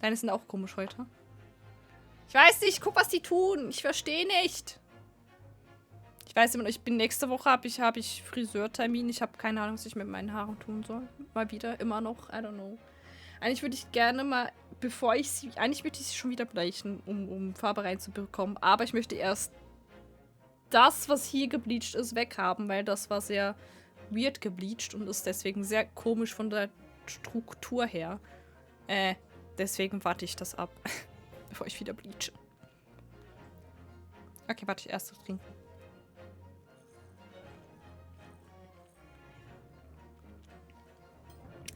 Deine sind auch komisch heute. Ich weiß nicht, guck, was die tun. Ich verstehe nicht. Ich weiß immer noch, ich bin nächste Woche, habe ich Friseurtermin. Ich habe keine Ahnung, was ich mit meinen Haaren tun soll. Mal wieder, immer noch, I don't know. Eigentlich würde ich gerne mal, eigentlich möchte ich sie schon wieder bleichen, um Farbe reinzubekommen. Aber ich möchte erst das, was hier gebleicht ist, weghaben, weil das war sehr weird gebleicht und ist deswegen sehr komisch von der Struktur her. Deswegen warte ich das ab, bevor ich wieder bleiche. Okay, warte, ich erst trinken.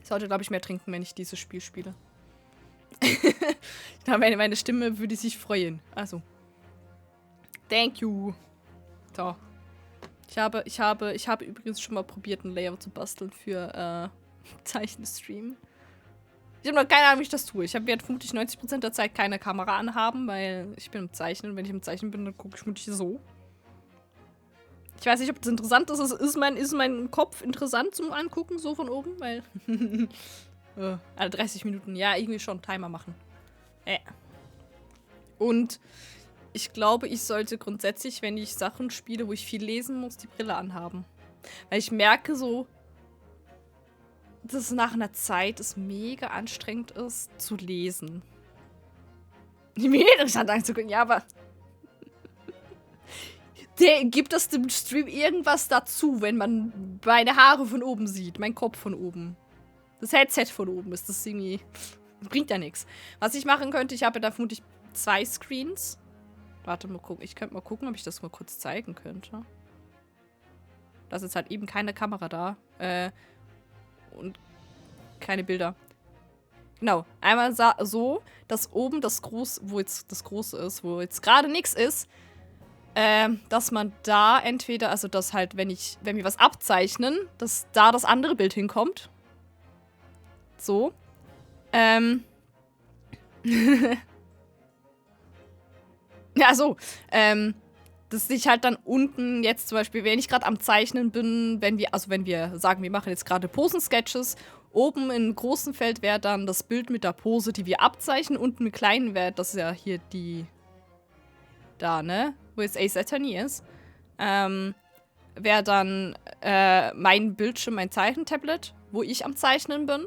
Ich sollte, glaube ich, mehr trinken, wenn ich dieses Spiel spiele. Meine Stimme würde sich freuen. Also. Thank you. So. Ich habe übrigens schon mal probiert, ein Layout zu basteln für Zeichenstream. Ich habe noch keine Ahnung, wie ich das tue. Ich werde vermutlich 90% der Zeit keine Kamera anhaben, weil ich bin im Zeichnen. Und wenn ich im Zeichnen bin, dann gucke ich vermutlich so. Ich weiß nicht, ob das interessant ist. Ist mein Kopf interessant zum Angucken, so von oben? Weil alle 30 Minuten, ja, irgendwie schon Timer machen. Und ich glaube, ich sollte grundsätzlich, wenn ich Sachen spiele, wo ich viel lesen muss, die Brille anhaben. Weil ich merke so, dass es nach einer Zeit es mega anstrengend ist, zu lesen. Mega interessant anzugucken, ja, aber gibt es dem Stream irgendwas dazu, wenn man meine Haare von oben sieht, mein Kopf von oben? Das Headset von oben ist das irgendwie... Bringt ja nichts. Was ich machen könnte, ich habe da vermutlich 2 Screens. Warte mal gucken. Ich könnte mal gucken, ob ich das mal kurz zeigen könnte. Da ist jetzt halt eben keine Kamera da. Und keine Bilder. Genau. Einmal so, dass oben das Große, wo jetzt das Große ist, wo jetzt gerade nichts ist, dass man da entweder, also dass halt, wenn wir was abzeichnen, dass da das andere Bild hinkommt. So. Ja, so. Dass ich halt dann unten jetzt zum Beispiel, wenn ich gerade am Zeichnen bin, wenn wir sagen, wir machen jetzt gerade Posensketches, oben im großen Feld wäre dann das Bild mit der Pose, die wir abzeichnen, unten im kleinen wäre, das ist ja hier die, da, ne, wo jetzt Ace Attorney ist, wäre dann mein Bildschirm, mein Zeichentablet, wo ich am Zeichnen bin.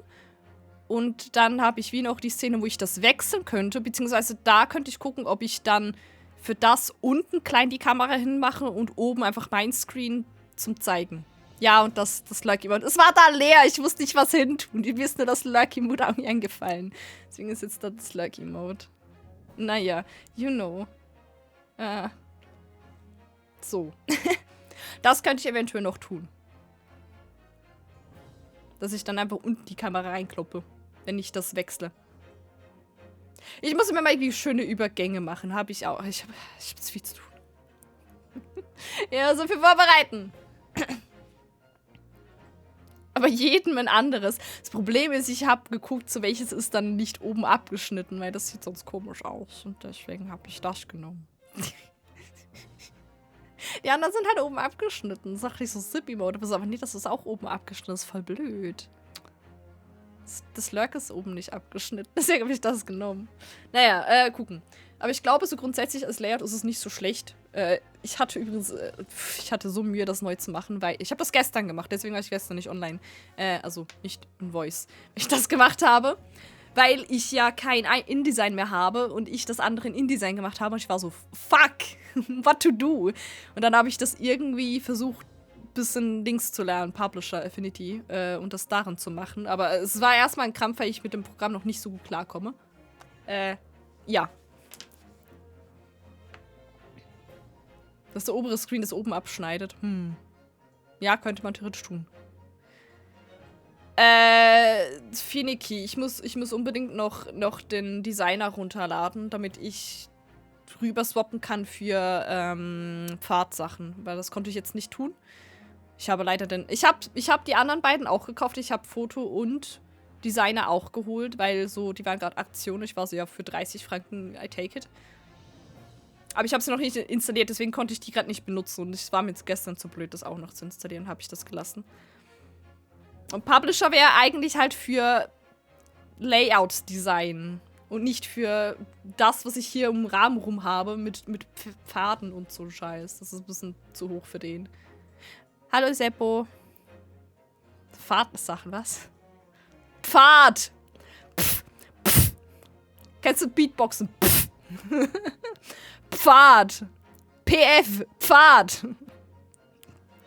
Und dann habe ich wie noch die Szene, wo ich das wechseln könnte, beziehungsweise da könnte ich gucken, ob ich dann für das unten klein die Kamera hinmache und oben einfach mein Screen zum Zeigen. Ja, und das Lucky Mode. Es war da leer, ich wusste nicht, was hin tun. Mir ist nur das Lucky Mode an mir eingefallen. Deswegen ist jetzt das Lucky Mode. Naja, you know. So. Das könnte ich eventuell noch tun. Dass ich dann einfach unten die Kamera reinkloppe, wenn ich das wechsle. Ich muss mir mal irgendwie schöne Übergänge machen. Habe ich auch. Ich hab zu viel zu tun. Ja, so viel vorbereiten. Aber jedem ein anderes. Das Problem ist, ich habe geguckt, so welches ist dann nicht oben abgeschnitten, weil das sieht sonst komisch aus. Und deswegen habe ich das genommen. Die anderen sind halt oben abgeschnitten. Sag ich so Zippy-Mode. Aber nee, das ist auch oben abgeschnitten. Das ist voll blöd. Das Lurk ist oben nicht abgeschnitten. Deswegen habe ich das genommen. Naja, gucken. Aber ich glaube, so grundsätzlich als Layout ist es nicht so schlecht. Ich hatte übrigens, so Mühe, das neu zu machen, weil ich habe das gestern gemacht. Deswegen war ich gestern nicht online. Also nicht in Voice. Ich das gemacht habe, weil ich ja kein InDesign mehr habe und ich das andere in InDesign gemacht habe. Und ich war so, fuck, what to do? Und dann habe ich das irgendwie versucht, bisschen Dings zu lernen, Publisher Affinity, und das darin zu machen. Aber es war erstmal ein Krampf, weil ich mit dem Programm noch nicht so gut klarkomme. Ja. Dass der obere Screen das oben abschneidet. Ja, könnte man theoretisch tun. Finiki. Ich muss unbedingt noch den Designer runterladen, damit ich rüber swappen kann für Pfadsachen. Weil das konnte ich jetzt nicht tun. Ich habe leider ich hab die anderen beiden auch gekauft. Ich habe Foto und Designer auch geholt, weil so, die waren gerade Aktion. Ich war so, ja, für 30 Franken, I take it. Aber ich habe sie noch nicht installiert, deswegen konnte ich die gerade nicht benutzen. Und es war mir jetzt gestern zu blöd, das auch noch zu installieren, habe ich das gelassen. Und Publisher wäre eigentlich halt für Layout-Design Und nicht für das, was ich hier im Rahmen rum habe, mit Pfaden und so Scheiß. Das ist ein bisschen zu hoch für den. Hallo Seppo. Pfad-Sachen, was? Pfad! Pff, pff. Kennst du Beatboxen? Pff. Pfad! PF! Pfad!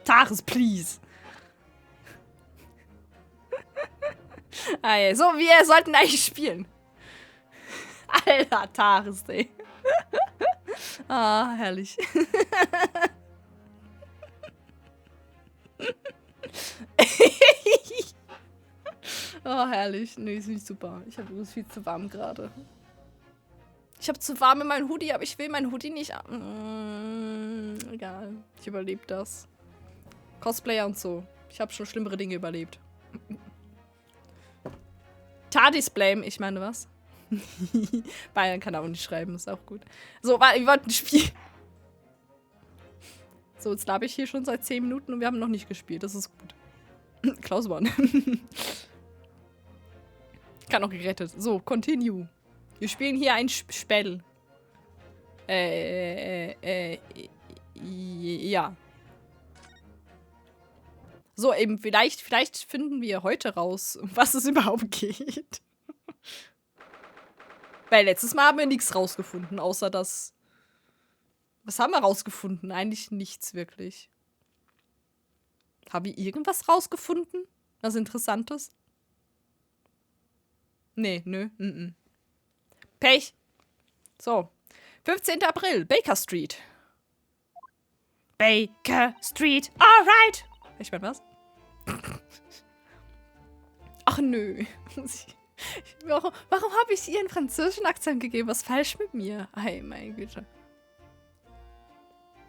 Taris, please! So, wir sollten eigentlich spielen. Alter, Taris, ey. Ah, herrlich. Oh, herrlich. Nee, ist nicht super. Ich habe es viel zu warm gerade. Ich habe zu warm in meinen Hoodie, aber ich will meinen Hoodie nicht... egal. Ich überlebe das. Cosplayer und so. Ich habe schon schlimmere Dinge überlebt. Tardis Blame. Ich meine, was? Bayern kann auch nicht schreiben. Ist auch gut. So, wir wollten spielen. So, jetzt labe ich hier schon seit 10 Minuten und wir haben noch nicht gespielt. Das ist gut. Klaus Mann. Kann auch gerettet. So, continue. Wir spielen hier ein Spiel. Ja. So, eben, vielleicht finden wir heute raus, um was es überhaupt geht. Weil letztes Mal haben wir nichts rausgefunden, außer das... Was haben wir rausgefunden? Eigentlich nichts wirklich. Haben wir irgendwas rausgefunden? Was Interessantes? Nee, nö. Pech. So. 15. April, Baker Street. Baker Street, alright. Ich meine, was? Ach nö. Warum habe ich ihr einen französischen Akzent gegeben? Was ist falsch mit mir? Hey, meine Güte.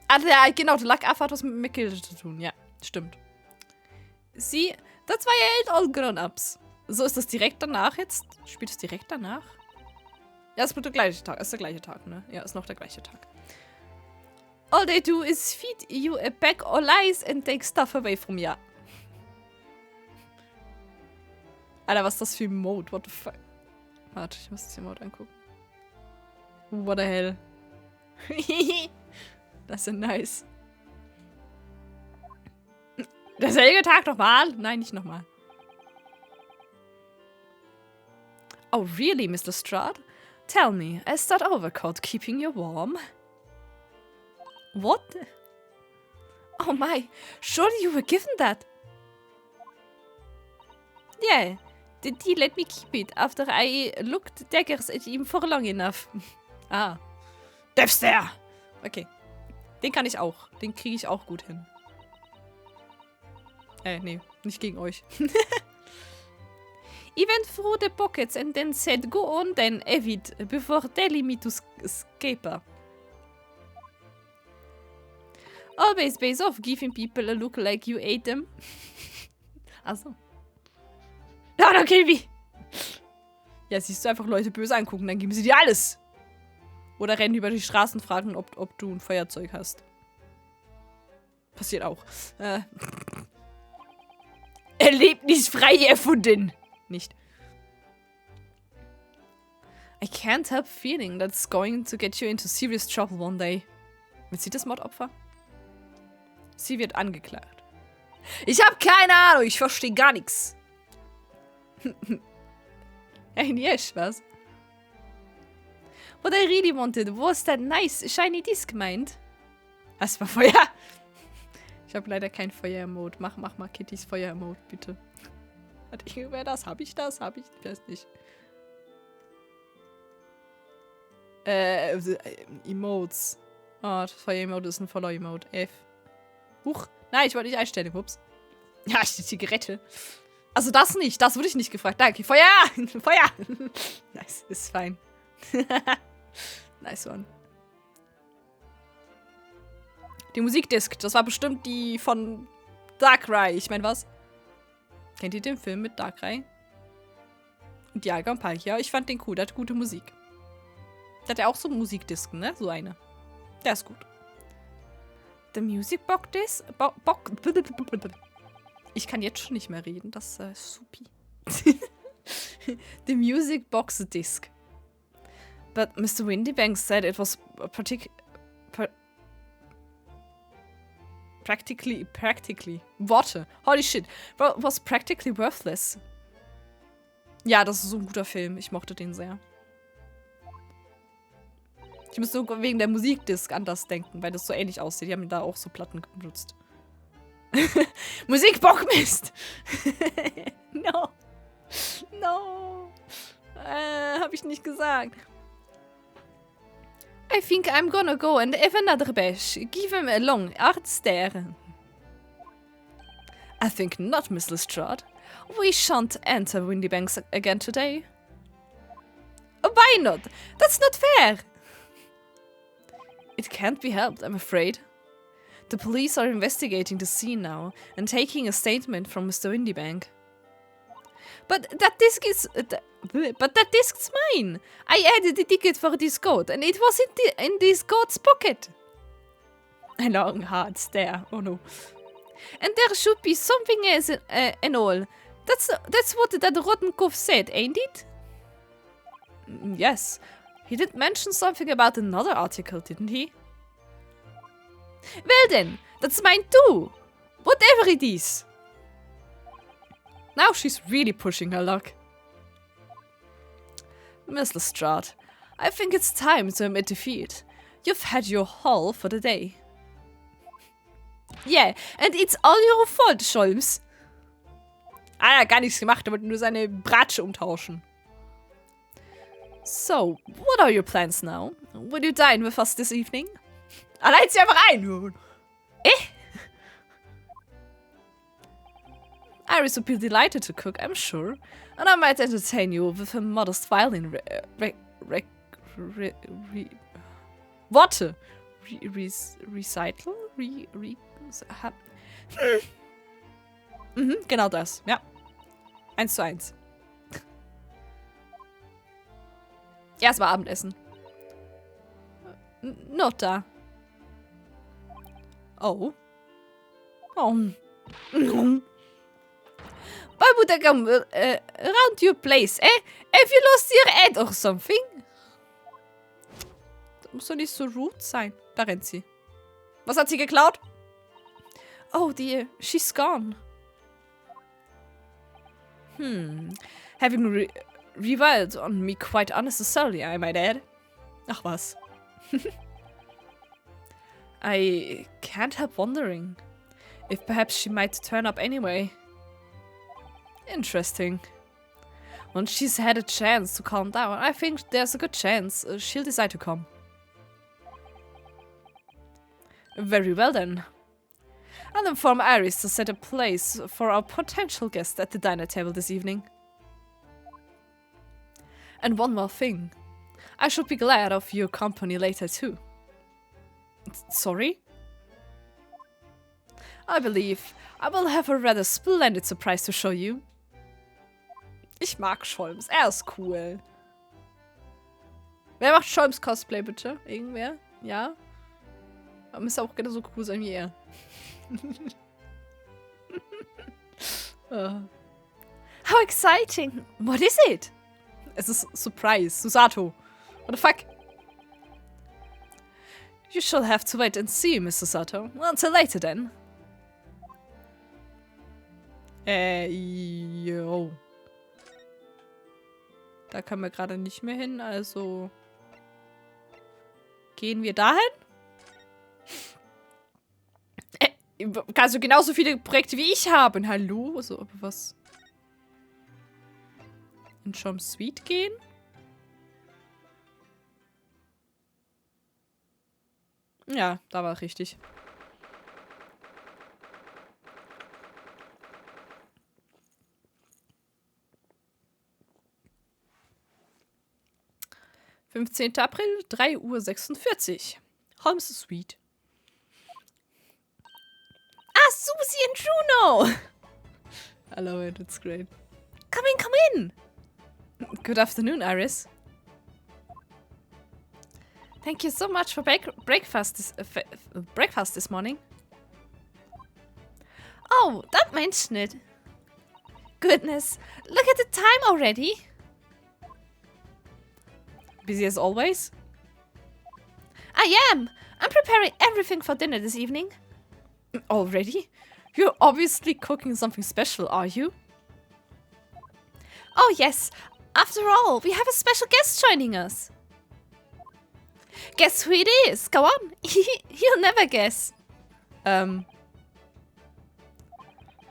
Ah, ja, genau, der Lack hat was mit McGill zu tun. Ja, stimmt. Sie, das war ja all grown-ups. So, ist das direkt danach jetzt? Spielt es direkt danach? Ja, es wird der gleiche Tag. Ist der gleiche Tag, ne? Ja, ist noch der gleiche Tag. All they do is feed you a bag of lies and take stuff away from you. Alter, was ist das für ein Mode? What the fuck? Warte, ich muss das hier Mode angucken. What the hell? Das ist ja nice. Derselbe Tag nochmal? Nein, nicht nochmal. Oh, really, Mr. Strahd? Tell me, is that overcoat keeping you warm? What? Oh my, surely you were given that. Yeah, did he let me keep it after I looked daggers at him for long enough? Ah. Deathstare! Okay. Den kann ich auch. Den kriege ich auch gut hin. Nee, nicht gegen euch. He went through the pockets and then said, go on then, Evid, before telling me to escape. Always base off giving people a look like you ate them. Achso. No, don't kill me! Ja, siehst du, einfach Leute böse angucken, dann geben sie dir alles. Oder rennen über die Straßen und fragen, ob du ein Feuerzeug hast. Passiert auch. Erlebnisfrei erfunden. Nicht. I can't help feeling that's going to get you into serious trouble one day. Wird sie das Mordopfer? Sie wird angeklagt. Ich habe keine Ahnung, ich verstehe gar nichts. Hey, yes, was? What I really wanted was that nice shiny disc, meint. Das war Feuer. Ich habe leider kein Feuer-Mode. Mach mal Kittys Feuer-Mode, bitte. Hat irgendwer das? Hab ich das? Hab ich? Ich weiß nicht. Emotes. Oh, das Feuer-Emote ist ein Follow-Emote. F. Huch. Nein, ich wollte nicht einstellen. Ups. Ja, ich die Zigarette. Also das nicht. Das wurde ich nicht gefragt. Danke. Feuer! Feuer! Nice. Ist fein. Nice one. Die Musikdisc. Das war bestimmt die von Darkrai. Ich meine, was? Kennt ihr den Film mit Darkrai? Und Jager und Palkia? Ich fand den cool. Der hat gute Musik. Der hat ja auch so Musikdisken, ne? So eine. Der ist gut. The Music Box Disc? Ich kann jetzt schon nicht mehr reden. Das ist supi. The Music Box Disc. But Mr. Windybanks said it was practically. Worte. Holy shit. Was practically worthless. Ja, das ist so ein guter Film. Ich mochte den sehr. Ich muss so wegen der Musikdisc anders denken, weil das so ähnlich aussieht. Die haben da auch so Platten benutzt. Musikbockmist! No. No. Hab ich nicht gesagt. I think I'm gonna go and have another bash. Give him a long, hard stare. I think not, Miss Lestrade. We shan't enter Windybanks again today. Why not? That's not fair! It can't be helped, I'm afraid. The police are investigating the scene now and taking a statement from Mr. Windybank. But that disc's mine. I added the ticket for this goat, and it was in this goat's pocket. A long, hard stare. Oh no. And there should be something else and all. That's what that rotten cove said, ain't it? Yes. He did mention something about another article, didn't he? Well then, that's mine too. Whatever it is. Now she's really pushing her luck. Miss Lestrade, I think it's time to admit defeat. You've had your haul for the day. Yeah, and it's all your fault, Scholms. Ah, gar nichts gemacht, er wollte nur seine Bratsche umtauschen. So, what are your plans now? Will you dine with us this evening? Allein sie einfach ein! Iris would be delighted to cook, I'm sure. And I might entertain you with a modest violin recital? Genau das, ja. 1:1. Erstmal Abendessen. Nota. Oh. Oh. Why would I come around your place, eh? Have you lost your head or something? Das muss doch nicht so rude sein. Da rennt sie. Was hat sie geklaut? Oh dear, she's gone. Having reviled on me quite unnecessarily, I might add. Ach was. I can't help wondering if perhaps she might turn up anyway. Interesting. Once she's had a chance to calm down, I think there's a good chance she'll decide to come. Very well then. I'll inform Iris to set a place for our potential guest at the dinner table this evening. And one more thing. I should be glad of your company later too. Sorry? I believe I will have a rather splendid surprise to show you. Ich mag Scholms, er ist cool. Wer macht Scholms Cosplay bitte? Irgendwer? Ja? Aber müsste auch genauso cool sein wie er. How exciting! What is it? Es ist Surprise. Susato. What the fuck? You shall have to wait and see, Mr. Sato. Until later then. Yo. Da können wir gerade nicht mehr hin, also gehen wir dahin? Kannst du genauso viele Projekte wie ich haben? Hallo? So, aber was? In Chom's Suite gehen? Ja, da war richtig. April, 3:46 Uhr. Holmes' Suite. Ah, Susie and Juno! I love it, it's great. Come in, come in! Good afternoon, Iris. Thank you so much for breakfast this morning. Oh, don't mention it. Goodness, look at the time already. Busy as always? I am! I'm preparing everything for dinner this evening. Already? You're obviously cooking something special, are you? Oh yes, after all, we have a special guest joining us. Guess who it is? Go on. You'll never guess.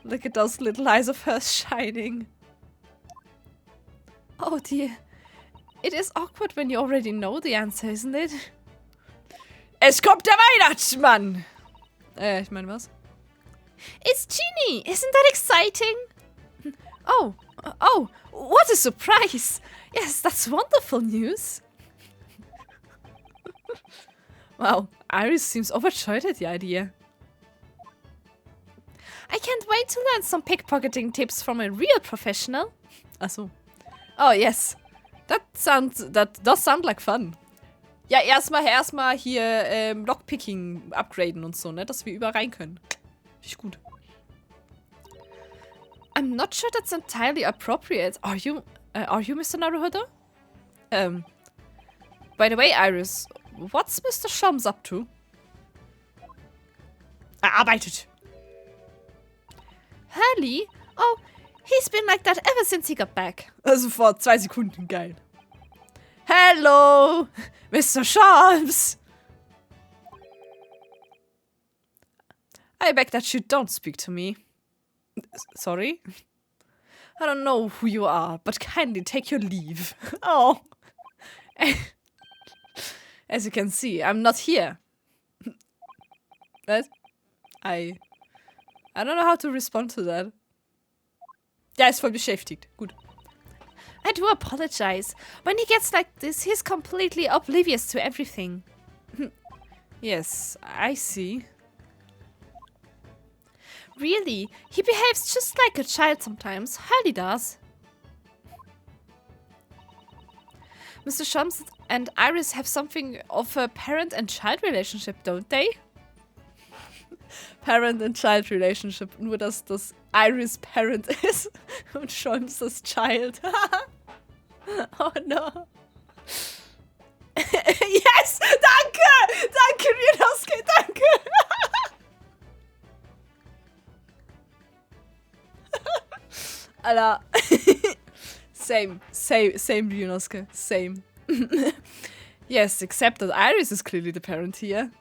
Look at those little eyes of hers shining. Oh dear. It is awkward when you already know the answer, isn't it? Es kommt der Weihnachtsmann! Ich meine was? It's Genie! Isn't that exciting? Oh, what a surprise! Yes, that's wonderful news. Wow, Iris seems overjoyed at the idea. I can't wait to learn some pickpocketing tips from a real professional. Ach so. Oh, yes. That does sound like fun. Ja, erstmal hier Lockpicking upgraden und so, ne? Dass wir überall rein können. Finde ich gut. I'm not sure that's entirely appropriate. Are you Mr. Naruhodo? By the way, Iris, what's Mr. Shums up to? Er arbeitet. Hurley? Oh, he's been like that ever since he got back. Also vor 2 Sekunden, geil. Hello, Mr. Shums. I beg that you don't speak to me. Sorry? I don't know who you are, but kindly take your leave. Oh. As you can see, I'm not here. What? I don't know how to respond to that. Ja, ist voll beschäftigt. Gut. I do apologize. When he gets like this, he's completely oblivious to everything. Yes, I see. Really? He behaves just like a child sometimes. Hurley does. Mr. Shums and Iris have something of a parent and child relationship, don't they? Parent and child relationship. Nur, dass das Iris Parent ist und Shums das Child. Oh no. Yes! Danke! Danke, Ryunosuke, danke! Alter. Same, Ryunosuke. Same. Yes, except that Iris is clearly the parent here.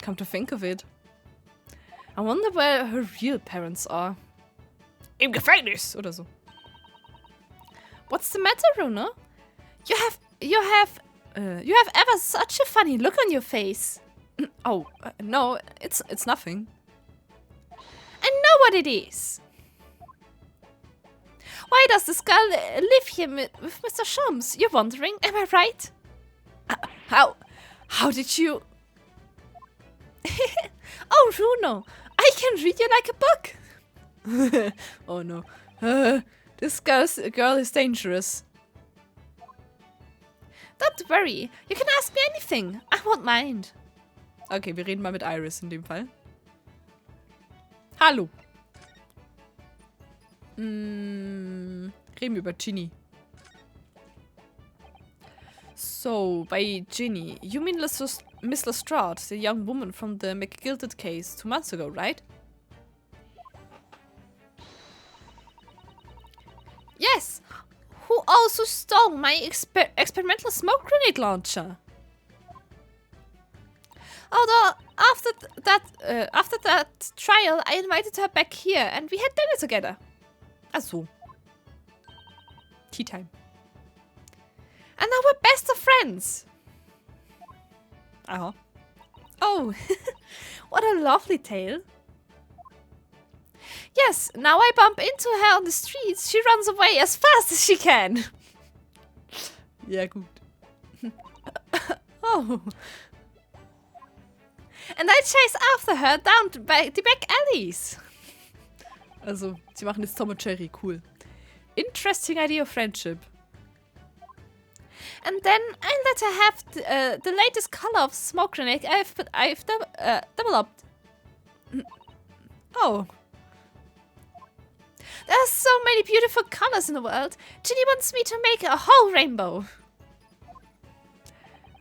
Come to think of it. I wonder where her real parents are. Im Gefängnis oder so. What's the matter, Runo? You have ever such a funny look on your face. Oh, no, it's nothing. I know what it is. Why does this girl live here with Mr. Shums? You're wondering, am I right? How did you... Oh, Runo, I can read you like a book. Oh no. This girl is dangerous. Don't worry, you can ask me anything. I won't mind. Okay, wir reden mal mit Iris in dem Fall. Hallo. Reden wir über Ginny. So, by Ginny, you mean Miss Lestrade, the young woman from the McGilded case 2 months ago, right? Yes, who also stole my experimental smoke grenade launcher. Although after that trial, I invited her back here and we had dinner together. Ach so. Tea time. And now we're best of friends. Aha. Oh, what a lovely tale. Yes, now I bump into her on the streets. She runs away as fast as she can. Ja, gut. Oh. And I chase after her down the back alleys. Also, sie machen jetzt Tom und Jerry, cool. Interesting idea of friendship. And then I let her have the latest color of smoke grenade I've developed. Oh. There are so many beautiful colors in the world. Ginny wants me to make a whole rainbow.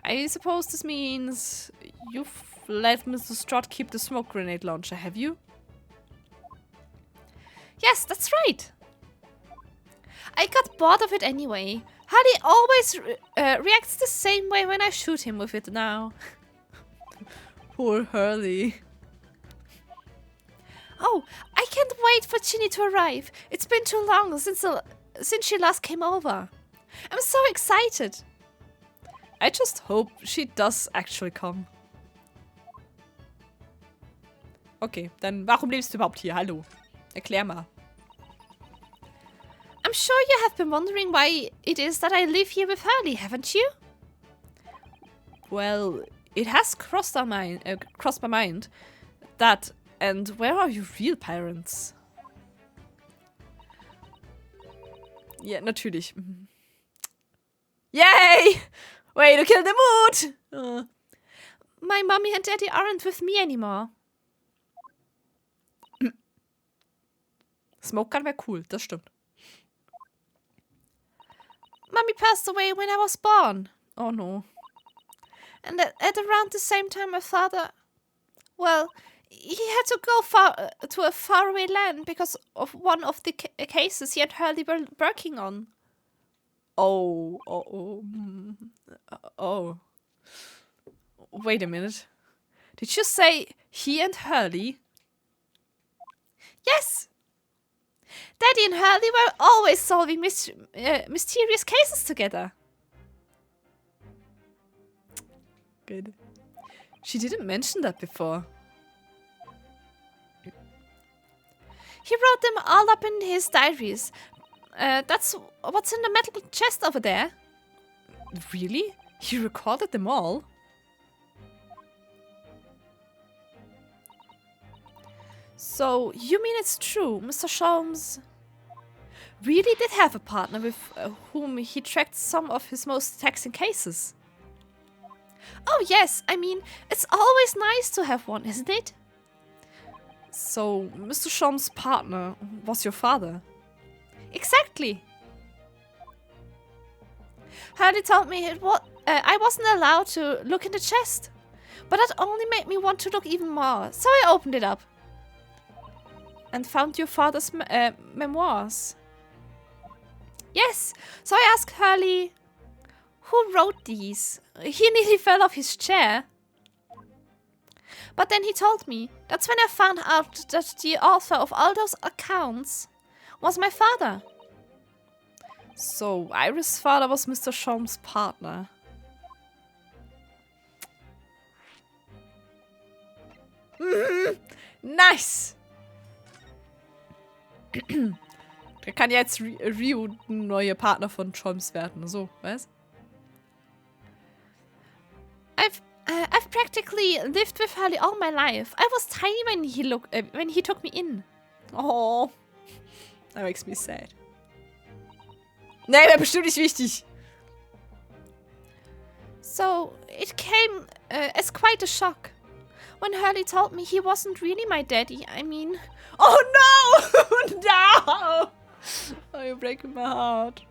I suppose this means you've let Mr. Strut keep the smoke grenade launcher, have you? Yes, that's right. I got bored of it anyway. Harley always reacts the same way when I shoot him with it now. Poor Hurley. Oh, I can't wait for Ginny to arrive. It's been too long since she last came over. I'm so excited. I just hope she does actually come. Okay, dann warum lebst du überhaupt hier? Hallo. Erklär mal. I'm sure you have been wondering why it is that I live here with Hurley, haven't you? Well, it has crossed my mind that. And where are your real parents? Ja, natürlich. Yay! Way to kill the mood! My mommy and daddy aren't with me anymore. Smoke Gun wäre cool, das stimmt. Mommy passed away when I was born. Oh no. And at around the same time my father... Well... He had to go to a faraway land because of one of the cases he and Hurley were working on. Oh. Wait a minute. Did you say he and Hurley? Yes! Daddy and Hurley were always solving mysterious cases together. Good. She didn't mention that before. He wrote them all up in his diaries. That's what's in the metal chest over there. Really? He recorded them all? So, you mean it's true, Mr. Sholmes really did have a partner with whom he tracked some of his most taxing cases? Oh yes, I mean, it's always nice to have one, isn't it? So, Mr. Sholmes' partner was your father? Exactly. Hurley told me I wasn't allowed to look in the chest. But that only made me want to look even more, so I opened it up. And found your father's memoirs? Yes, so I asked Hurley, who wrote these? He nearly fell off his chair. But then he told me. That's when I found out that the author of all those accounts was my father. So, Iris' father was Mr. Sholmes' partner. Nice! Der kann jetzt Ryu neue Partner von Sholmes werden. So, weißt? I've practically lived with Hurley all my life. I was tiny when he took me in. Oh, that makes me sad. Nee, wäre bestimmt nicht wichtig. So, it came as quite a shock. When Hurley told me he wasn't really my daddy, I mean... Oh no! No! Oh, you're breaking my heart.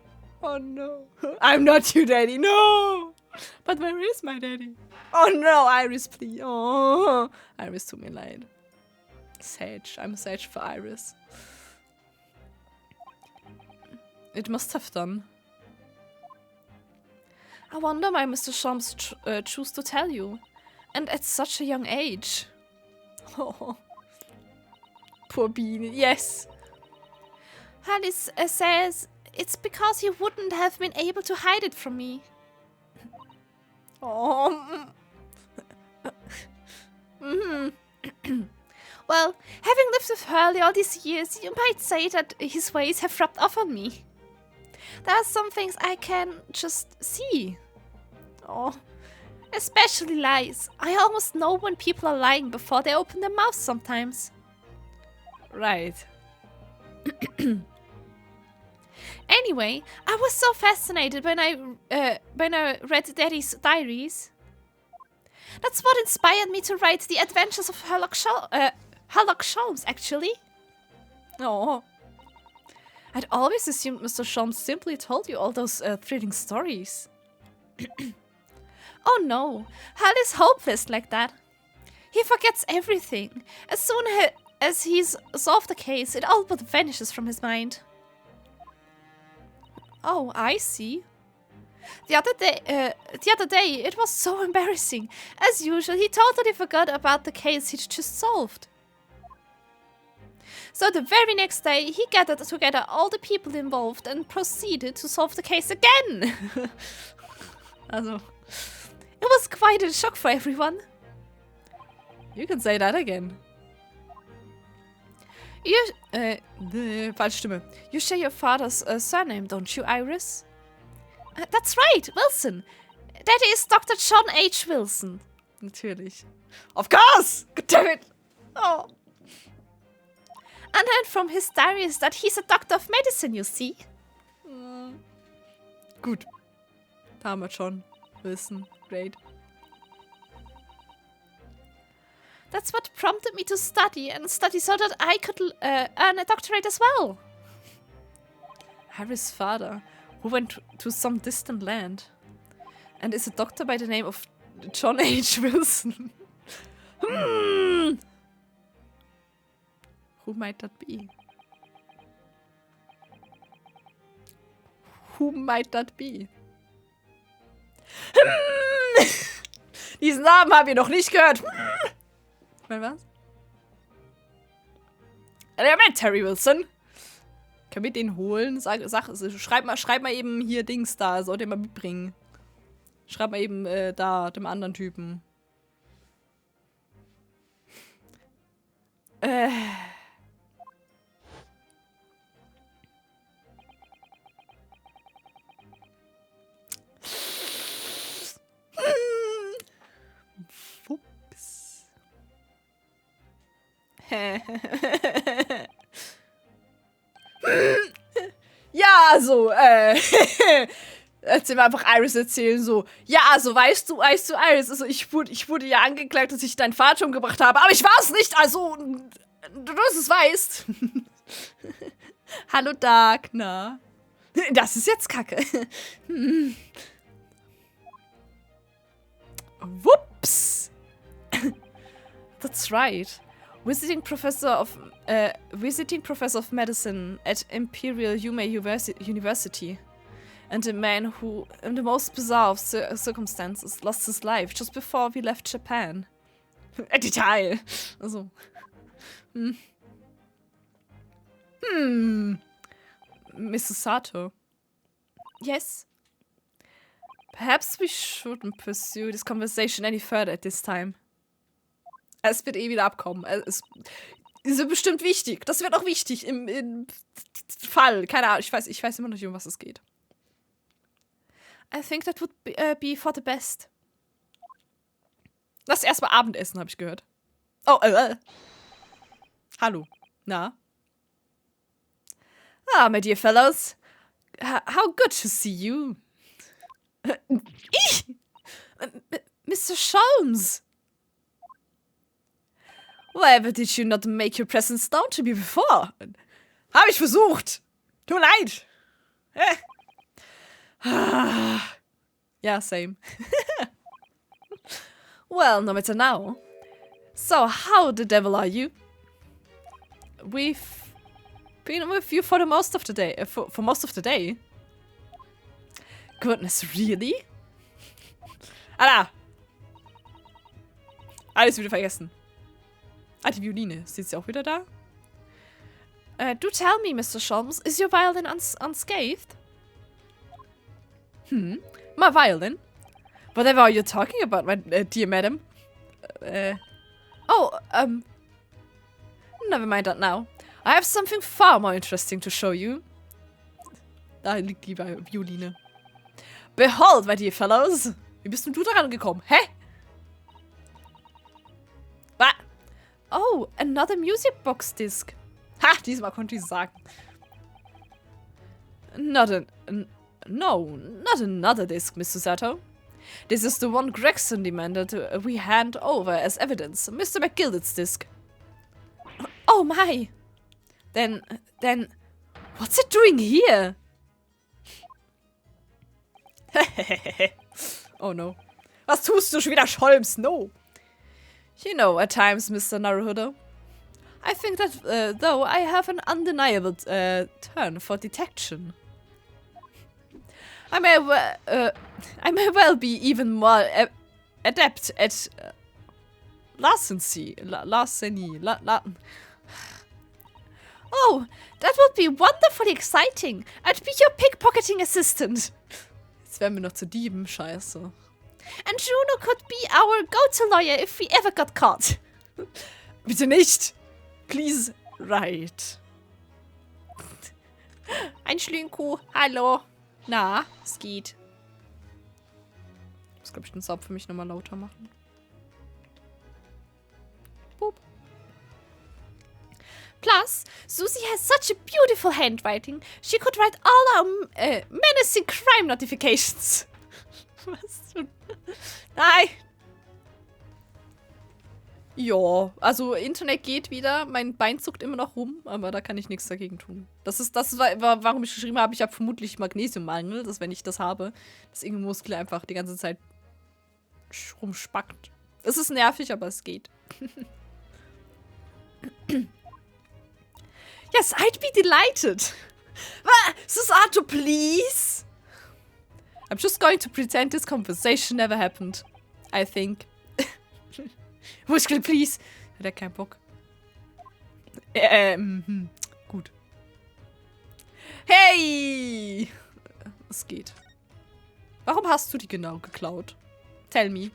Oh no. I'm not your daddy, no! But where is my daddy? Oh no, Iris, please. Oh, Iris, tut mir leid. Sage. I'm Sage for Iris. It must have done. I wonder why Mr. Sholmes chose to tell you. And at such a young age. Oh. Poor Bean. Yes. Hurley says it's because he wouldn't have been able to hide it from me. Oh. Well, having lived with Hurley all these years, you might say that his ways have rubbed off on me. There are some things I can just see. Oh. Especially lies. I almost know when people are lying before they open their mouths sometimes. Right. Anyway, I was so fascinated when I read Daddy's diaries. That's what inspired me to write The Adventures of Sherlock Sholmes, actually. Oh. I'd always assumed Mr. Sholmes simply told you all those thrilling stories. Oh no, Hal is hopeless like that. He forgets everything. As soon as he's solved the case, it all but vanishes from his mind. Oh, I see. The other day, it was so embarrassing. As usual, he totally forgot about the case he'd just solved. So the very next day, he gathered together all the people involved and proceeded to solve the case again. Also, it was quite a shock for everyone. You can say that again. Falsche Stimme. You share your father's surname, don't you, Iris? That's right, Wilson. That is Dr. John H. Wilson. Natürlich. Of course! God damn it! Oh. And then from his diaries that he's a doctor of medicine, you see. Gut. Da haben wir schon. Wilson. Great. That's what prompted me to study so that I could earn a doctorate as well. Harry's father, who went to some distant land and is a doctor by the name of John H. Wilson. Who might that be? Who might that be? Diesen Namen haben wir noch nicht gehört. Was? Terry Wilson. Können wir den holen? Schreib mal eben hier Dings da. Sollt ihr mal mitbringen. Schreib mal eben da, dem anderen Typen. Wups. Ja, also, erzähl mal einfach Iris erzählen, so. Ja, also, weißt du, Iris, also, ich wurde ja angeklagt, dass ich deinen Vater umgebracht habe, aber ich war es nicht, also, du es weißt. Hallo, Dark, na? Das ist jetzt Kacke. Whoops. That's right. Visiting professor of medicine at Imperial Yume University, and a man who, in the most bizarre of circumstances, lost his life just before we left Japan. Detail. Also. Mrs. Sato. Yes. Perhaps we shouldn't pursue this conversation any further at this time. Es wird wieder abkommen. Es ist bestimmt wichtig. Das wird auch wichtig im Fall. Keine Ahnung, ich weiß immer noch nicht, um was es geht. I think that would be for the best. Lass erstmal Abendessen, habe ich gehört. Oh, Hallo. Na? Ah, my dear fellows. How good to see you. Mr. Sholmes. Why did you not make your presence known to me before? Habe ich versucht. Tut mir leid. Ja, same. Well, no matter now. So, how the devil are you? We've been with you for the most of the day. For most of the day. Goodness, really? Alles wieder vergessen. Die Violine. Ist sie auch wieder da? Do tell me, Mr. Sholmes, is your violin unscathed? My violin? Whatever are you talking about, my dear madam? Never mind that now. I have something far more interesting to show you. Da liegt die Violine. Behold, my dear fellows. Wie bist denn du daran gekommen? Hä? Oh, another music box disc. Ha, diesmal konnte ich es sagen. Not another disc, Mr. Sato. This is the one Gregson demanded we hand over as evidence. Mr. McGildett's disc. Oh my. Then, what's it doing here? Oh no. Was tust du schon wieder, Scholms? No. You know, at times, Mr. Naruhodo, I think that, though, I have an undeniable turn for detection. I may well be even more adept at larceny. Oh, that would be wonderfully exciting. I'd be your pickpocketing assistant. Jetzt werden wir noch zu Dieben, scheiße. And Juno could be our go-to lawyer if we ever got caught. Bitte nicht. Please, right. Ein Schlünku, hallo. Na, es geht. Ich muss, glaube ich, den Sound für mich nochmal lauter machen. Boop. Plus, Susie has such a beautiful handwriting. She could write all our menacing crime notifications. Was? Nein! Ja, also Internet geht wieder, mein Bein zuckt immer noch rum, aber da kann ich nichts dagegen tun. Das war, warum ich geschrieben habe, ich habe vermutlich Magnesiummangel, dass wenn ich das habe, dass irgendein Muskel einfach die ganze Zeit rumspackt. Es ist nervig, aber es geht. Yes, I'd be delighted. Susato, please! I'm just going to pretend this conversation never happened. I think. Muskel, please. Hat er keinen Bock. Gut. Hey! Es geht. Warum hast du die genau geklaut? Tell me.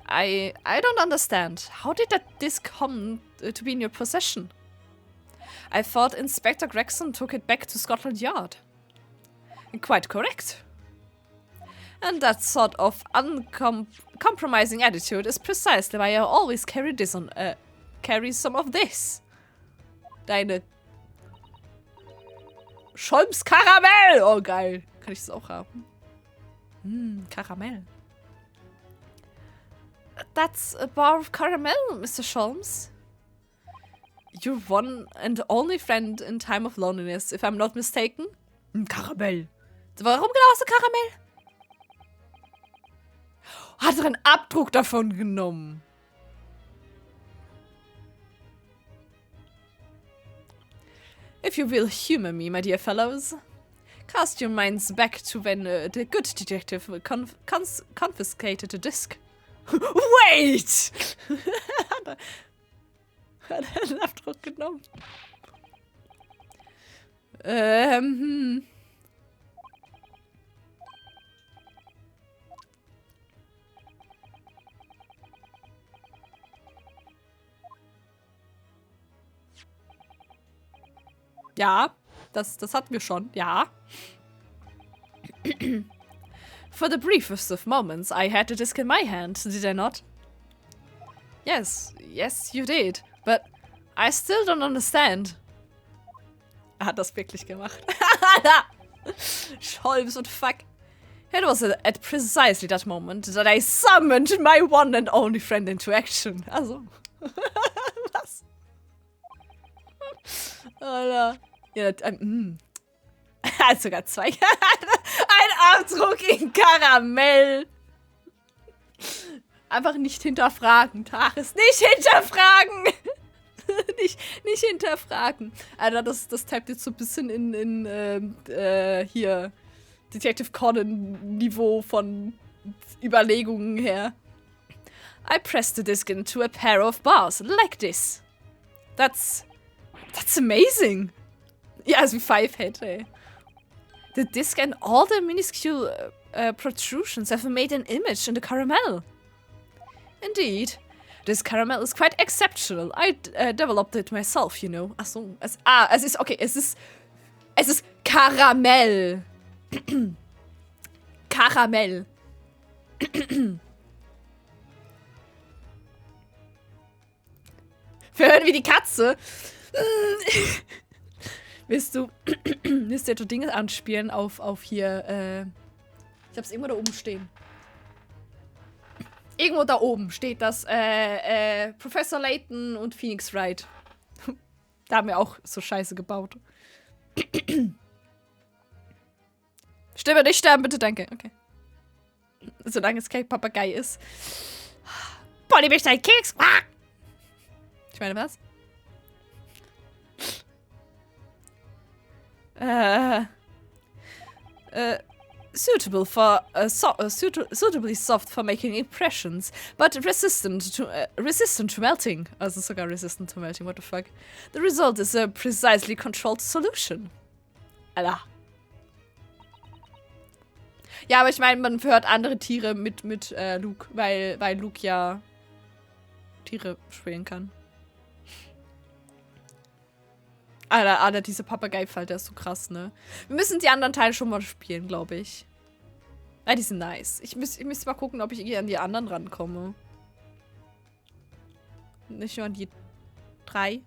I don't understand. How did that disc come to be in your possession? I thought Inspector Gregson took it back to Scotland Yard. Quite correct. And that sort of uncompromising attitude is precisely why I always carry some of this. Deine Scholms Karamell! Oh, geil. Kann ich das auch haben? Karamell. That's a bar of caramel, Mr. Scholms. Your one and only friend in time of loneliness, if I'm not mistaken. Karamell. Warum genau hast du Karamell? Hat er einen Abdruck davon genommen? If you will humor me, my dear fellows, cast your minds back to when the good detective confiscated the disc. Wait! Hat er einen Abdruck genommen? Ja, das hatten wir schon, ja. For the briefest of moments, I had the disc in my hand, did I not? Yes, you did. But I still don't understand. Er hat das wirklich gemacht. Scholms und fuck. It was at precisely that moment that I summoned my one and only friend into action. Also. Was? Alter. Ja, er hat sogar zwei. Ein Abdruck in Karamell. Einfach nicht hinterfragen, Taris. Nicht hinterfragen! nicht hinterfragen. Alter, das tappt jetzt so ein bisschen in hier Detective Conan-Niveau von Überlegungen her. I pressed the disc into a pair of bars, like this. That's amazing. Ja, also wie Fivehead, ey. The disc and all the minuscule protrusions have made an image in the caramel. Indeed. This caramel is quite exceptional. I developed it myself, you know. Achso, es ist, okay, es ist Karamell. Karamell. Wir hören wie die Katze. Willst du Dinge anspielen auf hier, ich hab's irgendwo da oben stehen. Irgendwo da oben steht das, Professor Layton und Phoenix Wright. Da haben wir auch so Scheiße gebaut. Stimme nicht sterben, bitte, danke. Okay. Solange es kein Papagei ist. Polly möchte einen Keks. Ich meine, was? Suitably soft for making impressions, but resistant to melting. Also sogar resistant to melting, what the fuck. The result is a precisely controlled solution. Alter. Ja, aber ich meine, man hört andere Tiere mit Luke, weil Luke ja Tiere spielen kann. Alter, diese Papagei-Fall, der ist so krass, ne? Wir müssen die anderen Teile schon mal spielen, glaube ich. Ja, die sind nice. Ich müsste mal gucken, ob ich irgendwie an die anderen rankomme. Nicht nur an die 3.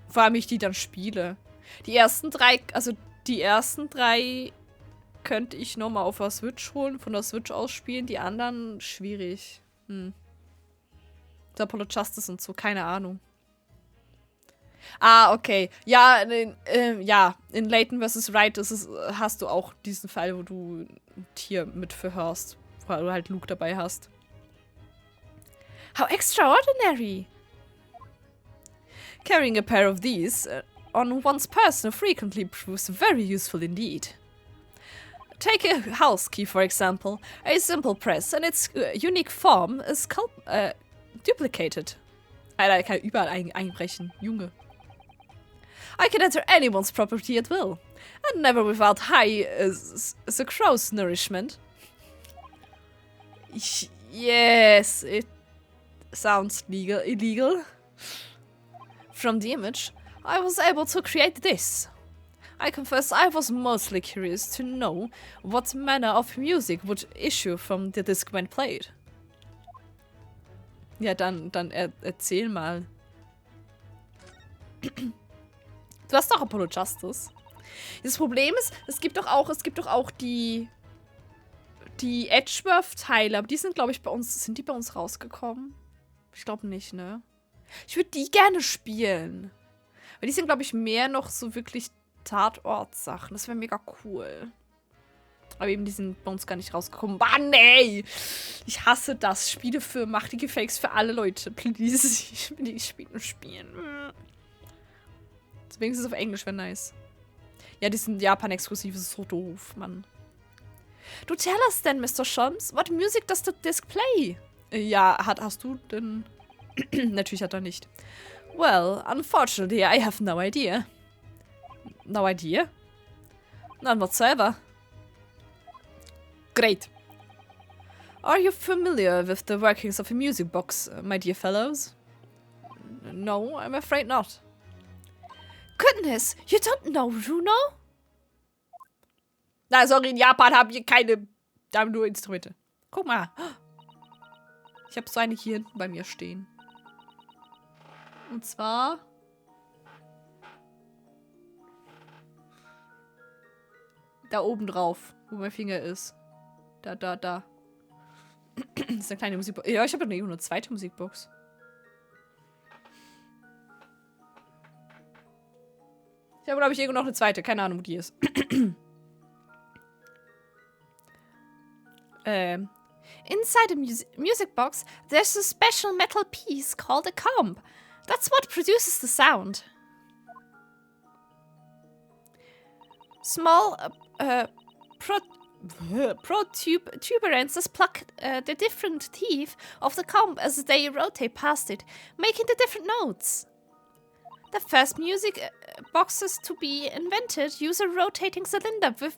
Vor allem ich die dann spiele. Die ersten 3, könnte ich nochmal auf der Switch holen, von der Switch aus spielen. Die anderen schwierig. Apollo Justice und so, keine Ahnung. Ah, okay. Ja, in Layton vs. Wright hast du auch diesen Fall, wo du ein Tier mit verhörst. Wo du halt Luke dabei hast. How extraordinary! Carrying a pair of these on one's person frequently proves very useful indeed. Take a house key, for example. A simple press and its unique form is duplicated. Alter, ich kann überall einbrechen. Junge. I can enter anyone's property at will. And never without high the crow's nourishment. Yes, it sounds illegal. From the image, I was able to create this. I confess I was mostly curious to know what manner of music would issue from the disc when played. Ja, dann erzähl mal. Du hast doch Apollo Justice. Das Problem ist, es gibt doch auch die Edgeworth-Teile, aber die sind, glaube ich, sind die bei uns rausgekommen? Ich glaube nicht, ne? Ich würde die gerne spielen. Weil die sind, glaube ich, mehr noch so wirklich Tatort-Sachen. Das wäre mega cool. Aber eben, die sind bei uns gar nicht rausgekommen. Mann, ey! Ich hasse das. Spiele macht die Fakes für alle Leute. Please. Ich will die Spiele spielen. Deswegen ist es auf Englisch, wäre nice. Ja, die sind Japan-exklusiv. Das ist so doof, Mann. Du tell us then, Mr. Shams. What music does the disc play? Ja, hast du denn... Natürlich hat er nicht. Well, unfortunately, I have no idea. No idea? None whatsoever. Great. Are you familiar with the workings of a music box, my dear fellows? No, I'm afraid not. Goodness, you don't know Runo? Na, sorry, in Japan haben nur Instrumente. Guck mal. Ich habe so eine hier hinten bei mir stehen. Und zwar... Da oben drauf, wo mein Finger ist. Da. Das ist eine kleine Musikbox. Ja, ich habe noch eine zweite Musikbox. Ich habe, glaube ich, irgendwo noch eine zweite. Keine Ahnung, wo die ist. Inside a music box, there's a special metal piece called a comb. That's what produces the sound. Small protuberances pluck the different teeth of the comb as they rotate past it, making the different notes. The first music boxes to be invented use a rotating cylinder with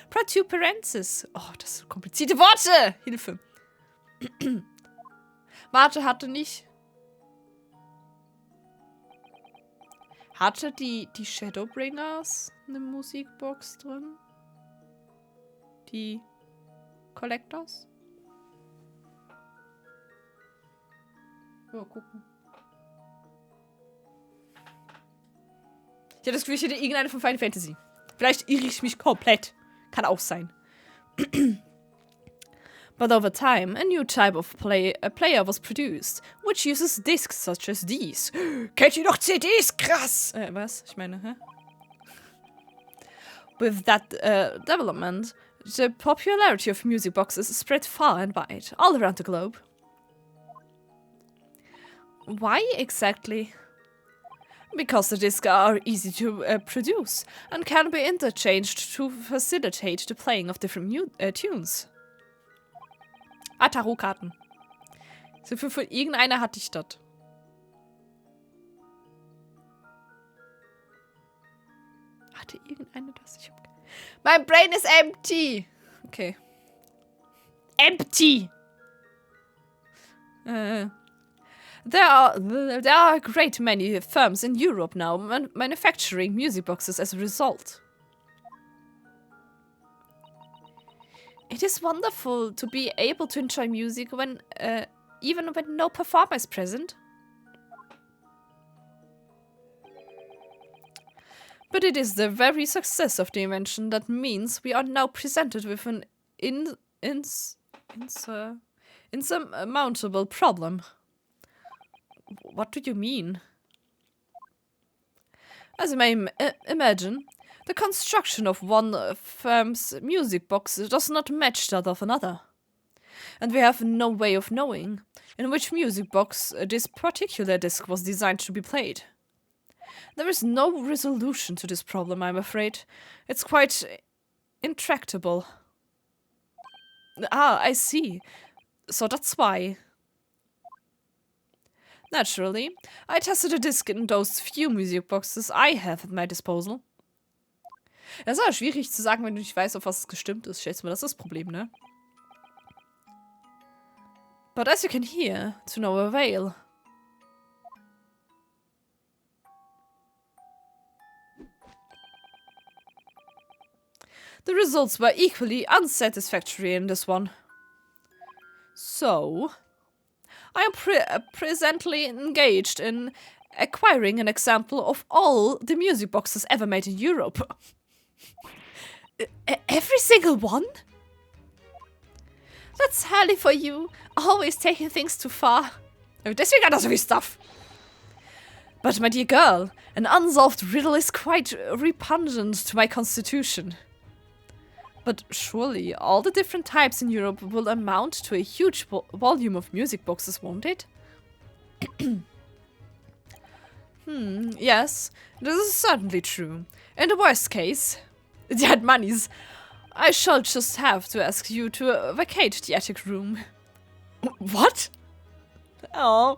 protuberances. Oh, das sind komplizierte Worte! Hilfe! Warte, hatte die Shadowbringers eine Musikbox drin? Die Collectors? Ja, gucken. Ich hatte das Gefühl, ich hätte irgendeine von Final Fantasy. Vielleicht irre ich mich komplett. Kann auch sein. But over time, a new type of player was produced, which uses discs such as these. Kennt ihr noch CDs? Krass! Was? Ich meine, hä? With that development, the popularity of music boxes spread far and wide, all around the globe. Why exactly? Because the discs are easy to produce and can be interchanged to facilitate the playing of different tunes. Ah, Tarotkarten. So für irgendeiner hatte ich das. Hatte irgendeine das? Mein Brain is empty! Okay. Empty! There are a great many firms in Europe now manufacturing music boxes as a result. It is wonderful to be able to enjoy music when, even when no performer is present. But it is the very success of the invention that means we are now presented with an insurmountable problem. What do you mean? As you may imagine, the construction of one firm's music box does not match that of another. And we have no way of knowing in which music box this particular disc was designed to be played. There is no resolution to this problem, I'm afraid. It's quite intractable. Ah, I see. So that's why. Naturally, I tested a disc in those few music boxes I have at my disposal. Es ist aber schwierig zu sagen, wenn du nicht weißt, auf was es gestimmt ist. Schätze mal, das ist das Problem, ne? But as you can hear, to no avail. The results were equally unsatisfactory in this one. So, I am presently engaged in acquiring an example of all the music boxes ever made in Europe. Every single one? That's hardly for you, always taking things too far. Deswegen hat er so viel Stuff. But my dear girl, an unsolved riddle is quite repugnant to my constitution. But surely all the different types in Europe will amount to a huge volume of music boxes, won't it? Yes, this is certainly true. In the worst case, the had monies, I shall just have to ask you to vacate the attic room. What? Oh.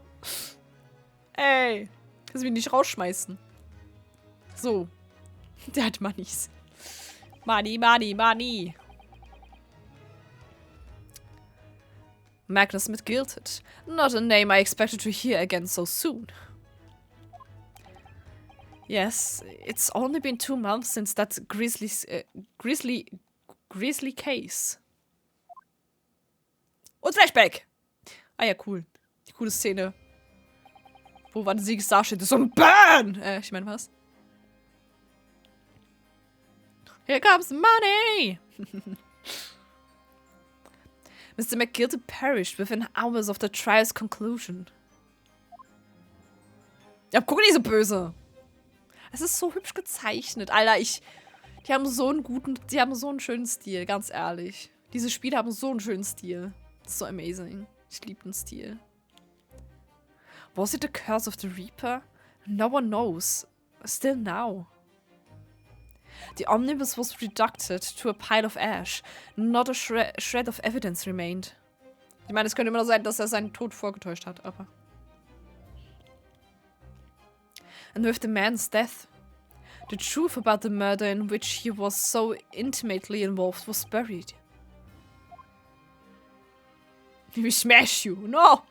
Ey, kannst du mich nicht rausschmeißen. So, der hat Monies. Money, money, money. Magnus McGilted. Not a name I expected to hear again so soon. Yes, it's only been 2 months since that grisly case. Und Flashback! Ah ja, cool. Die coole Szene. Wo war die Siegestar steht? So ein Burn! Ich meine was? Here comes money! Mr. McGilted perished within hours of the trial's conclusion. Ja, guck nicht so böse. Es ist so hübsch gezeichnet. Alter, die haben so einen schönen Stil, ganz ehrlich. Diese Spiele haben so einen schönen Stil. Das ist so amazing. Ich liebe den Stil. Was it the curse of the Reaper? No one knows. Still now. The omnibus was reducted to a pile of ash. Not a shred of evidence remained. Ich meine, es könnte immer noch sein, dass er seinen Tod vorgetäuscht hat, aber... And with the man's death, the truth about the murder in which he was so intimately involved was buried. We smash you! No!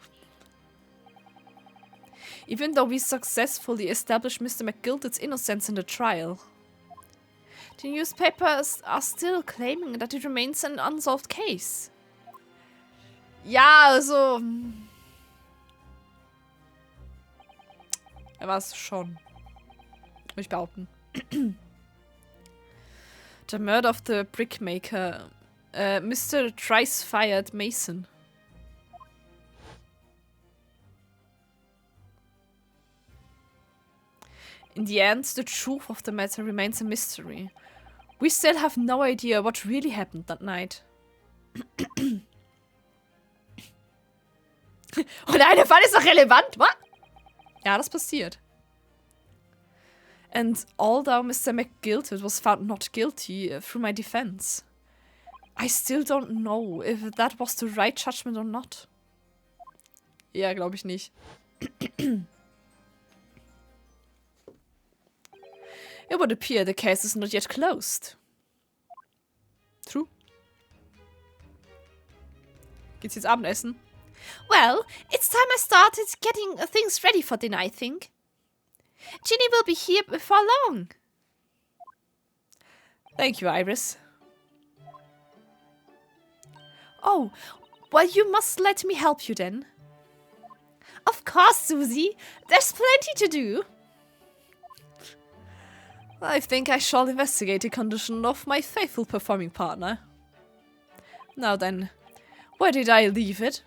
Even though we successfully established Mr. McGilted's innocence in the trial, the newspapers are still claiming that it remains an unsolved case. Ja, also... Er war es schon. Würde ich behaupten. The murder of the brickmaker, Mr. Thrice-fired Mason. In the end, the truth of the matter remains a mystery. We still have no idea what really happened that night. Oh nein, der Fall ist doch relevant, was? Ja, das passiert. And although Mr. McGilted was found not guilty through my defense, I still don't know if that was the right judgment or not. Ja, glaube ich nicht. It would appear the case is not yet closed. True. Geht's jetzt Abendessen? Well, it's time I started getting things ready for dinner, I think. Ginny will be here before long. Thank you, Iris. Oh, well, you must let me help you then. Of course, Susie. There's plenty to do. I think I shall investigate the condition of my faithful performing partner. Now then, where did I leave it?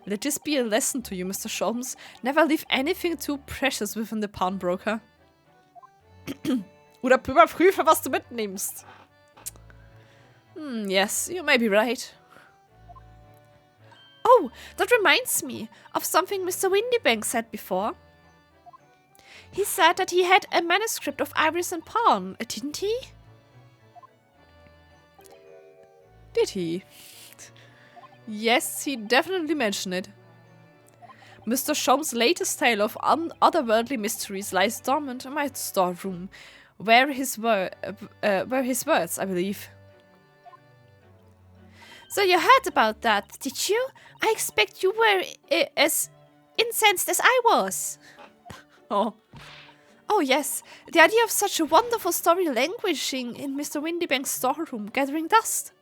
Let this be a lesson to you, Mr. Sholmes. Never leave anything too precious within the pawnbroker. Oder überprüfe, was du mitnimmst. Yes, you may be right. Oh, that reminds me of something Mr. Windybank said before. He said that he had a manuscript of Iris and Pawn, didn't he? Did he? Yes, he definitely mentioned it. Mr. Sholmes' latest tale of otherworldly mysteries lies dormant in my storeroom, where his words, I believe. So you heard about that, did you? I expect you were as incensed as I was. Oh. Oh yes, the idea of such a wonderful story languishing in Mr. Windybank's storeroom, gathering dust.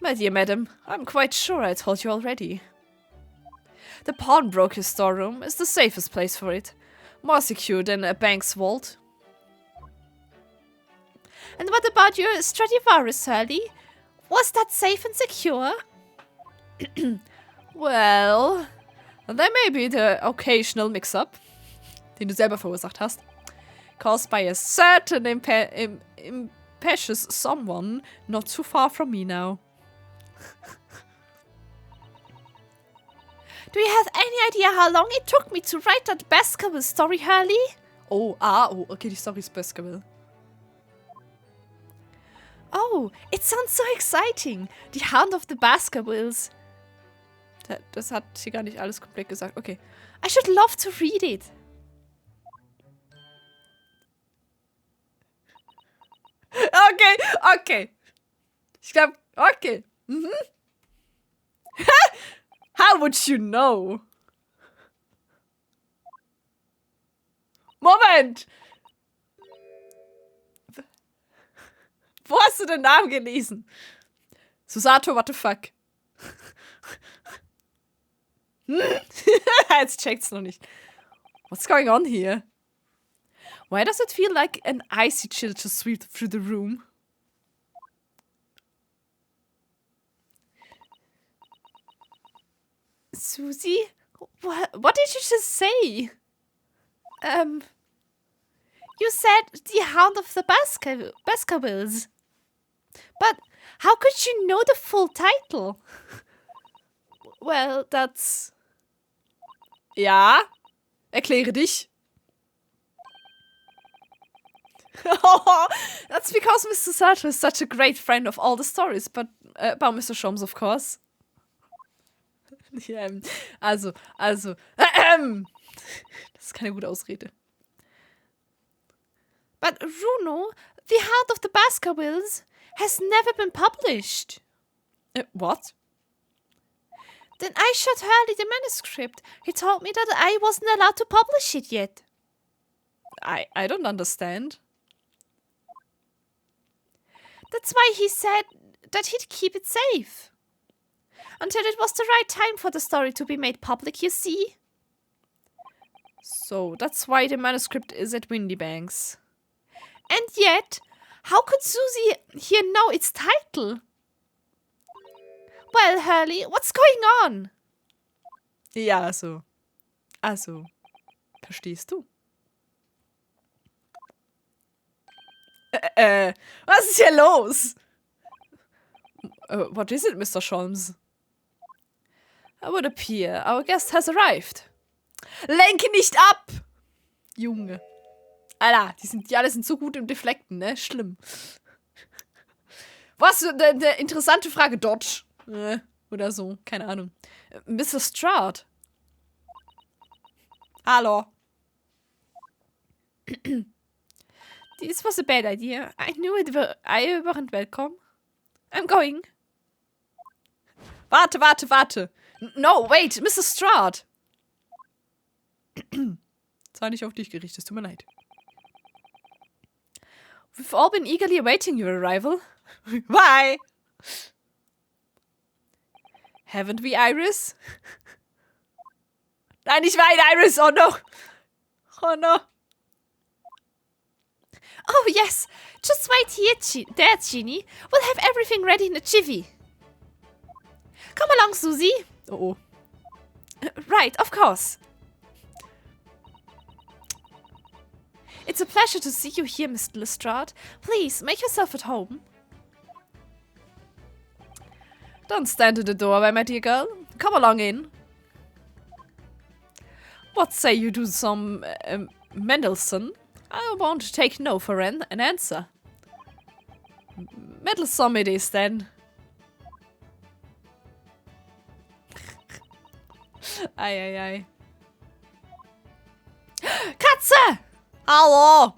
My dear madam, I'm quite sure I told you already. The pawnbroker's storeroom is the safest place for it. More secure than a bank's vault. And what about your Stradivarius, Hurley? Was that safe and secure? Well, there may be the occasional mix-up, den du selber verursacht hast, caused by a certain impetuous someone not too far from me now. Do you have any idea how long it took me to write that Baskerville story, Hurley? Oh, okay, die Story ist Baskerville. Oh, it sounds so exciting. The Hound of the Baskervilles. Das hat sie gar nicht alles komplett gesagt. Okay. I should love to read it. Okay. Ich glaube, okay. Mhm. How would you know? Moment! Wo hast du den Namen gelesen? Susato, what the fuck? Jetzt checkt's noch nicht. What's going on here? Why does it feel like an icy chill just swept through the room? Susie? What did you just say? You said the Hound of the Baskervilles. But how could you know the full title? Well, that's... Ja? Erkläre dich. That's because Mr. Sato is such a great friend of all the stories, but about Mr. Sholmes, of course. Ja, also. Das ist keine gute Ausrede. But Runo, the Hound of the Baskervilles, has never been published. What? Then I showed Hurley the manuscript. He told me that I wasn't allowed to publish it yet. I don't understand. That's why he said that he'd keep it safe. Until it was the right time for the story to be made public, you see. So, that's why the manuscript is at Windybank's. And yet, how could Susie here know its title? Well, Hurley, what's going on? Ja, also, verstehst du? Was ist hier los? What is it, Mr. Sholmes? I would appear. Our guest has arrived. Lenke nicht ab! Junge. Alter, die alle sind so gut im Deflekten, ne? Schlimm. Was? Eine interessante Frage, Dodge. Oder so, keine Ahnung. Mr. Stroud. Hallo. This was a bad idea. I knew it I weren't welcome. I'm going. Warte. No, wait, Mr. Stroud. Das war nicht auf dich gerichtet, tut mir leid. We've all been eagerly awaiting your arrival. Bye. Haven't we, Iris? Nein, ich weine, Iris. Oh no. Oh no. Oh, yes. Just wait here, there, Genie. We'll have everything ready in a jiffy. Come along, Susie. Oh. Right, of course. It's a pleasure to see you here, Mr. Lestrade. Please, make yourself at home. Don't stand at the doorway, my dear girl. Come along in. What say you do some Mendelssohn? I won't take no for an answer. Mendelssohn it is then. Ei. Katze! Hallo!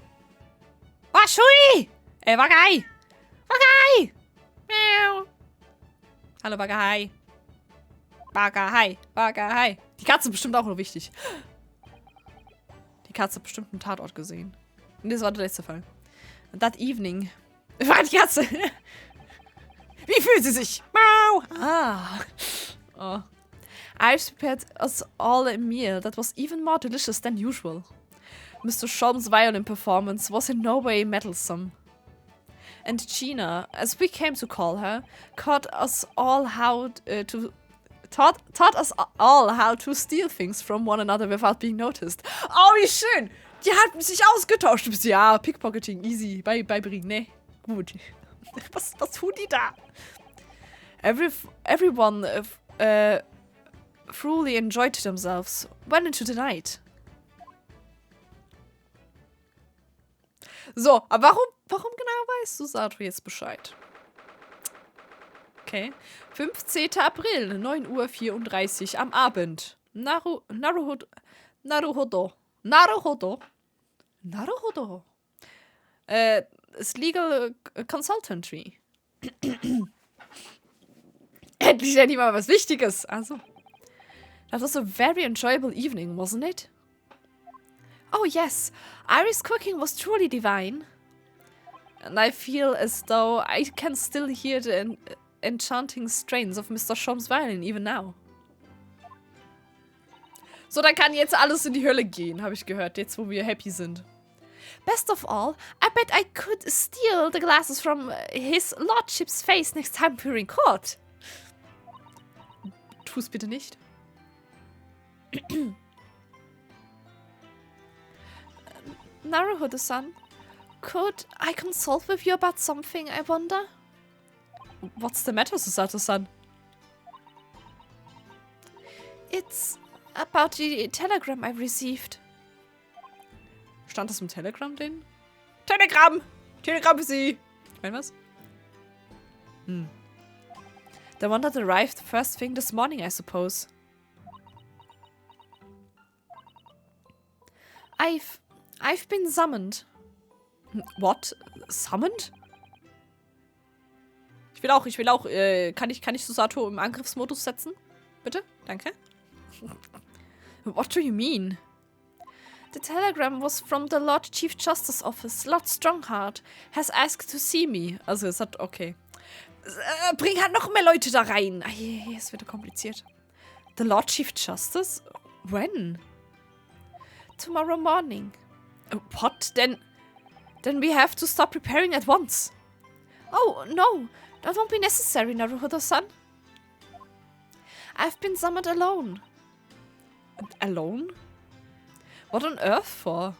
Was, Schui? Wagei! Wagei! Miau! Hallo, Bagahai. Bagahai. Die Katze ist bestimmt auch noch wichtig. Die Katze hat bestimmt einen Tatort gesehen. Und das war der letzte Fall. That evening. War die Katze. Wie fühlt sie sich? Mau! Oh. Iris prepared us all a meal that was even more delicious than usual. Mr. Sholmes' violin performance was in no way meddlesome. And Gina, as we came to call her, taught us all how to steal things from one another without being noticed. Oh, wie schön! Die hatten sich ausgetauscht. Du bist ja Pickpocketing, easy, beibringen, ne? Gut. Was tun die da? Everyone thoroughly enjoyed themselves, went into the night. So, aber warum genau weißt du, Sato, jetzt Bescheid? Okay. 15. April, 9:34 Uhr am Abend. Naruhodo. Ist Legal Consultancy. Endlich endlich mal was Wichtiges. Also. That was a very enjoyable evening, wasn't it? Oh, yes. Iris' cooking was truly divine. And I feel as though I can still hear the enchanting strains of Mr. Sholmes' violin even now. So, dann kann jetzt alles in die Hölle gehen, habe ich gehört, jetzt wo wir happy sind. Best of all, I bet I could steal the glasses from his lordship's face next time we're in court. Tu's bitte nicht. Naruhodo-san, could I consult with you about something, I wonder? What's the matter, Susato-san? It's about the telegram I received. Stand das im Telegram drin? Telegram! Telegram für Sie! Ich meine was? The one that arrived first thing this morning, I suppose. I've been summoned. What? Summoned? Ich will auch. Kann ich Susato im Angriffsmodus setzen? Bitte? Danke. What do you mean? The telegram was from the Lord Chief Justice Office. Lord Strongheart has asked to see me. Also es hat, okay. Bring halt noch mehr Leute da rein. Es wird kompliziert. The Lord Chief Justice? When? Tomorrow morning. What? Then we have to stop preparing at once. Oh, no. That won't be necessary, Naruhodo-san. I've been summoned alone. Alone? What on earth for?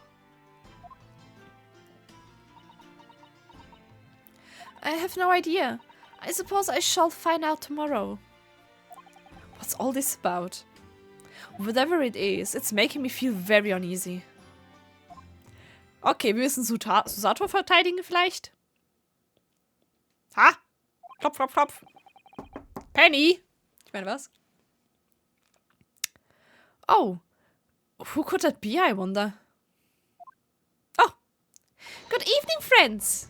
I have no idea. I suppose I shall find out tomorrow. What's all this about? Whatever it is, it's making me feel very uneasy. Okay, wir müssen Susato verteidigen vielleicht? Ha! Klopf, klopf, klopf. Penny! Ich meine, was? Oh. Who could that be, I wonder? Oh. Good evening, friends.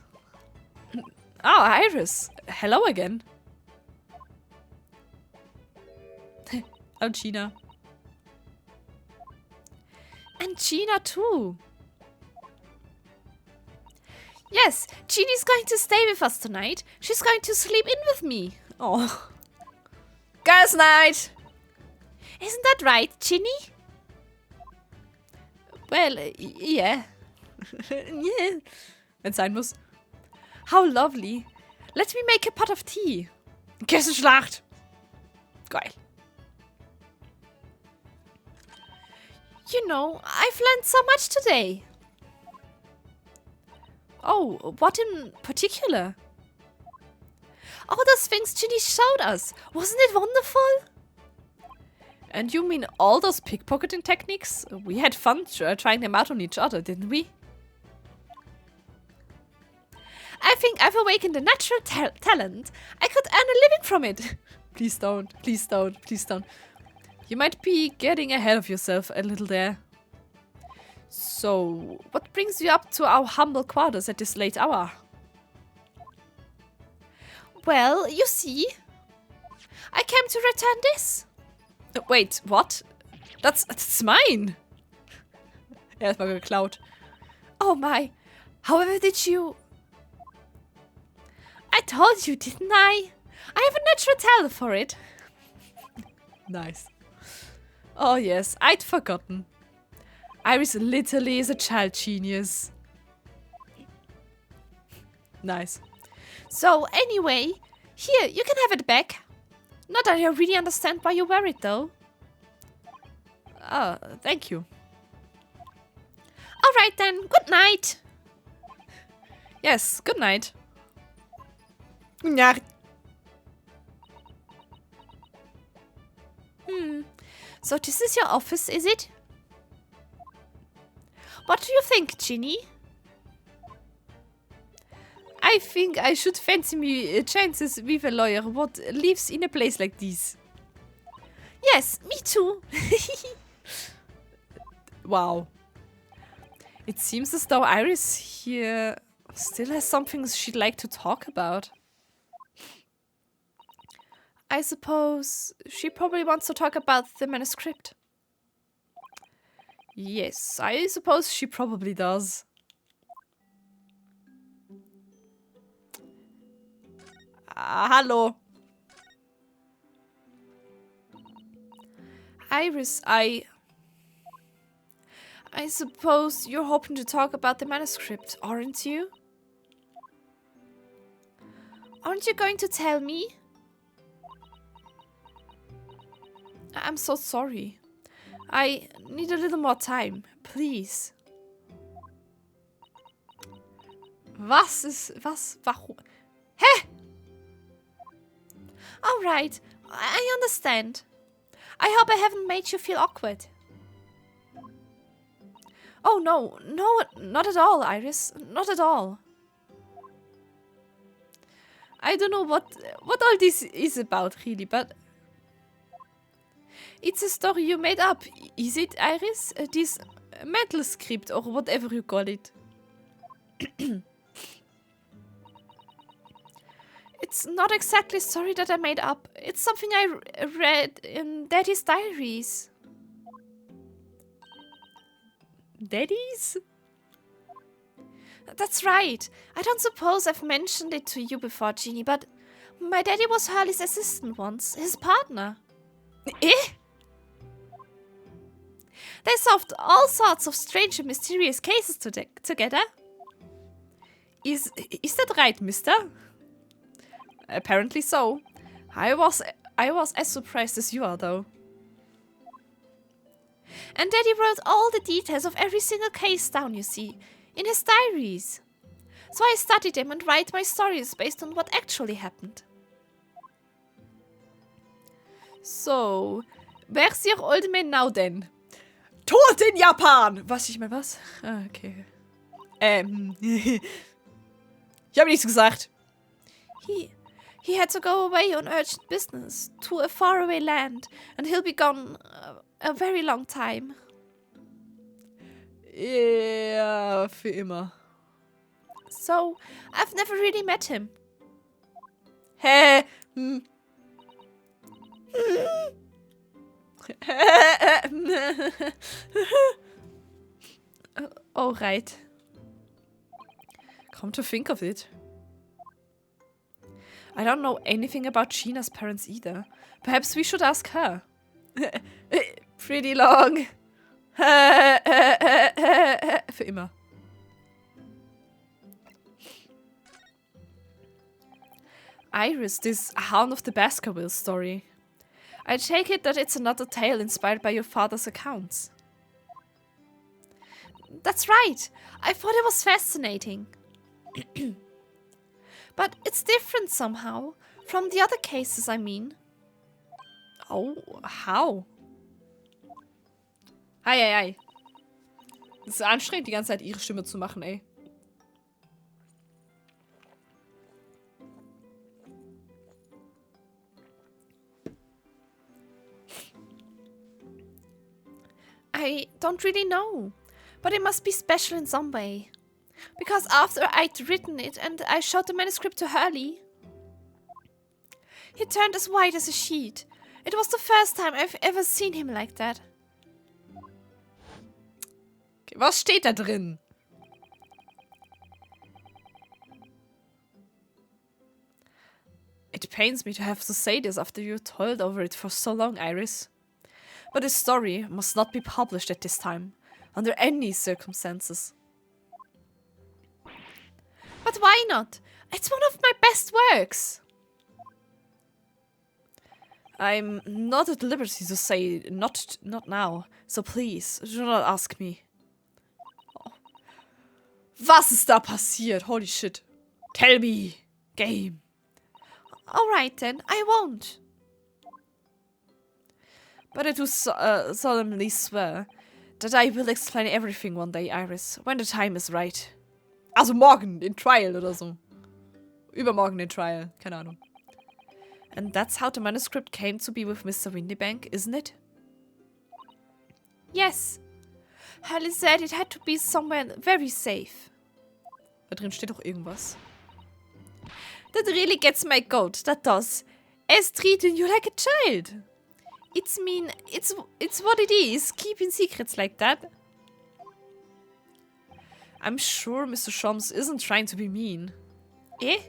Oh, Iris. Hello again. And Gina. And Gina too. Yes, Ginny's going to stay with us tonight. She's going to sleep in with me. Oh. Girls' night! Isn't that right, Ginny? Well, yeah. Yeah. Wenn's sein muss. How lovely. Let me make a pot of tea. Kessenschlacht. Geil. You know, I've learned so much today. Oh, what in particular? All those things Ginny showed us. Wasn't it wonderful? And you mean all those pickpocketing techniques? We had fun trying them out on each other, didn't we? I think I've awakened a natural talent. I could earn a living from it. Please don't, please don't, please don't. You might be getting ahead of yourself a little there. So, what brings you up to our humble quarters at this late hour? Well, you see, I came to return this. Wait, what? That's mine! Erstmal geklaut. Oh my, however did you... I told you, didn't I? I have a natural talent for it. Nice. Oh yes, I'd forgotten. Iris literally is a child genius. Nice. So anyway, here, you can have it back. Not that I really understand why you wear it though. Thank you. Alright then, good night. Yes, good night. Good night. So this is your office, is it? What do you think, Ginny? I think I should fancy me chances with a lawyer what lives in a place like this. Yes, me too. Wow. It seems as though Iris here still has something she'd like to talk about. I suppose she probably wants to talk about the manuscript. Yes, I suppose she probably does. Hallo. Iris, I suppose you're hoping to talk about the manuscript, aren't you? Aren't you going to tell me? I'm so sorry. I need a little more time, please. Was? Warum? Hä? All right, I understand. I hope I haven't made you feel awkward. Oh no, not at all, Iris. Not at all. I don't know what all this is about, really, but it's a story you made up, is it, Iris? This mental script or whatever you call it. It's not exactly a story that I made up. It's something I read in Daddy's diaries. Daddy's? That's right. I don't suppose I've mentioned it to you before, Ginny, but my daddy was Hurley's assistant once, his partner. Eh? They solved all sorts of strange and mysterious cases together. Is that right, mister? Apparently so. I was as surprised as you are, though. And Daddy wrote all the details of every single case down, you see, in his diaries. So I study them and write my stories based on what actually happened. So, where's your old man now then? Tot in Japan! Was? Ich meine, was? Ah, okay. Ich habe nichts gesagt. He had to go away on urgent business to a faraway land, and he'll be gone a very long time. Ja, für immer. So, I've never really met him. Hä? Oh, right. Come to think of it. I don't know anything about Gina's parents either. Perhaps we should ask her. Pretty long. Für immer. Iris, this Hound of the Baskerville story. I take it that it's another tale inspired by your father's accounts. That's right. I thought it was fascinating. But it's different somehow. From the other cases, I mean. Oh, how? Ei. Das ist anstrengend, die ganze Zeit ihre Stimme zu machen, ey. I don't really know. But it must be special in some way. Because after I'd written it and I showed the manuscript to Hurley, he turned as white as a sheet. It was the first time I've ever seen him like that. Okay, was steht da drin? It pains me to have to say this after you toiled over it for so long, Iris. But this story must not be published at this time, under any circumstances. But why not? It's one of my best works. I'm not at liberty to say not now, so please, do not ask me. Oh. Was ist da passiert? Holy shit. Tell me. Game. Alright then, I won't. But I do solemnly swear that I will explain everything one day, Iris, when the time is right. Also morgen, in Trial oder so. Übermorgen in Trial, keine Ahnung. And that's how the manuscript came to be with Mr. Windybank, isn't it? Yes. Hurley said it had to be somewhere very safe. Da drin steht doch irgendwas. That really gets my goat, that does. As treating you like a child. It's what it is, keeping secrets like that. I'm sure Mr. Shams isn't trying to be mean. Eh?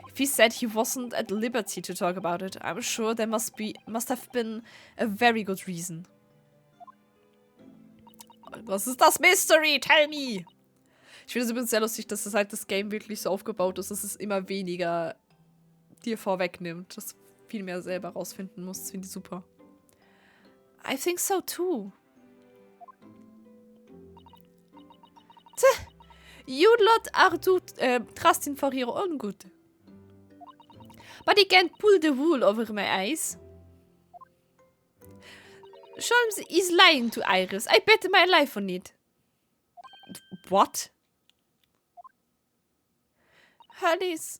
If he said he wasn't at liberty to talk about it, I'm sure there must have been a very good reason. Was ist das Mystery? Tell me! Ich finde es übrigens sehr lustig, dass das Game wirklich so aufgebaut ist, dass es immer weniger dir vorwegnimmt, dass du viel mehr selber rausfinden musst. Das finde ich super. I think so too. You lot are trusting for your own good. But he can't pull the wool over my eyes. Sholmes is lying to Iris. I bet my life on it. What? Hurley's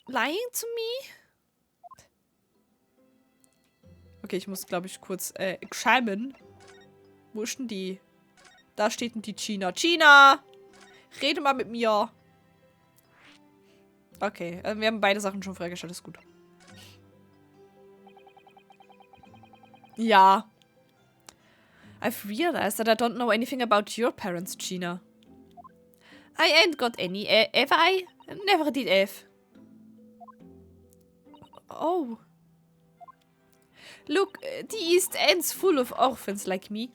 lying to me? Okay, ich muss, glaube ich, kurz schämen. Wo ist denn die? Da steht denn die Gina. Gina! Rede mal mit mir. Okay, wir haben beide Sachen schon freigestellt, ist gut. Ja. I've realized that I don't know anything about your parents, Gina. I ain't got any, have I? Never did have. Oh. Look, the East End's full of orphans like me.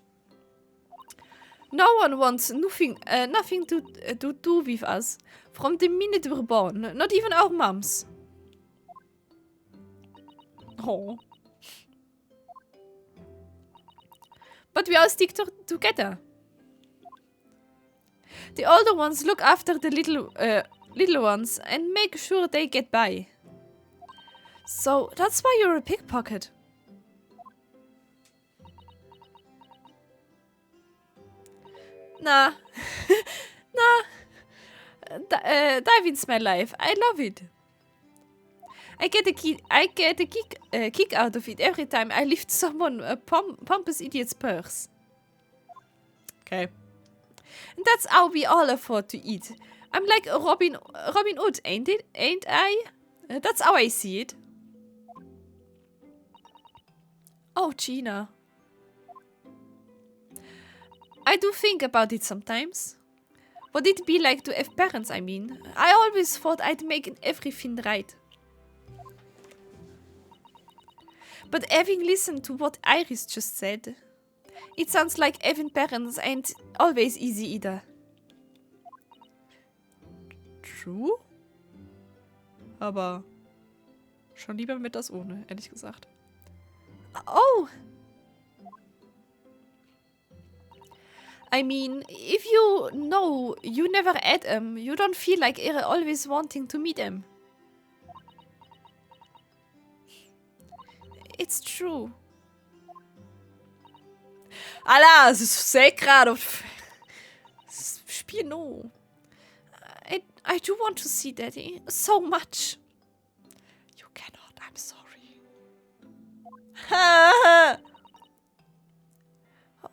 No one wants nothing to do with us. From the minute we're born, not even our moms. Oh. But we all stick together. The older ones look after the little ones and make sure they get by. So, that's why you're a pickpocket. Nah. Nah. Diving's my life. I love it. I get a kick out of it every time I lift someone a pompous idiot's purse. Okay. And that's how we all afford to eat. I'm like a Robin Hood, ain't I? That's how I see it. Oh, Gina. I do think about it sometimes. What it'd be like to have parents, I mean. I always thought I'd make everything right. But having listened to what Iris just said, it sounds like having parents ain't always easy either. True? Aber schon lieber mit das ohne, ehrlich gesagt. Oh! I mean, if you know you never had them, you don't feel like you're always wanting to meet them. It's true. Alter, es ist fake gerade. Spiel no. I do want to see Daddy so much. You cannot, I'm sorry.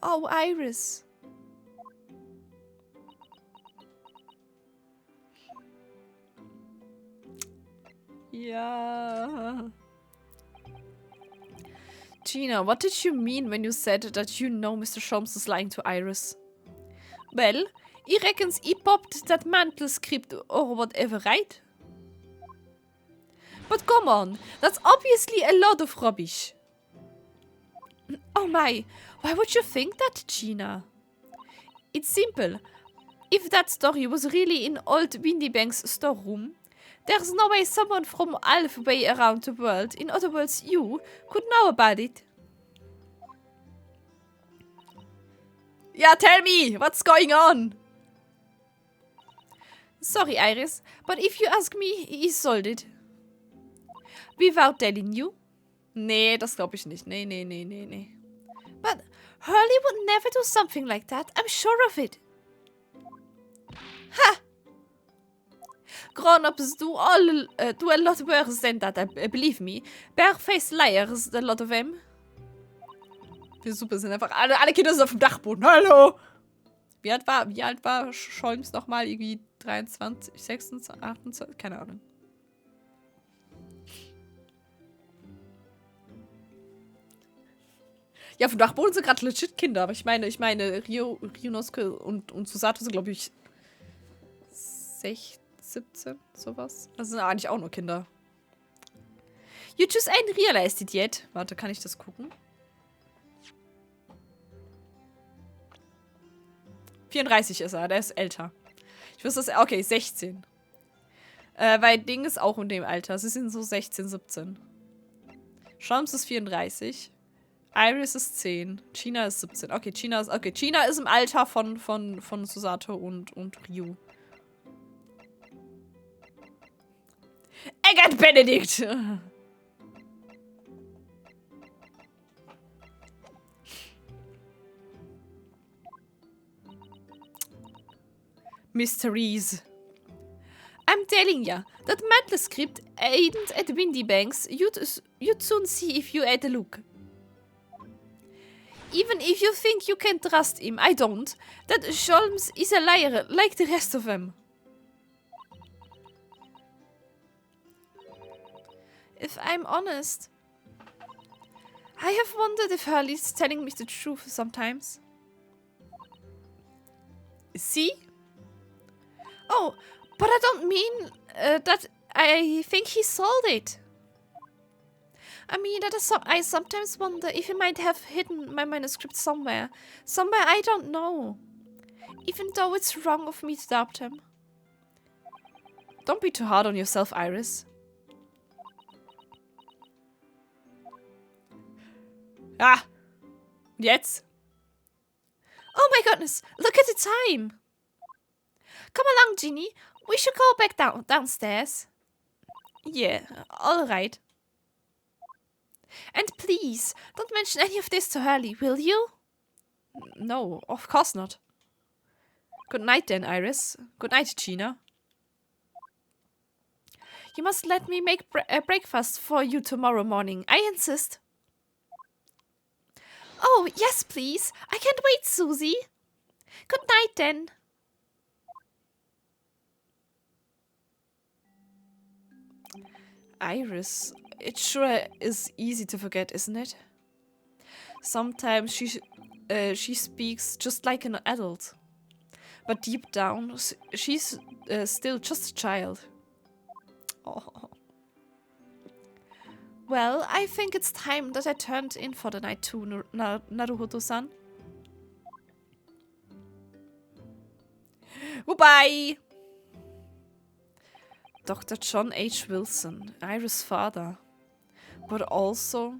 Oh, Iris. Ja. Gina, what did you mean when you said that you know Mr. Sholmes is lying to Iris? Well, he reckons he popped that mantle script or whatever, right? But come on, that's obviously a lot of rubbish. Oh my, why would you think that, Gina? It's simple. If that story was really in old Windybank's storeroom, there's no way someone from halfway around the world, in other words you, could know about it. Yeah, tell me, what's going on? Sorry, Iris, but if you ask me, he sold it. Without telling you? Nee, das glaube ich nicht. Nee. But Hurley would never do something like that, I'm sure of it. Ha! Grown-ups do a lot worse than that, believe me. Barefaced liars, a lot of them. Wir super sind einfach alle Kinder sind auf dem Dachboden. Hallo! Wie alt war Scholms nochmal? Irgendwie 23, 26, 28? Keine Ahnung. Ja, auf dem Dachboden sind gerade legit Kinder, aber ich meine, Ryunosuke und Susato sind, glaube ich, 16, 17, sowas. Das sind eigentlich auch nur Kinder. You just ain't realized it yet. Warte, kann ich das gucken? 34 ist er, der ist älter. Ich wusste das, okay, 16. Weil Ding ist auch in dem Alter. Sie sind so 16, 17. Shams ist 34. Iris ist 10. China ist 17. Okay, China ist im Alter von Susato und Ryu. Eggert Benedict! Mysteries. I'm telling ya, that mantle script ain't at Windybanks. You'd soon see if you had a look. Even if you think you can trust him, I don't. That Sholmes is a liar like the rest of them. If I'm honest, I have wondered if Hurley's telling me the truth sometimes. See? Oh, but I don't mean that I think he sold it. I mean that I sometimes wonder if he might have hidden my manuscript somewhere. Somewhere I don't know. Even though it's wrong of me to doubt him. Don't be too hard on yourself, Iris. Ah! Jetzt? Oh my goodness! Look at the time! Come along, Ginny. We should go back downstairs. Yeah, all right. And please, don't mention any of this to Hurley, will you? No, of course not. Good night then, Iris. Good night, Gina. You must let me make breakfast for you tomorrow morning. I insist. Oh, yes, please. I can't wait, Susie. Good night then. Iris, it sure is easy to forget, isn't it? Sometimes she speaks just like an adult. But deep down, she's still just a child. Oh. Well, I think it's time that I turned in for the night too, Naruhodo-san. Goodbye! Dr. John H. Wilson, Iris' father. But also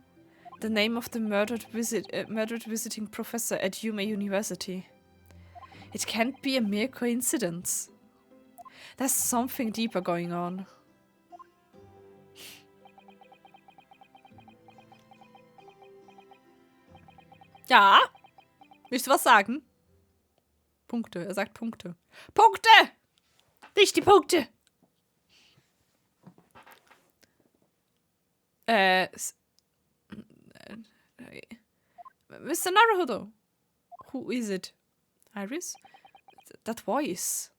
the name of the murdered visiting professor at Yume University. It can't be a mere coincidence. There's something deeper going on. Ja? Willst du was sagen? Punkte. Er sagt Punkte. Punkte! Nicht die Punkte! Mr. Naruhodo. Who is it? Iris? That voice.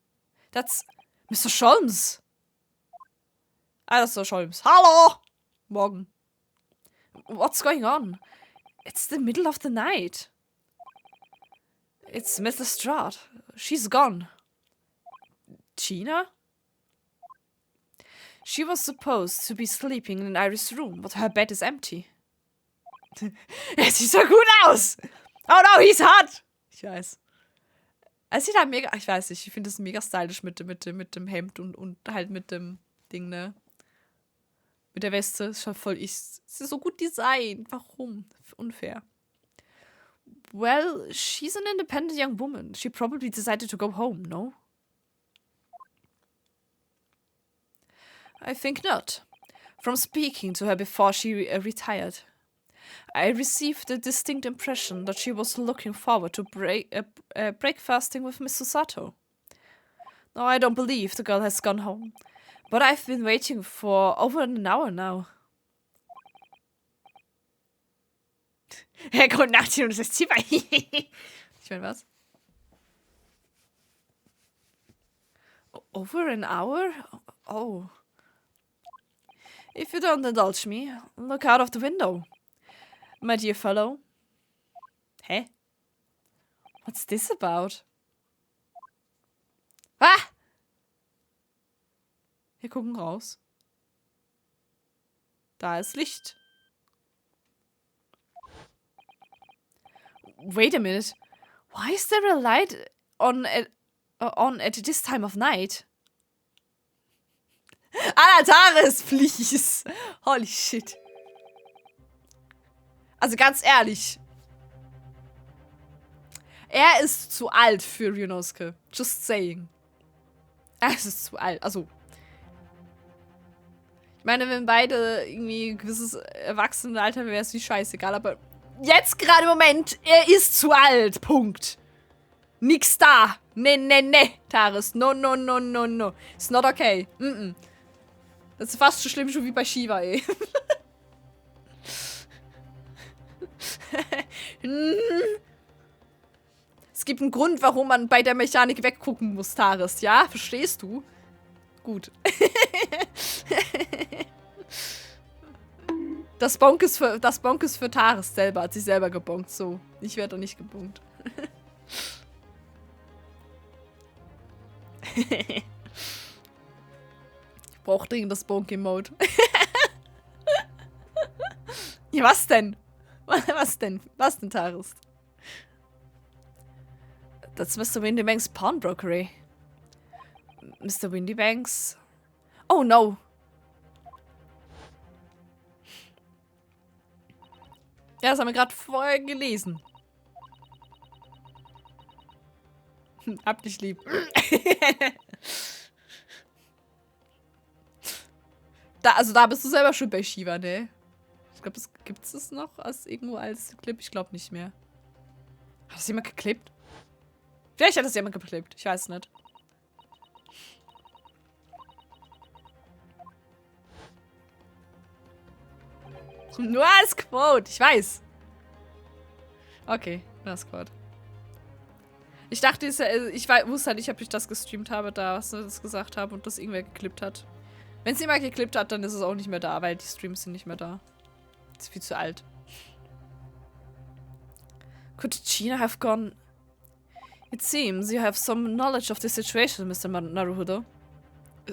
That's Mr. Sholmes. Mr. Sholmes. Hallo! Morgen. What's going on? It's the middle of the night. It's Miss Lestrade. She's gone. Gina? She was supposed to be sleeping in Iris' room, but her bed is empty. Er sieht so gut aus! Oh no, he's hot! Ich weiß. Es sieht halt mega, ich weiß nicht, ich finde es mega stylisch mit dem Hemd und halt mit dem Ding, ne? Mit der Weste. Ist schon voll, es ist so gut designt. Warum? Unfair. Well, she's an independent young woman. She probably decided to go home, no? I think not. From speaking to her before she retired, I received a distinct impression that she was looking forward to breakfasting with Miss Susato. No, I don't believe the girl has gone home, but I've been waiting for over an hour now. Gute Nacht, und das Zimmer. Ich meine, was? Over an hour? Oh. If you don't indulge me, look out of the window, my dear fellow. Hä? What's this about? Ah! Wir gucken raus. Da ist Licht. Wait a minute. Why is there a light on at this time of night? Anataris, please. Holy shit. Also ganz ehrlich. Er ist zu alt für Ryunosuke. Just saying. Er ist zu alt. Also. Ich meine, wenn beide irgendwie ein gewisses Erwachsenenalter wäre, es wie scheißegal. Aber jetzt gerade im Moment, er ist zu alt. Punkt. Nix da. Ne, Taris. No. It's not okay. Das ist fast so schlimm schon wie bei Shiva, ey. Es gibt einen Grund, warum man bei der Mechanik weggucken muss, Taris, ja? Verstehst du? Gut. Das Bonk ist für Taris selber. Hat sich selber gebonkt, so. Ich werde doch nicht gebonkt. Ich brauche dringend das Bonk-Emote. Ja, was denn? Was denn? Was denn, Taris? That's Mr. Windybanks' pawnbrokery. Mr. Windybanks? Oh, no. Ja, das haben wir gerade vorher gelesen. Hab dich lieb. Da bist du selber schon bei Shiva, ne? Ich glaube, gibt es das noch irgendwo als Clip? Ich glaube nicht mehr. Hat das jemand geklippt? Vielleicht hat das jemand geklippt. Ich weiß nicht. Nur als Quote. Ich weiß. Okay, nur als Quote. Ich dachte, ich wusste halt nicht, ob ich das gestreamt habe, da was ich das gesagt habe und das irgendwer geklippt hat. Wenn es jemand geklippt hat, dann ist es auch nicht mehr da, weil die Streams sind nicht mehr da. Das ist viel zu alt. Could Gina have gone? It seems you have some knowledge of the situation, Mr. Naruhodo.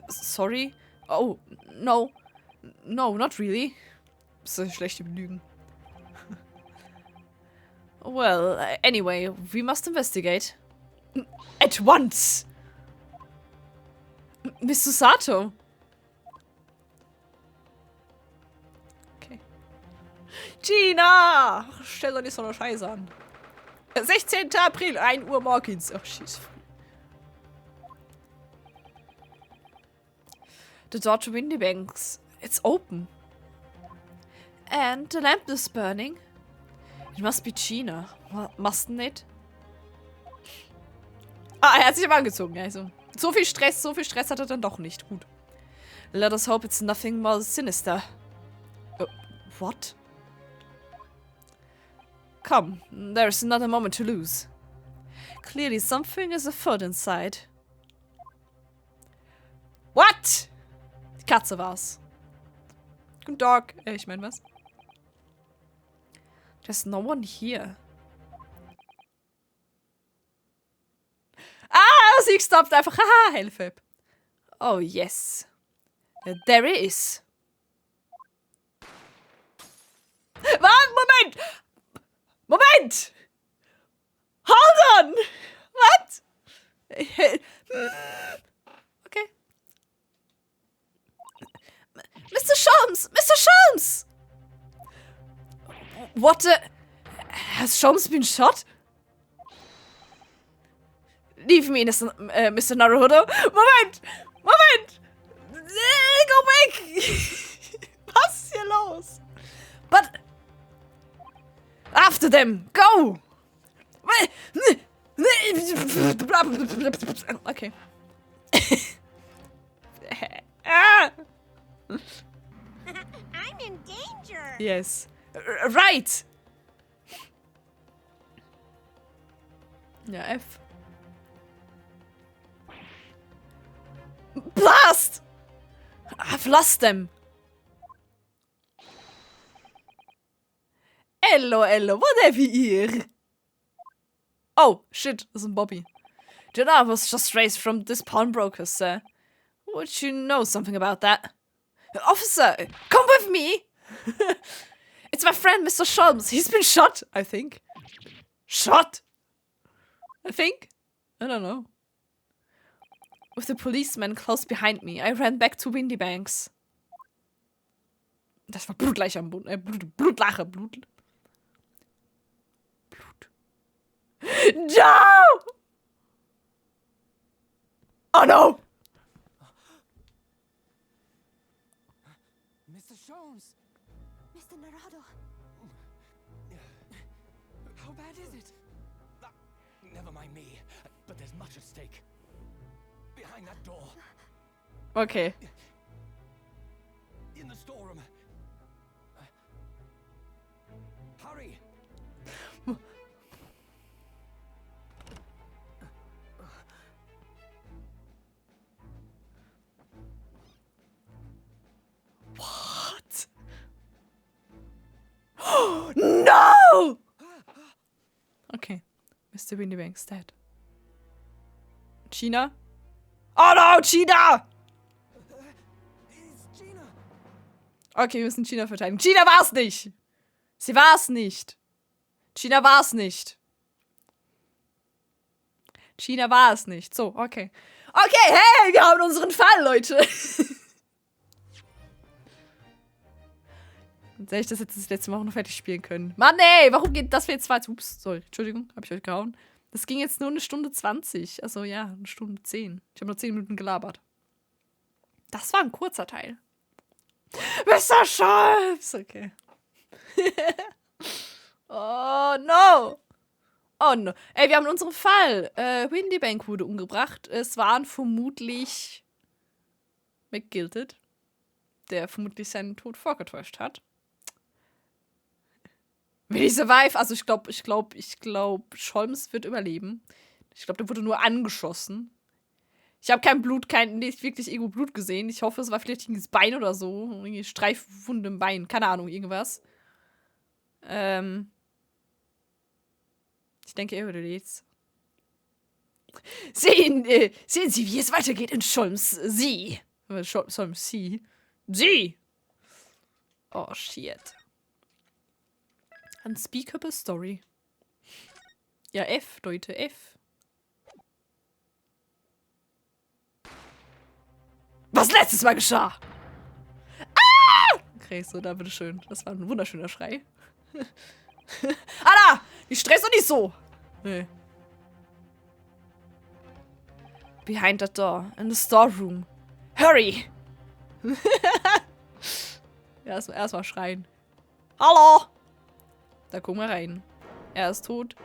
Sorry? Oh, no. No, not really. Das ist schlecht im Lügen. Well, anyway, we must investigate. At once! Mr. Sato! Okay. Gina! Stell doch nicht so eine Scheiße an. 16. April, 1 Uhr morgens. Ach, schieß. The door to Windybanks. It's open. And the lamp is burning. It must be Gina. Mustn't it? Ah, er hat sich aber angezogen. Also, so viel Stress hat er dann doch nicht. Gut. Let us hope it's nothing more sinister. What? Come, there's another moment to lose. Clearly something is afoot inside. What? Die Katze war's. Guten Tag. Ich meine was? There's no one here. Ah, sie stoppt einfach. Haha, Hilfe. Oh, yes. There is. Moment! Moment! Hold on! What? Okay. Mr. Sholmes! Mr. Sholmes! What the... Has Sholmes been shot? Leave me, Mr. Naruhodo. Moment! Moment! Go back! Was ist hier los? But... After them! Go! Okay. I'm in danger. Yes. Right! Ja, F. Blast! I've lost them. Hello, what have you here? Oh, shit, das ist ein Bobby. Jenna was just raised from this pawnbroker, sir. Would you know something about that? Officer, come with me! It's my friend, Mr. Sholmes. He's been shot, I think. Shot? I think? I don't know. With the policeman close behind me, I ran back to Windybanks. Das war Blutlache am Boden. Blutlache. Blut. No! Oh no! Mr. Sholmes! Mr. Naruhodo. How bad is it? Never mind me, but there's much at stake. Behind that door. Okay. In the storeroom. Hurry! What? No! Okay. Mr. Windybank's dead. China? Oh no, China! It's Gina! Okay, wir müssen China verteidigen. China war's nicht! Sie war's nicht! China war's nicht! China war es nicht. So, okay. Okay, hey, wir haben unseren Fall, Leute! Sonst hätte ich das jetzt das letzte Mal auch noch fertig spielen können. Mann, ey, warum geht das jetzt weiter? Ups, sorry, Entschuldigung, hab ich euch gehauen. Das ging jetzt nur 1 Stunde 20. Also ja, 1 Stunde 10. Ich habe nur 10 Minuten gelabert. Das war ein kurzer Teil. Mr. Scholz! Okay. Oh no! Oh no. Ey, wir haben unseren Fall. Windy Bank wurde umgebracht. Es waren vermutlich McGilted, der vermutlich seinen Tod vorgetäuscht hat. Will he survive? Also ich glaube, Scholms wird überleben. Ich glaube, der wurde nur angeschossen. Ich habe kein Blut, nicht wirklich irgendwo Blut gesehen. Ich hoffe, es war vielleicht irgendwie das Bein oder so. Irgendwie Streifwunde im Bein. Keine Ahnung, irgendwas. Ich denke, er überlebt. Sehen Sie, wie es weitergeht in Scholms Sie. Scholms Sie. Sie! Oh, shit. Unspeakable Story. Ja, F, Leute, F. Was letztes Mal geschah! Ah! Okay, so, da bitteschön. Das war ein wunderschöner Schrei. Anna! Die stresst doch nicht so! Nee. Behind the door, in the storeroom. Hurry! Ja, erstmal schreien. Hallo! Da gucken wir rein. Er ist tot.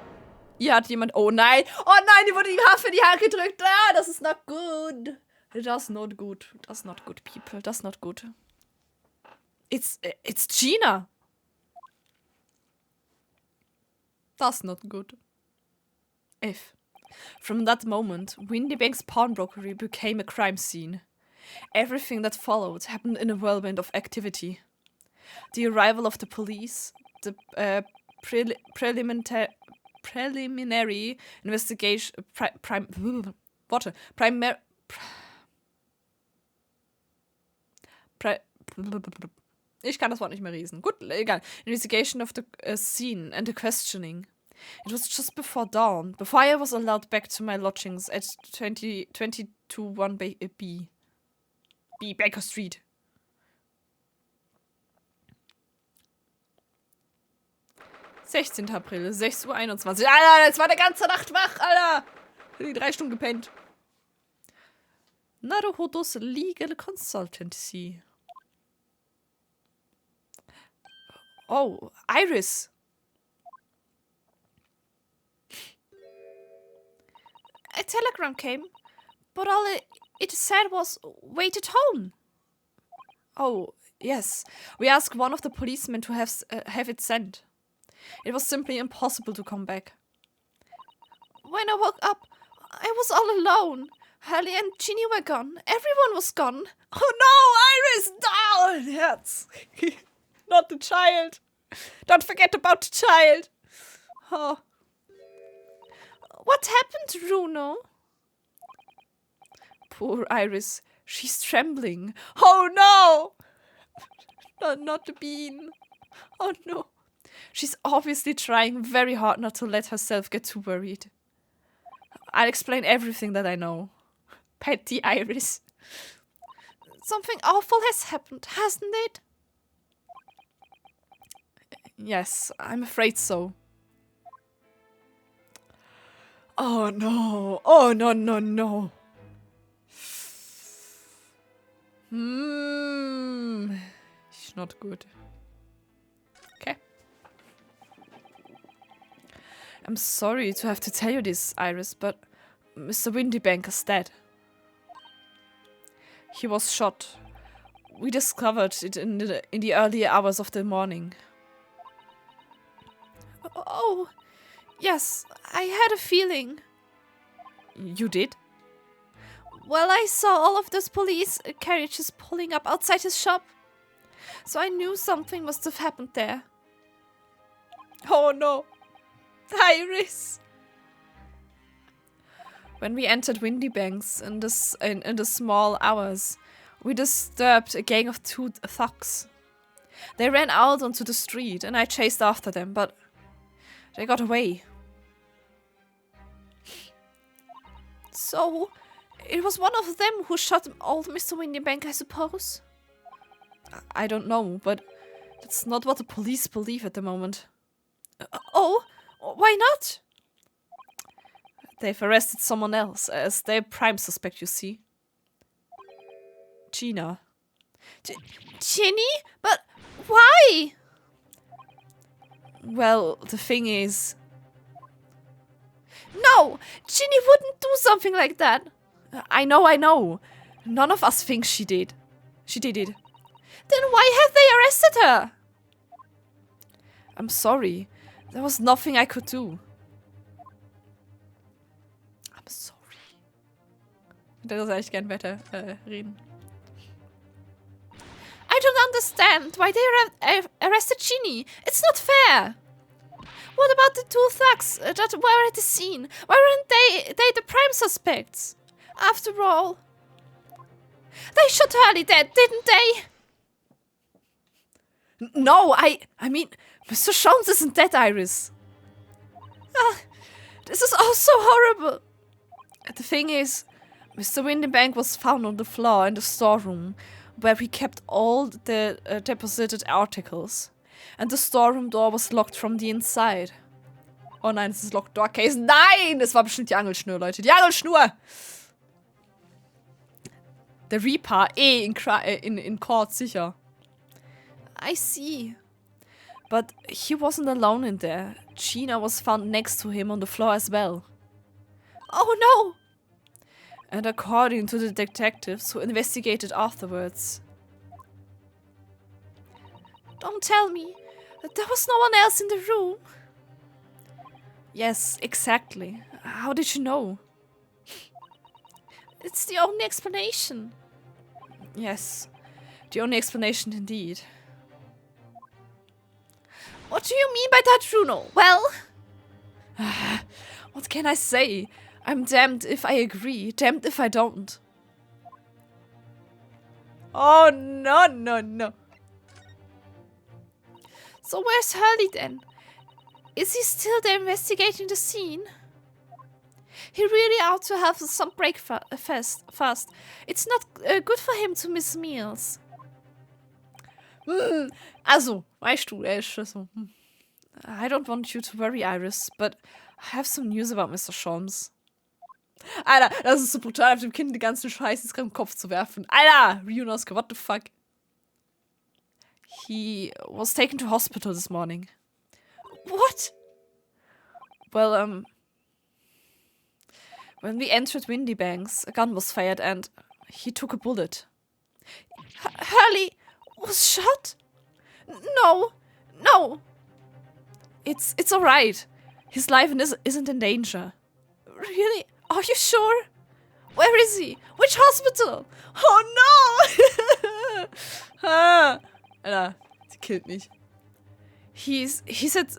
Hier hat jemand... Oh nein! Oh nein, die wurde die Hand für die Hand gedrückt. Ah, das ist not good. That's not good. That's not good, people. That's not good. It's Gina. That's not good. F. From that moment, Windy Bank's pawnbrokery became a crime scene. Everything that followed happened in a whirlwind of activity. The arrival of the police, the preliminary investigation, ich kann das Wort nicht mehr lesen. Gut, egal. Investigation of the scene and the questioning. It was just before dawn, before I was allowed back to my lodgings at 221 B Baker Street. (16. April, 6:21 Uhr. Alter, jetzt war der ganze Nacht wach, Alter! Die 3 Stunden gepennt. Naruhodos Legal Consultancy. Oh, Iris. A telegram came, but all it said was, wait at home. Oh, yes. We asked one of the policemen to have it sent. It was simply impossible to come back. When I woke up, I was all alone. Hurley and Ginny were gone. Everyone was gone. Oh no, Iris! Oh, it hurts. Not the child. Don't forget about the child. Oh. What happened, Bruno? Poor Iris. She's trembling. Oh no! Not the bean. Oh no. She's obviously trying very hard not to let herself get too worried. I'll explain everything that I know. Petty Iris. Something awful has happened, hasn't it? Yes, I'm afraid so. Oh no. Oh no, no, no. It's not good. Okay. I'm sorry to have to tell you this, Iris, but Mr. Windybank is dead. He was shot. We discovered it in the early hours of the morning. Oh, yes, I had a feeling. You did? Well, I saw all of those police carriages pulling up outside his shop. So I knew something must have happened there. Oh no. Iris. When we entered Windybanks in the small hours, we disturbed a gang of 2 thugs. They ran out onto the street and I chased after them, but they got away. So, it was one of them who shot old Mr. Windybank, I suppose? I don't know, but that's not what the police believe at the moment. Oh, why not? They've arrested someone else as their prime suspect, you see. Gina. Ginny? But why? Well, the thing is... No! Ginny wouldn't do something like that. I know. None of us think she did. She did it. Then why have they arrested her? I'm sorry. There was nothing I could do. I'm sorry. Da soll ich gern weiter reden. I don't understand why they arrested Ginny. It's not fair. What about the two thugs that were at the scene? Why weren't they the prime suspects? After all, they shot Hurley dead, didn't they? No, I mean, Mr. Sholmes isn't dead, Iris. This is all so horrible. The thing is, Mr. Windybank was found on the floor in the storeroom where we kept all the deposited articles. And the storeroom door was locked from the inside. Oh nein, es ist Locked Door Case. Nein, es war bestimmt die Angelschnur, Leute. Die Angelschnur! Der Reaper, in Court, sicher. I see. But he wasn't alone in there. Gina was found next to him on the floor as well. Oh no! And according to the detectives who investigated afterwards... Don't tell me that there was no one else in the room. Yes, exactly. How did you know? It's the only explanation. Yes, the only explanation indeed. What do you mean by that, Bruno? Well... What can I say? I'm damned if I agree, damned if I don't. Oh, no. So where's Hurley then? Is he still there investigating the scene? He really ought to have some breakfast fast. It's not good for him to miss meals. Also, weißt du, so. I don't want you to worry, Iris, but I have some news about Mr. Sholmes. Alter, das ist so brutal, auf dem Kind den ganzen Scheiß ins Kopf zu werfen. Alter, Ryunosuke, what the fuck? He was taken to hospital this morning. What? Well, when we entered Windybanks, a gun was fired and he took a bullet. Hurley was shot? No. It's alright. His life isn't in danger. Really? Are you sure? Where is he? Which hospital? Oh no! Alter, sie killt mich. He's at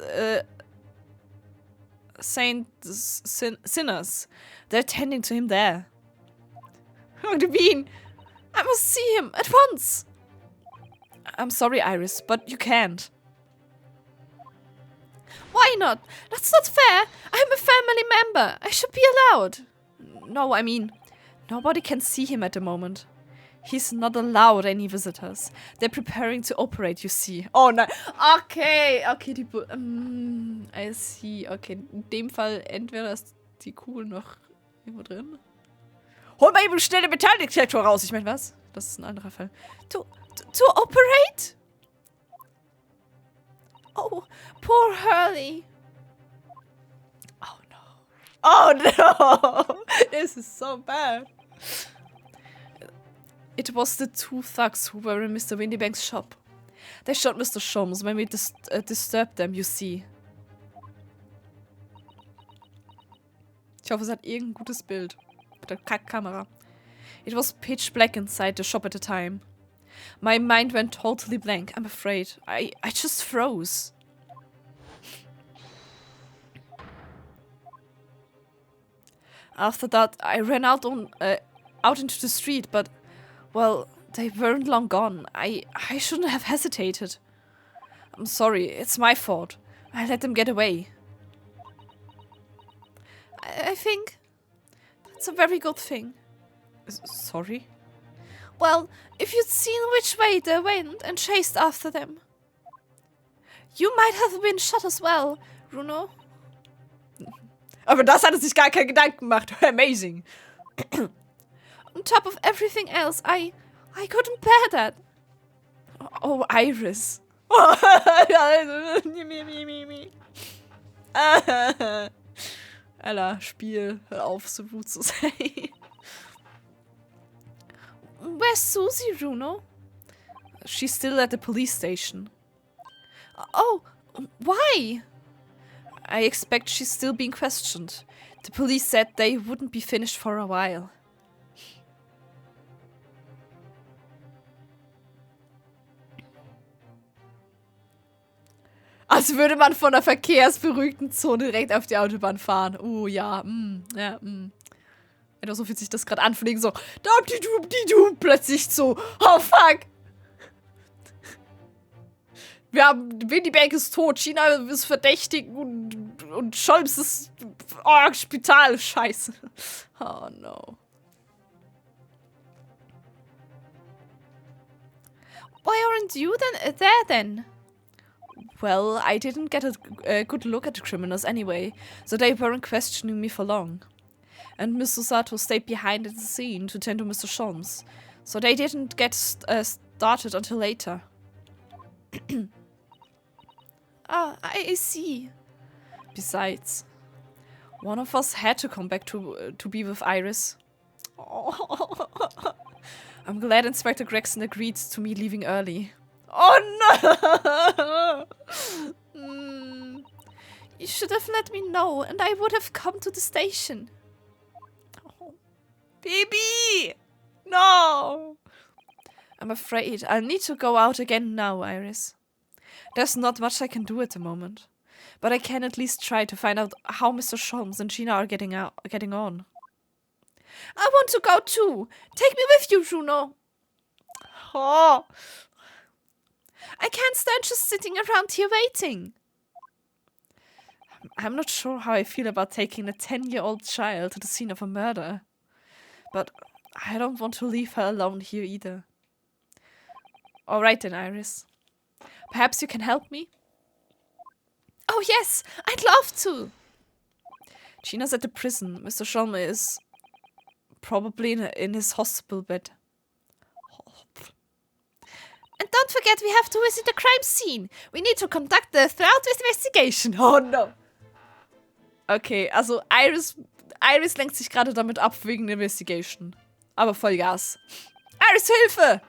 Saint Sinners. They're tending to him there. What do you mean? I must see him at once. I'm sorry, Iris, but you can't. Why not? That's not fair. I'm a family member. I should be allowed. No, I mean, nobody can see him at the moment. He's not allowed any visitors. They're preparing to operate, you see. Oh nein. Okay, die I see. Okay, in dem Fall entweder ist die Kugel noch irgendwo drin. Hol mal eben schnell den Metalldetektor raus. Ich meine, was? Das ist ein anderer Fall. To operate? Oh, poor Hurley. Oh no! This is so bad. It was the two thugs who were in Mr. Windybank's shop. They shot Mr. Sholmes when we disturbed them, you see. Ich hoffe, es hat irgendein gutes Bild. Mit der Kackkamera. It was pitch black inside the shop at the time. My mind went totally blank, I'm afraid. I just froze. After that, I ran out into the street, but, well, they weren't long gone. I shouldn't have hesitated. I'm sorry, it's my fault. I let them get away. I think that's a very good thing. Sorry? Well, if you'd seen which way they went and chased after them, you might have been shot as well, Bruno. Aber das hat er sich gar keinen Gedanken gemacht. Amazing. On top of everything else, I couldn't bear that. Oh, Iris. Alter, Spiel. Hör auf, so gut zu sein. Where's Susie, Juno? She's still at the police station. Oh, why? I expect she's still being questioned. The police said they wouldn't be finished for a while. Als würde man von einer verkehrsberuhigten Zone direkt auf die Autobahn fahren. Ja, ja, Oder so fühlt sich das gerade an, von wegen so, die plötzlich so, oh fuck. Wir haben, Winnie Bank ist tot, China ist verdächtig und Scholz ist, Spital, scheiße. Oh no. Why aren't you there then? Well, I didn't get a good look at the criminals anyway, so they weren't questioning me for long. And Mr. Sato stayed behind at the scene to tend to Mr. Sholmes, so they didn't get started until later. I see. Besides, one of us had to come back to be with Iris. I'm glad Inspector Gregson agreed to me leaving early. Oh no! You should have let me know, and I would have come to the station. Oh. Baby! No! I'm afraid I'll need to go out again now, Iris. There's not much I can do at the moment, but I can at least try to find out how Mr. Sholmes and Gina are getting on. I want to go too. Take me with you, Juno. Oh! I can't stand just sitting around here waiting. I'm not sure how I feel about taking a 10-year-old child to the scene of a murder, but I don't want to leave her alone here either. Alright then, Iris. Perhaps you can help me? Oh yes, I'd love to. Gina's at the prison. Mr. Sholmes is probably in his hospital bed. And don't forget, we have to visit the crime scene. We need to conduct the thorough investigation. Oh no. Okay, also Iris lenkt sich gerade damit ab wegen der Investigation. Aber Vollgas. Iris, Hilfe!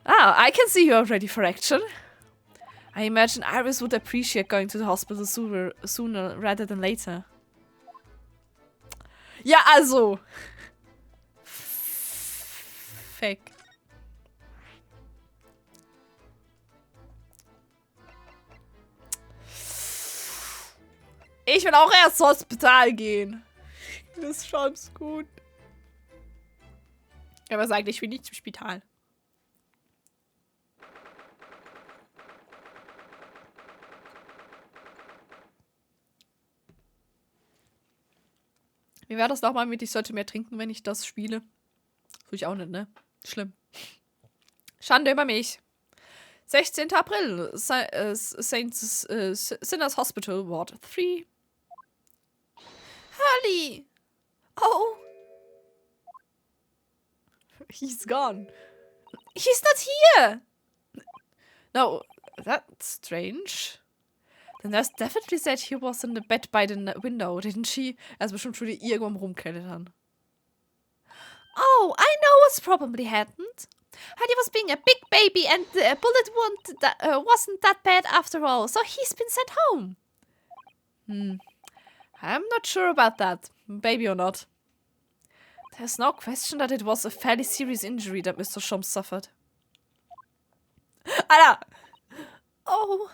I can see you're ready for action. I imagine Iris would appreciate going to the hospital sooner rather than later. Ja, also. Fake. Ich will auch erst ins Hospital gehen. Das ist schon gut. Aber sagt, ich will nicht zum Spital. Wie wäre das nochmal mit, ich sollte mehr trinken, wenn ich das spiele? Tue ich auch nicht, ne? Schlimm. Schande über mich. 16. April. St. Sinners Hospital, Ward 3. Hurley! Oh! He's gone. He's not here! No, that's strange. Then there's definitely said he was in the bed by the window, didn't she? Er ist bestimmt schon wieder irgendwo am Rumklettern. Oh, I know what's probably happened. Hurley was being a big baby and the bullet wound wasn't that bad after all, so he's been sent home. I'm not sure about that, baby or not. There's no question that it was a fairly serious injury that Mr. Sholmes suffered. Alter! Oh.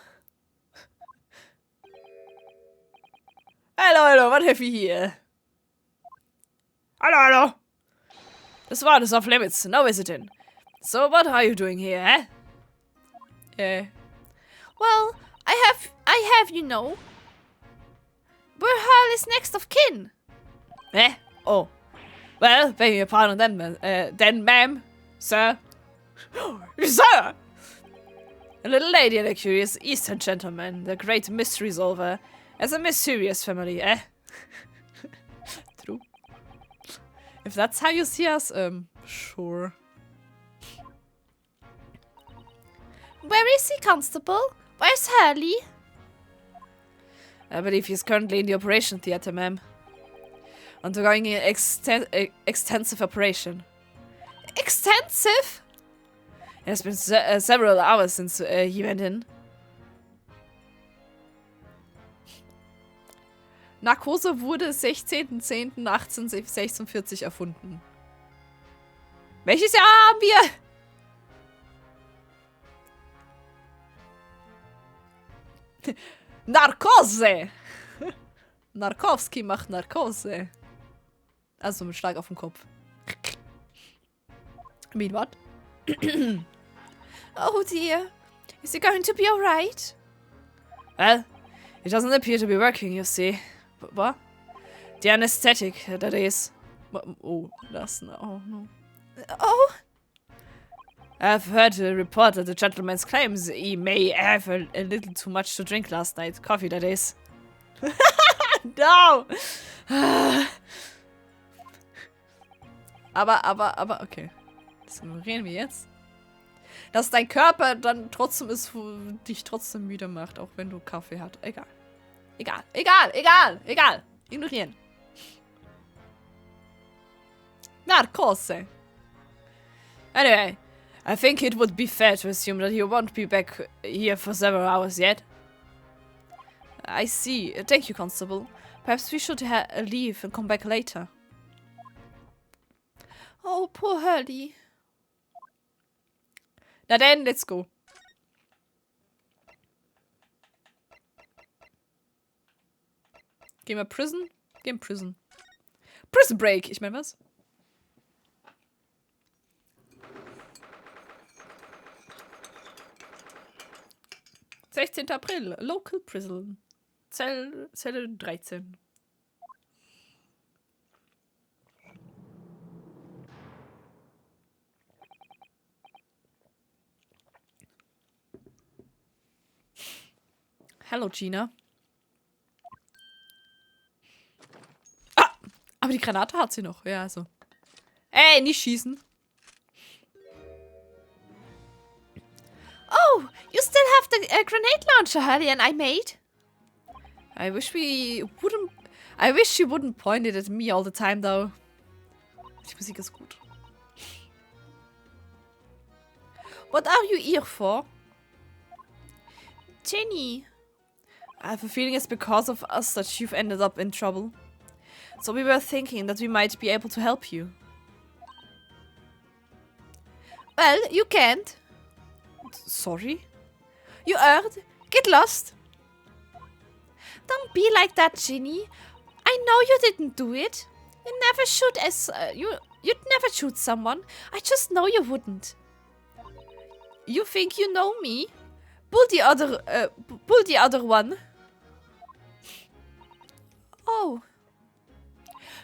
Hello, what have you here? Hello. This ward is off limits, no visiting. So what are you doing here, eh? Well, I have, you know. We're Hurley's next of kin. Eh? Oh. Well, beg your pardon then, ma'am. Sir. Sir! A little lady and a curious Eastern gentleman. The great mystery's over. As a mysterious family, eh? True. If that's how you see us, sure. Where is he, Constable? Where's Hurley? I believe he's currently in the operation theater, ma'am. Undergoing an extensive operation. Extensive? It has been several hours since he went in. Narkose wurde 16.10.1846 erfunden. Welches Jahr haben wir? Narkose! Narkowski macht Narkose. Also mit Schlag auf den Kopf. I mean, what? Oh dear. Is he going to be alright? Well, it doesn't appear to be working, you see. What? The anesthetic, that is. Oh, that's no. Oh, no. Oh, I've heard a report that the gentleman's claims he may have a little too much to drink last night. Coffee, that is. No! aber, okay. Das ignorieren wir jetzt. Dass dein Körper dann trotzdem ist, dich trotzdem müde macht, auch wenn du Kaffee hast. Egal. Egal. Ignorieren. Narkose. Anyway, I think it would be fair to assume that you won't be back here for several hours yet. I see. Thank you, Constable. Perhaps we should leave and come back later. oh, poor Hurley. Na then, let's go. Gehen wir Prison? Gehen Prison. Prison Break. Ich meine was? April. Local Prison. Zelle 13. Hallo, Gina. Ah! Aber die Granate hat sie noch. Ja, also. Ey, nicht schießen. Oh, you still have the grenade launcher, Hurley, and I made? I wish you wouldn't point it at me all the time, though. Die Musik ist gut. What are you here for? Jenny. I have a feeling it's because of us that you've ended up in trouble. So we were thinking that we might be able to help you. Well, you can't. Sorry? You heard. Get lost. Don't be like that, Ginny. I know you didn't do it. You never shoot you'd never shoot someone. I just know you wouldn't. You think you know me? Pull the other one. Oh.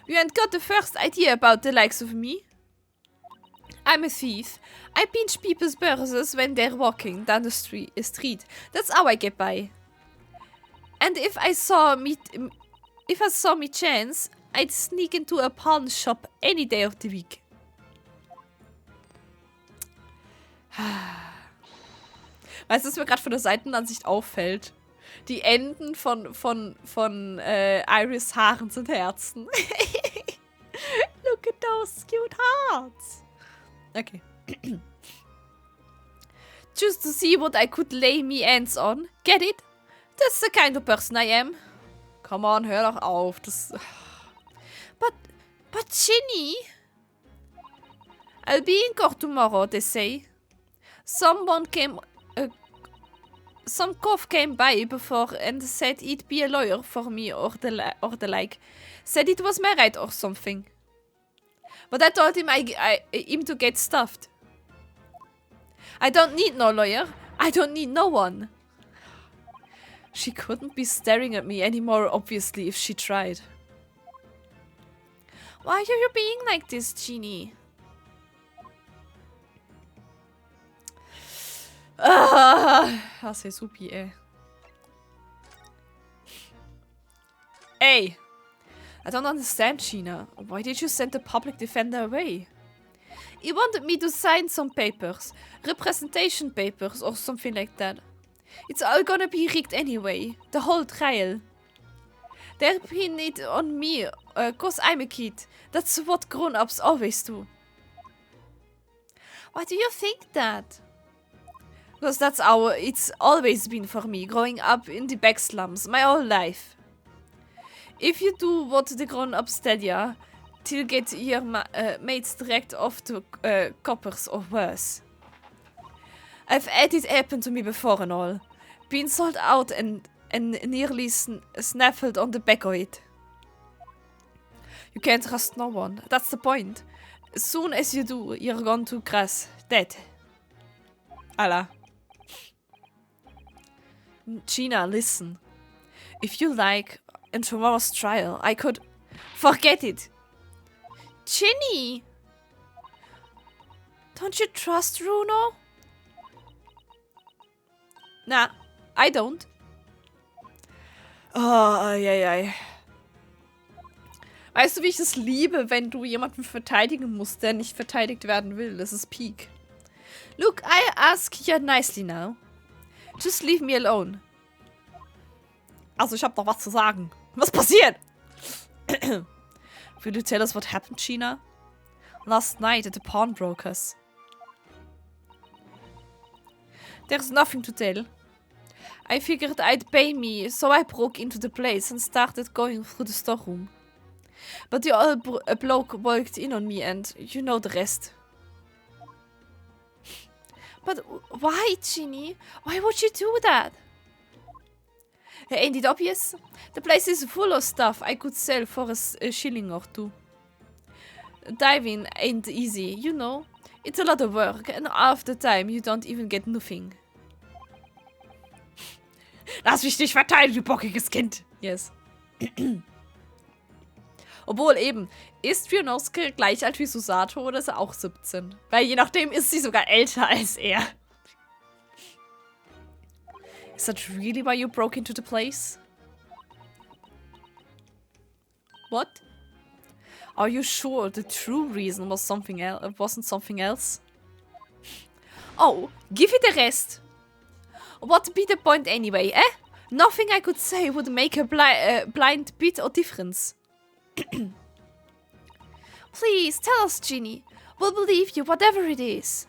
You ain't got the first idea about the likes of me. I'm a thief. I pinch people's purses when they're walking down the street. That's how I get by. And if I saw me chance, I'd sneak into a pawn shop any day of the week. Weißt du, was mir gerade von der Seitenansicht auffällt? Die Enden von Iris' Haaren sind Herzen. Look at those cute hearts. Okay. Just to see what I could lay me hands on. Get it? That's the kind of person I am. Come on, hör doch auf. Das... But Ginny. I'll be in court tomorrow, they say. Some cop came by before and said he'd be a lawyer for me or the like. Said it was my right or something. But I told him him to get stuffed. I don't need no lawyer. I don't need no one. She couldn't be staring at me anymore, obviously, if she tried. Why are you being like this, Ginny? Das ist supi, ey. Ey! I don't understand, Gina. Why did you send the public defender away? He wanted me to sign some papers. Representation papers or something like that. It's all gonna be rigged anyway. The whole trial. They're pinning it on me, cause I'm a kid. That's what grown-ups always do. Why do you think that? Because that's how it's always been for me, growing up in the back slums, my whole life. If you do what the grown-ups tell ya, till get your mates direct off to coppers or worse. I've had it happen to me before and all. Been sold out and nearly snaffled on the back of it. You can't trust no one, that's the point. As soon as you do, you're gone to grass, dead. Allah. Gina, listen. If you like, in tomorrow's trial, I could... Forget it! Ginny! Don't you trust Runo? Nah, I don't. Oh, ei. Weißt du, wie ich es liebe, wenn du jemanden verteidigen musst, der nicht verteidigt werden will? Das ist Peak. Look, I ask you nicely now. Just leave me alone. Also, ich hab noch was zu sagen. Was passiert? Will you tell us what happened, Gina? Last night at the pawnbroker's. There's nothing to tell. I figured I'd pay me, so I broke into the place and started going through the storeroom. But the old bloke walked in on me and you know the rest. But why, Ginny? Why would you do that? Ain't it obvious? The place is full of stuff I could sell for a shilling or two. Diving ain't easy, you know. It's a lot of work and half the time you don't even get nothing. Lass mich nicht verteidigen, du bockiges Kind. Yes. Obwohl eben, ist Fionoske gleich alt wie Susato oder ist er auch 17? Weil je nachdem ist sie sogar älter als er. Is that really why you broke into the place? What? Are you sure the true reason was something else? Wasn't something else? Oh, give it a rest. What be the point anyway, eh? Nothing I could say would make a blind bit of difference. Please, tell us, Ginny. We'll believe you, whatever it is.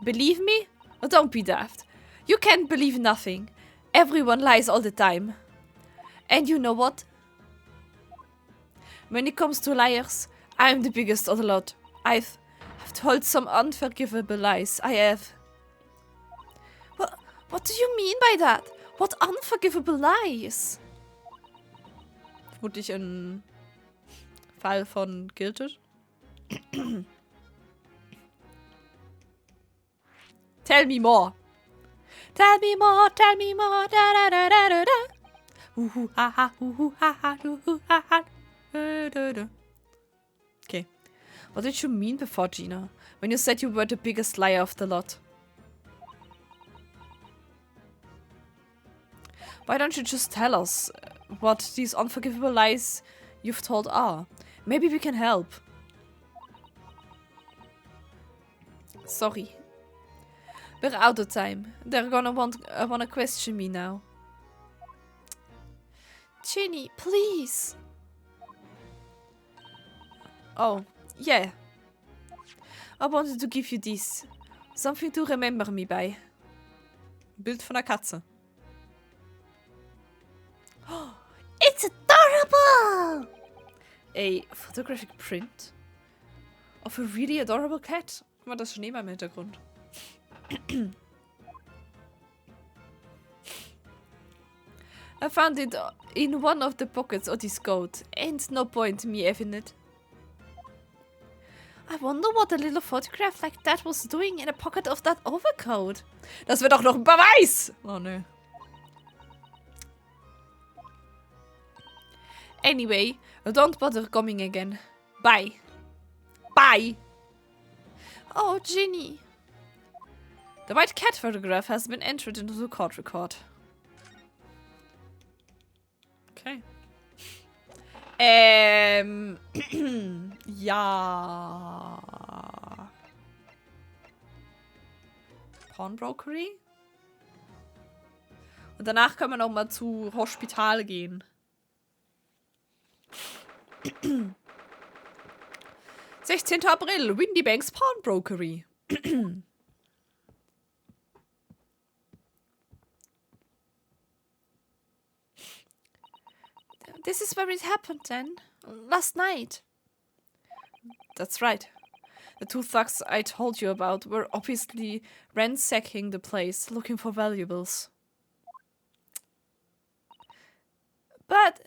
Believe me? Oh, don't be daft. You can't believe nothing. Everyone lies all the time. And you know what? When it comes to liars, I'm the biggest of the lot. I've told some unforgivable lies. I have. What do you mean by that? What unforgivable lies? Vermutlich ein Fall von Guilted. Tell me more. Tell me more, tell me more. Da da da da da da. Ha ha ha ha ha. Okay. What did you mean before, Gina? When you said you were the biggest liar of the lot? Why don't you just tell us what these unforgivable lies you've told are? Maybe we can help. Sorry. We're out of time. They're gonna wanna question me now. Ginny, please. Oh, yeah. I wanted to give you this. Something to remember me by. Bild von einer Katze. It's adorable! A photographic print of a really adorable cat. Guck mal, das Schneemann im Hintergrund. I found it in one of the pockets of this coat. Ain't no point me having it. I wonder what a little photograph like that was doing in a pocket of that overcoat. Das wird doch noch ein Beweis! Oh ne. Anyway, don't bother coming again. Bye. Bye! Oh, Ginny. The white cat photograph has been entered into the court record. Okay. Ja. Pawnbrokery? Und danach können wir noch mal zu Hospital gehen. 16. April, Windy Banks Pawnbrokery. This is where it happened then. Last night. That's right. The two thugs I told you about were obviously ransacking the place, looking for valuables. But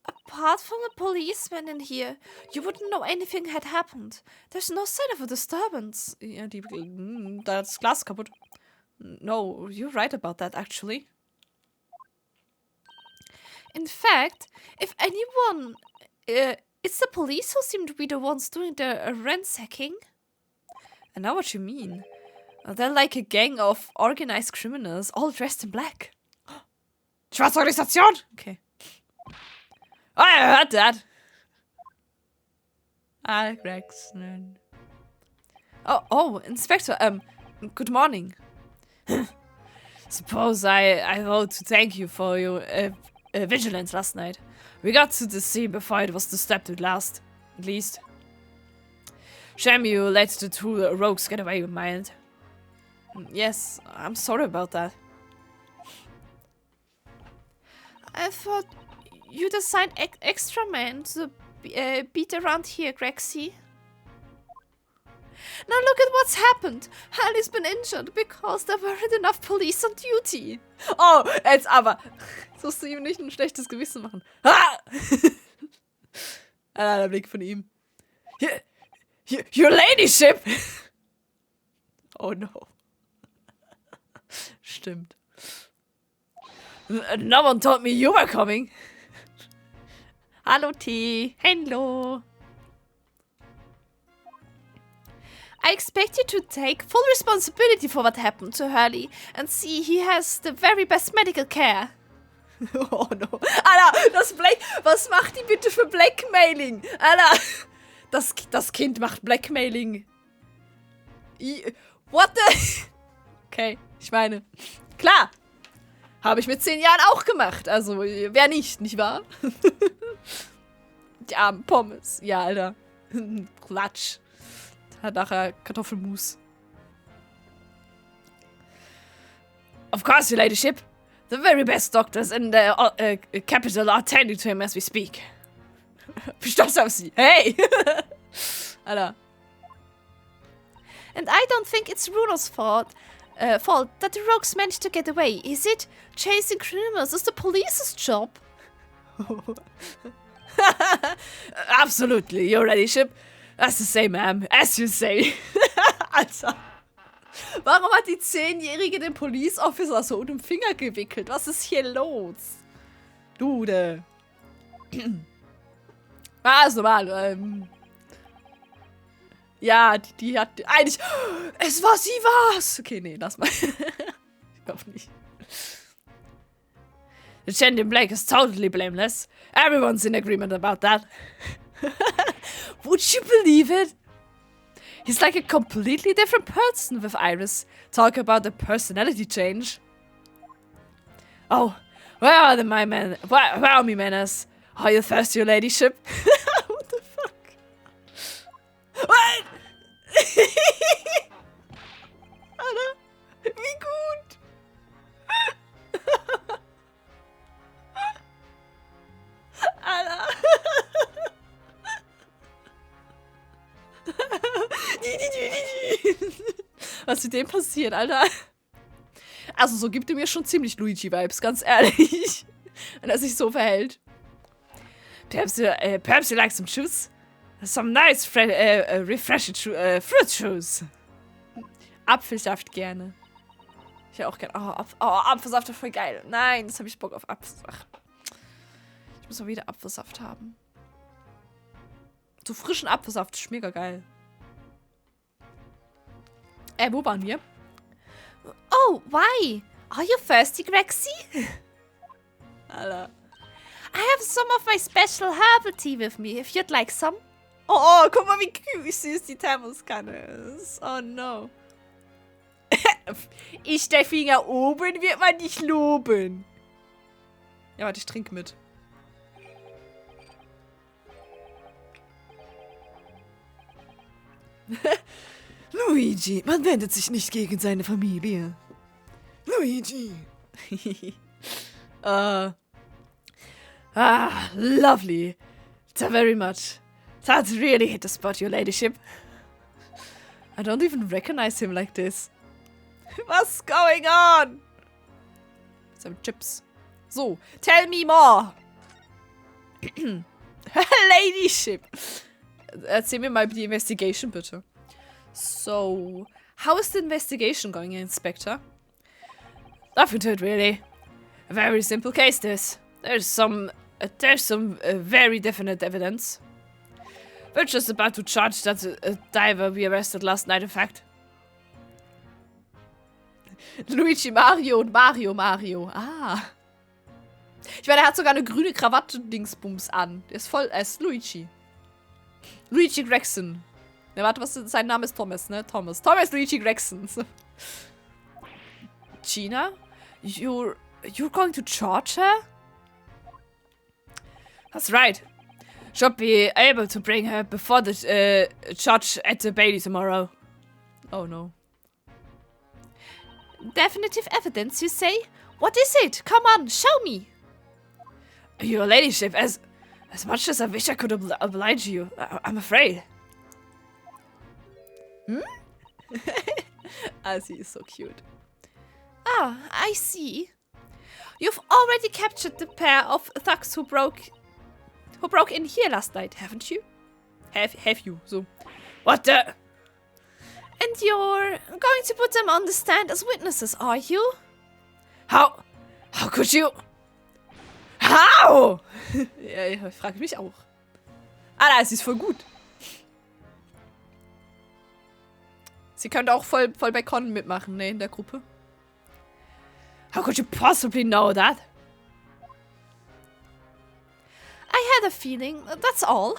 apart from the policeman in here, you wouldn't know anything had happened. There's no sign of a disturbance. Ja, das Glas ist kaputt. No, you're right about that, actually. In fact, if anyone, it's the police who seem to be the ones doing the ransacking. I know what you mean. They're like a gang of organized criminals, all dressed in black. Schwarze Organisation! Okay. Oh, I heard that. Alex. Oh, Inspector, good morning. Suppose I owe to thank you for your vigilance last night. We got to the scene before it was disturbed at least. Shame you let the two rogues get away with mine. Yes, I'm sorry about that. I thought you'd assigned extra men to beat around here, Grexy. Now look at what's happened. Hallie's been injured because there weren't enough police on duty. Oh, jetzt aber. Jetzt musst du ihm nicht ein schlechtes Gewissen machen. Ah! Der Blick von ihm. Your ladyship! Oh no. Stimmt. No one told me you were coming. Hallo T. Hello. I expect you to take full responsibility for what happened to Hurley and see he has the very best medical care. Oh no. Alter, was macht die bitte für Blackmailing? Alter, das Kind macht Blackmailing. What the? Okay, ich meine, klar. Habe ich mit 10 Jahren auch gemacht. Also, wer nicht wahr? Die armen Pommes. Ja, Alter. Klatsch. Hat nachher Kartoffelmus. Of course, your ladyship. The very best doctors in the capital are tending to him as we speak. Wie stolz auf sie. Hey! Alter. And I don't think it's Runo's fault that the rogues managed to get away, is it? Chasing criminals is the police's job. Absolutely, your ladyship. That's the same, ma'am, as you say. Alter. Warum hat die 10-Jährige den Police Officer so um den Finger gewickelt? Was ist hier los? Dude. Ist normal. Ja, die hat eigentlich... Es war sie was! Okay, nee, lass mal. Ich glaub nicht. The gent in black is totally blameless. Everyone's in agreement about that. Would you believe it? He's like a completely different person with Iris. Talk about a personality change. Oh, where are my manners? Are you thirsty, your ladyship? What the fuck? What? Alter, wie gut. Alter. Was mit dem passiert, Alter? Also so gibt er mir schon ziemlich Luigi-Vibes, ganz ehrlich. Wenn er sich so verhält. Perhaps you like some juice? Some nice, refreshing fruit juice. Apfelsaft gerne. Ich auch gerne. Oh, Apfelsaft ist voll geil. Nein, jetzt habe ich Bock auf Apfelsaft. Ich muss mal wieder Apfelsaft haben. So frischen Apfelsaft ist mega geil. Wo waren wir? Oh, why? Are you thirsty, Grexy? Alter. I have some of my special herbal tea with me, if you'd like some. Oh, guck mal, wie süß die Thermoskanne ist. Oh no. Ist der Finger oben, wird man dich loben. Ja, warte, ich trinke mit. Luigi, man wendet sich nicht gegen seine Familie. Luigi. Lovely. Very much. That really hit the spot, your ladyship. I don't even recognize him like this. What's going on? Some chips. So, tell me more. Ladyship. Erzähl mir mal die Investigation, bitte. So, how is the investigation going, Inspector? Nothing to it, really. A very simple case, this. There's some very definite evidence. We're just about to charge that diver we arrested last night, in fact. Luigi Mario und Mario. Ah. Ich meine, er hat sogar eine grüne Krawatte-Dingsbums an. Der ist voll, er ist Luigi. Luigi Gregson. Ne, warte, was ist, sein Name ist Thomas, ne? Thomas Luigi Gregson. Gina? You're going to charge her? That's right. Should be able to bring her before the judge at the Bailey tomorrow. Oh no. Definitive evidence, you say? What is it? Come on, show me. Your ladyship, as much as I wish I could oblige you, I'm afraid. She is so cute. Ah, I see. You've already captured the pair of thugs who broke in here last night, haven't you? Have you? So. What the? And you're going to put them on the stand as witnesses, are you? How could you? How? Ja, ich frage mich auch. Ah, sie ist voll gut. Sie könnte auch voll bei Con mitmachen, ne, in der Gruppe. How could you possibly know that? I had a feeling, that's all.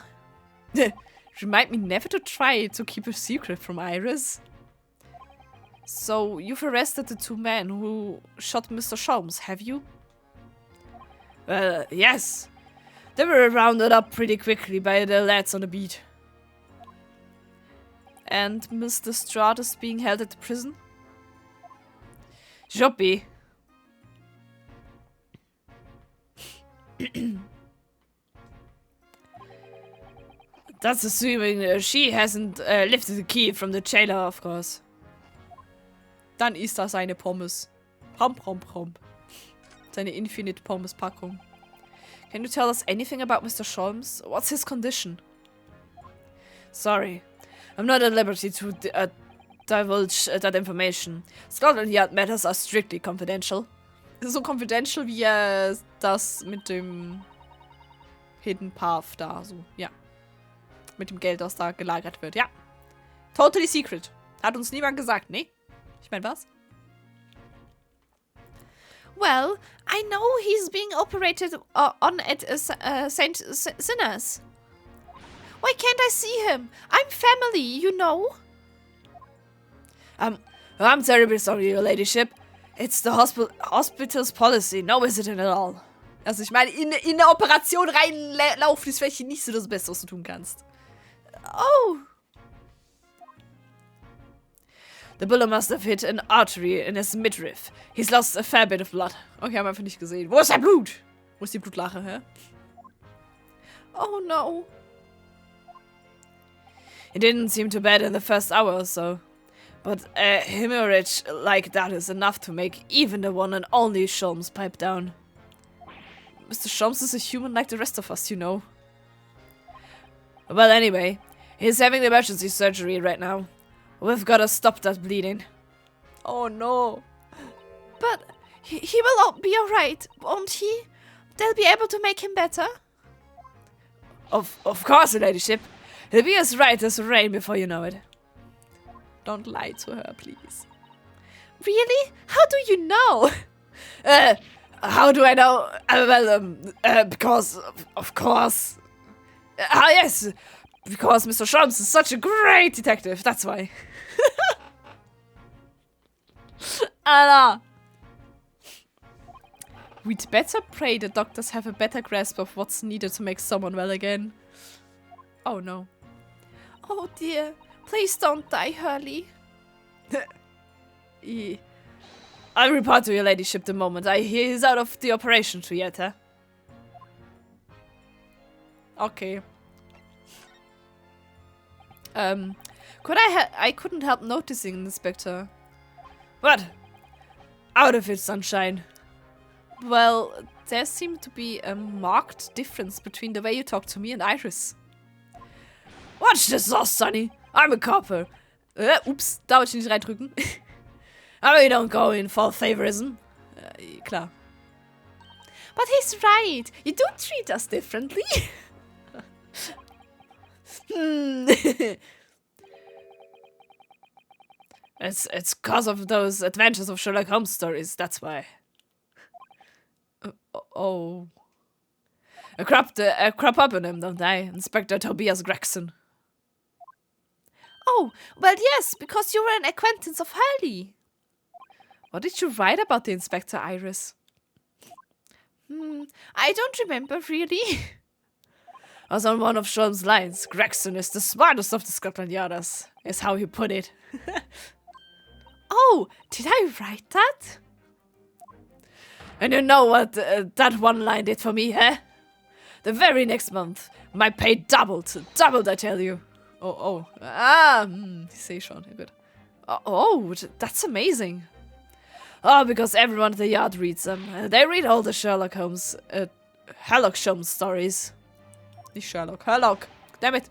Remind me never to try to keep a secret from Iris. So, you've arrested the two men who shot Mr. Sholmes, have you? Well, yes. They were rounded up pretty quickly by the lads on the beat. And Mr. Strahd is being held at the prison? Should be. That's assuming she hasn't lifted the key from the jailer, of course. Dann isst er seine Pommes. Prom. Seine Infinite Pommes Packung. Can you tell us anything about Mr. Sholmes? What's his condition? Sorry, I'm not at liberty to divulge that information. Scotland Yard matters are strictly confidential. So confidential wie das mit dem Hidden Path da, so, ja. Mit dem Geld, das da gelagert wird, ja. Totally secret. Hat uns niemand gesagt, ne? Ich meine, was? Well, I know he's being operated on at St. Sinners. Why can't I see him? I'm family, you know. I'm terribly sorry, your ladyship. It's the hospital's policy, no visiting at all. Also ich meine, in eine Operation reinlaufen ist vielleicht nicht so das Beste, was du tun kannst. Oh. The bullet must have hit an artery in his midriff. He's lost a fair bit of blood. Okay, haben wir einfach nicht gesehen. Wo ist sein Blut? Wo ist die Blutlache, hä? Oh no. It didn't seem too bad in the first hour or so. But a hemorrhage like that is enough to make even the one and only Sholmes pipe down. Mr. Sholmes is a human like the rest of us, you know. Well, anyway, he's having emergency surgery right now. We've got to stop that bleeding. Oh no. But he will be alright, won't he? They'll be able to make him better? Of course, your ladyship. He'll be as right as rain before you know it. Don't lie to her, please. Really? How do you know? How do I know? Because, of course. Yes. Because Mr. Sholmes is such a great detective. That's why. Anna. We'd better pray the doctors have a better grasp of what's needed to make someone well again. Oh no. Oh dear. Please don't die, Hurley. I'll report to your ladyship the moment I hear he's out of the operation theater. Okay. I couldn't help noticing, Inspector. What? Out of it, sunshine. Well, there seemed to be a marked difference between the way you talk to me and Iris. Watch this sauce, Sonny. I'm a copper. Ups, da wollte ich nicht reindrücken. Aber we don't go in for favorism. Klar. But he's right. You do treat us differently. It's cause of those Adventures of Sherlock Holmes stories, that's why. Oh. I crop up on him, don't I? Inspector Tobias Gregson. Oh, well yes, because you were an acquaintance of Hurley. What did you write about the Inspector, Iris? I don't remember really. I was on one of Sholmes' lines. Gregson is the smartest of the Scotland Yarders, is how he put it. Oh, did I write that? And you know what that one line did for me, eh? The very next month, my pay doubled. Doubled, I tell you. Sehe ich schon, gut. That's amazing. Oh, because everyone at the yard reads them. They read all the Sherlock Holmes stories. Nicht Sherlock, Herlock. Damn it.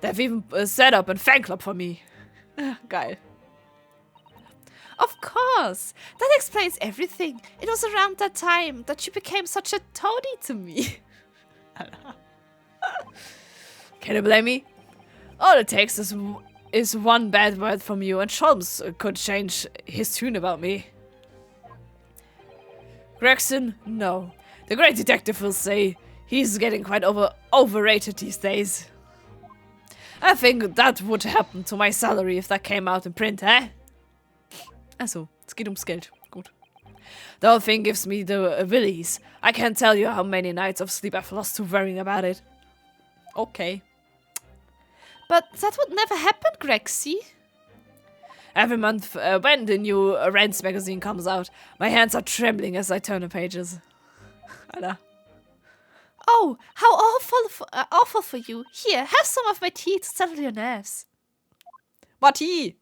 They've even set up a fan club for me. Geil. Of course. That explains everything. It was around that time that you became such a toady to me. Can you blame me? All it takes is one bad word from you and Sholmes could change his tune about me. Gregson? No. The great detective will say he's getting quite overrated these days. I think that would happen to my salary if that came out in print, eh? Also, es geht ums Geld. Gut. The whole thing gives me the willies. I can't tell you how many nights of sleep I've lost to worrying about it. Okay. But that would never happen, Grexy. Every month, when the new Rents magazine comes out, my hands are trembling as I turn the pages. Alter. Oh, how awful for you. Here, have some of my tea to settle your nerves. What tea?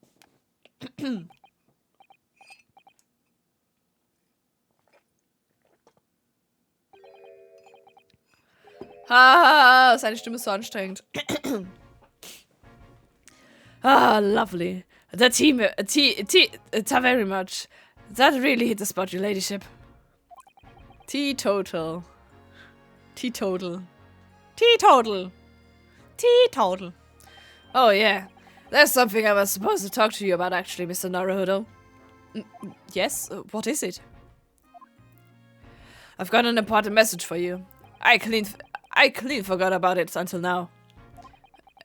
Seine Stimme ist so anstrengend. Lovely. The tea, very much. That really hit the spot, your ladyship. Teetotal. Oh, yeah. There's something I was supposed to talk to you about, actually, Mr. Naruhodo. Yes? What is it? I've got an important message for you. I clean forgot about it until now.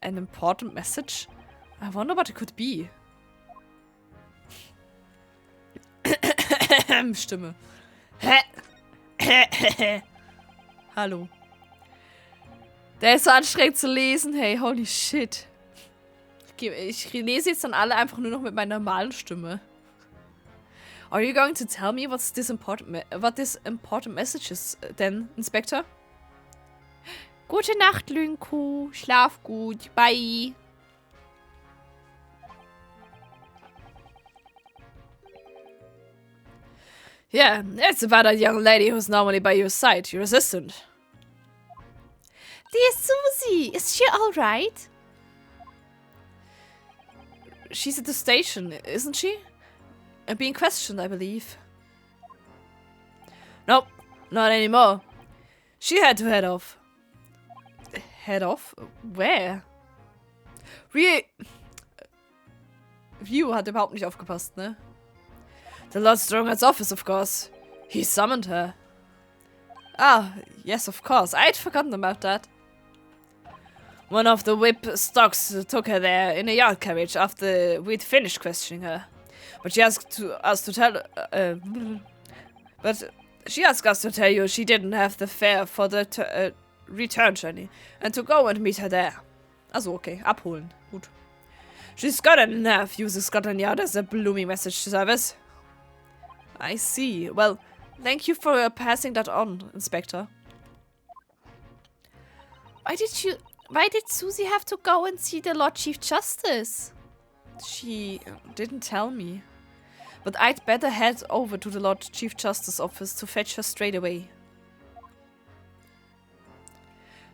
An important message? I wonder what it could be. Stimme. Hallo. Der ist so anstrengend zu lesen, hey, holy shit. Ich lese jetzt dann alle einfach nur noch mit meiner normalen Stimme. Are you going to tell me what this important message is then, Inspector? Gute Nacht, Lünku. Schlaf gut. Bye. Yeah, it's about that young lady who's normally by your side, your assistant. Dear Susie, is she alright? She's at the station, isn't she? And being questioned, I believe. Nope, not anymore. She had to head off. Head off? Where? View hat überhaupt nicht aufgepasst, ne? The Lord Strongart's office, of course. He summoned her. Ah, yes, of course. I'd forgotten about that. One of the whip stocks took her there in a yard carriage after we'd finished questioning her. But she asked us to tell you she didn't have the fare for the return journey and to go and meet her there. Also okay, abholen. Gut. She's got enough using Scotland Yard as a blooming message service. I see. Well, thank you for passing that on, Inspector. Why did Susie have to go and see the Lord Chief Justice? She didn't tell me. But I'd better head over to the Lord Chief Justice office to fetch her straight away.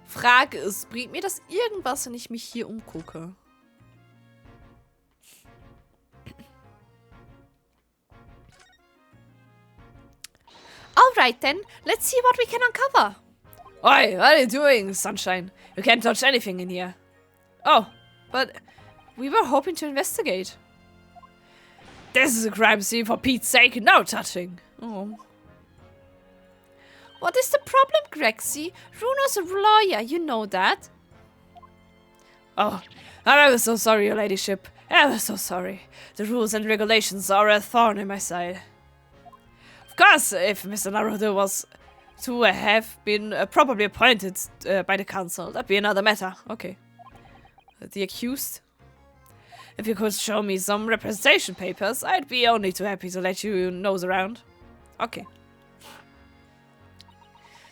Frage ist, bringt mir das irgendwas, wenn ich mich hier umgucke? Alright then, let's see what we can uncover. Oi, what are you doing, Sunshine? You can't touch anything in here. Oh, but we were hoping to investigate. This is a crime scene, for Pete's sake, no touching. Oh. What is the problem, Grexy? Runo's a lawyer, you know that. Oh, I'm ever so sorry, your ladyship. Ever so sorry. The rules and regulations are a thorn in my side. Of course, if Mr. Naruto was to have been properly appointed by the council, that'd be another matter. Okay. The accused? If you could show me some representation papers, I'd be only too happy to let you nose around. Okay.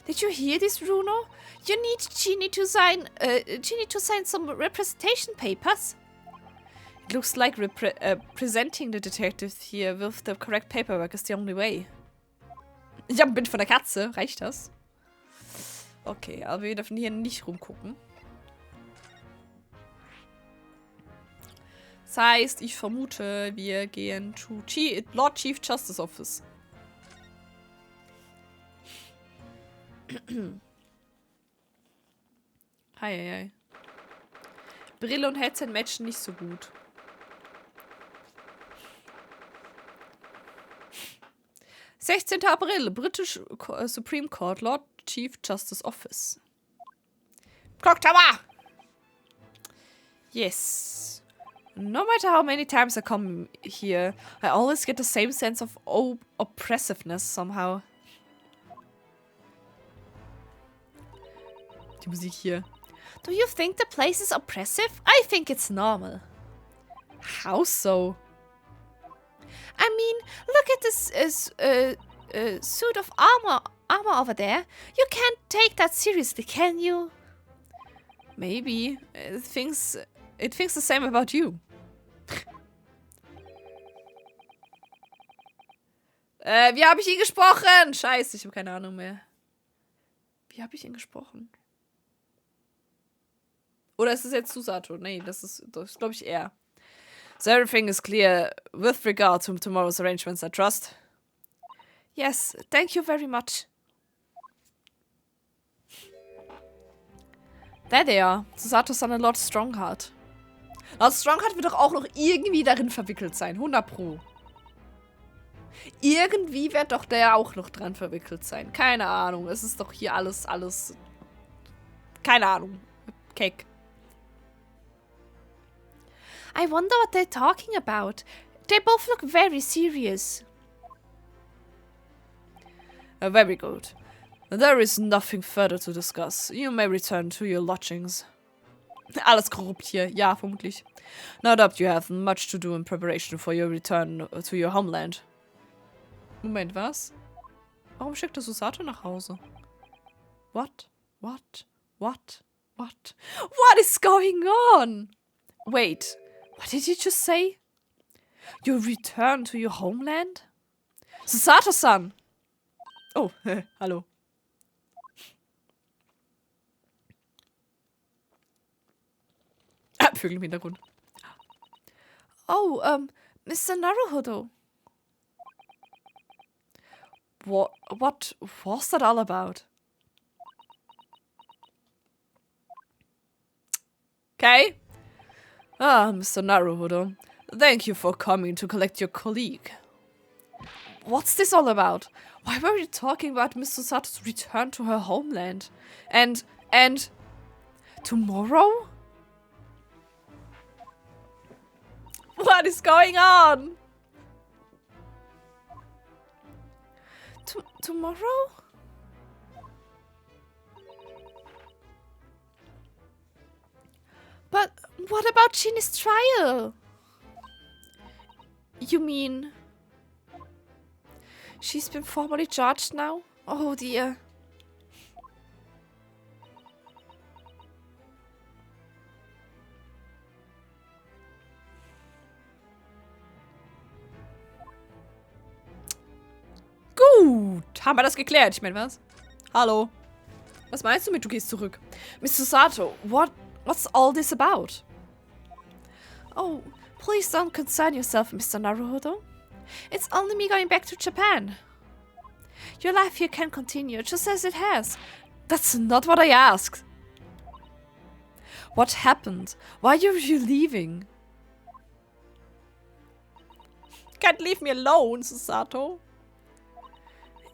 Did you hear this, Runo? You need Ginny to sign some representation papers. It looks like presenting the detective here with the correct paperwork is the only way. Ich habe ein Bild von der Katze. Reicht das? Okay, aber wir dürfen hier nicht rumgucken. Das heißt, ich vermute, wir gehen zu Lord Chief Justice Office. Hi. Brille und Headset matchen nicht so gut. »16. April, British Supreme Court, Lord Chief Justice Office.« Clock Tower! Yes. No matter how many times I come here, I always get the same sense of oppressiveness somehow. Die Musik hier. Do you think the place is oppressive? I think it's normal. How so? I mean, look at this suit of armor over there. You can't take that seriously, can you? Maybe. It thinks the same about you. Wie habe ich ihn gesprochen? Scheiße, ich habe keine Ahnung mehr. Wie habe ich ihn gesprochen? Oder ist es jetzt Susato? Nee, das ist glaube ich, er. So everything is clear with regard to tomorrow's arrangements, I trust. Yes, thank you very much. There they are. Susato-san and Lord Strongheart. Lord Strongheart wird doch auch noch irgendwie darin verwickelt sein. 100 Pro. Irgendwie wird doch der auch noch dran verwickelt sein. Keine Ahnung. Es ist doch hier alles... Keine Ahnung. Keck. I wonder what they're talking about. They both look very serious. Very good. There is nothing further to discuss. You may return to your lodgings. Alles korrupt hier. Ja, vermutlich. No doubt you have much to do in preparation for your return to your homeland. Moment, was? Warum schickt er Susato nach Hause? What is going on? Wait. What did you just say? You return to your homeland? Susato-san! Oh, hallo. Vögel im Hintergrund. Oh, Mr. Naruhodo. What was that all about? Okay. Ah, Mr. Naruhodo. Thank you for coming to collect your colleague. What's this all about? Why were you talking about Miss Susato's return to her homeland? And tomorrow? What is going on? Tomorrow? But what about Ginny's trial? You mean... she's been formally charged now? Oh dear. Gut, haben wir das geklärt? Ich meine, was? Hallo? Was meinst du mit, du gehst zurück? Miss Susato, what's all this about? Oh, please don't concern yourself, Mr. Naruhodo. It's only me going back to Japan. Your life here can continue, just as it has. That's not what I asked. What happened? Why are you leaving? Can't leave me alone, Susato.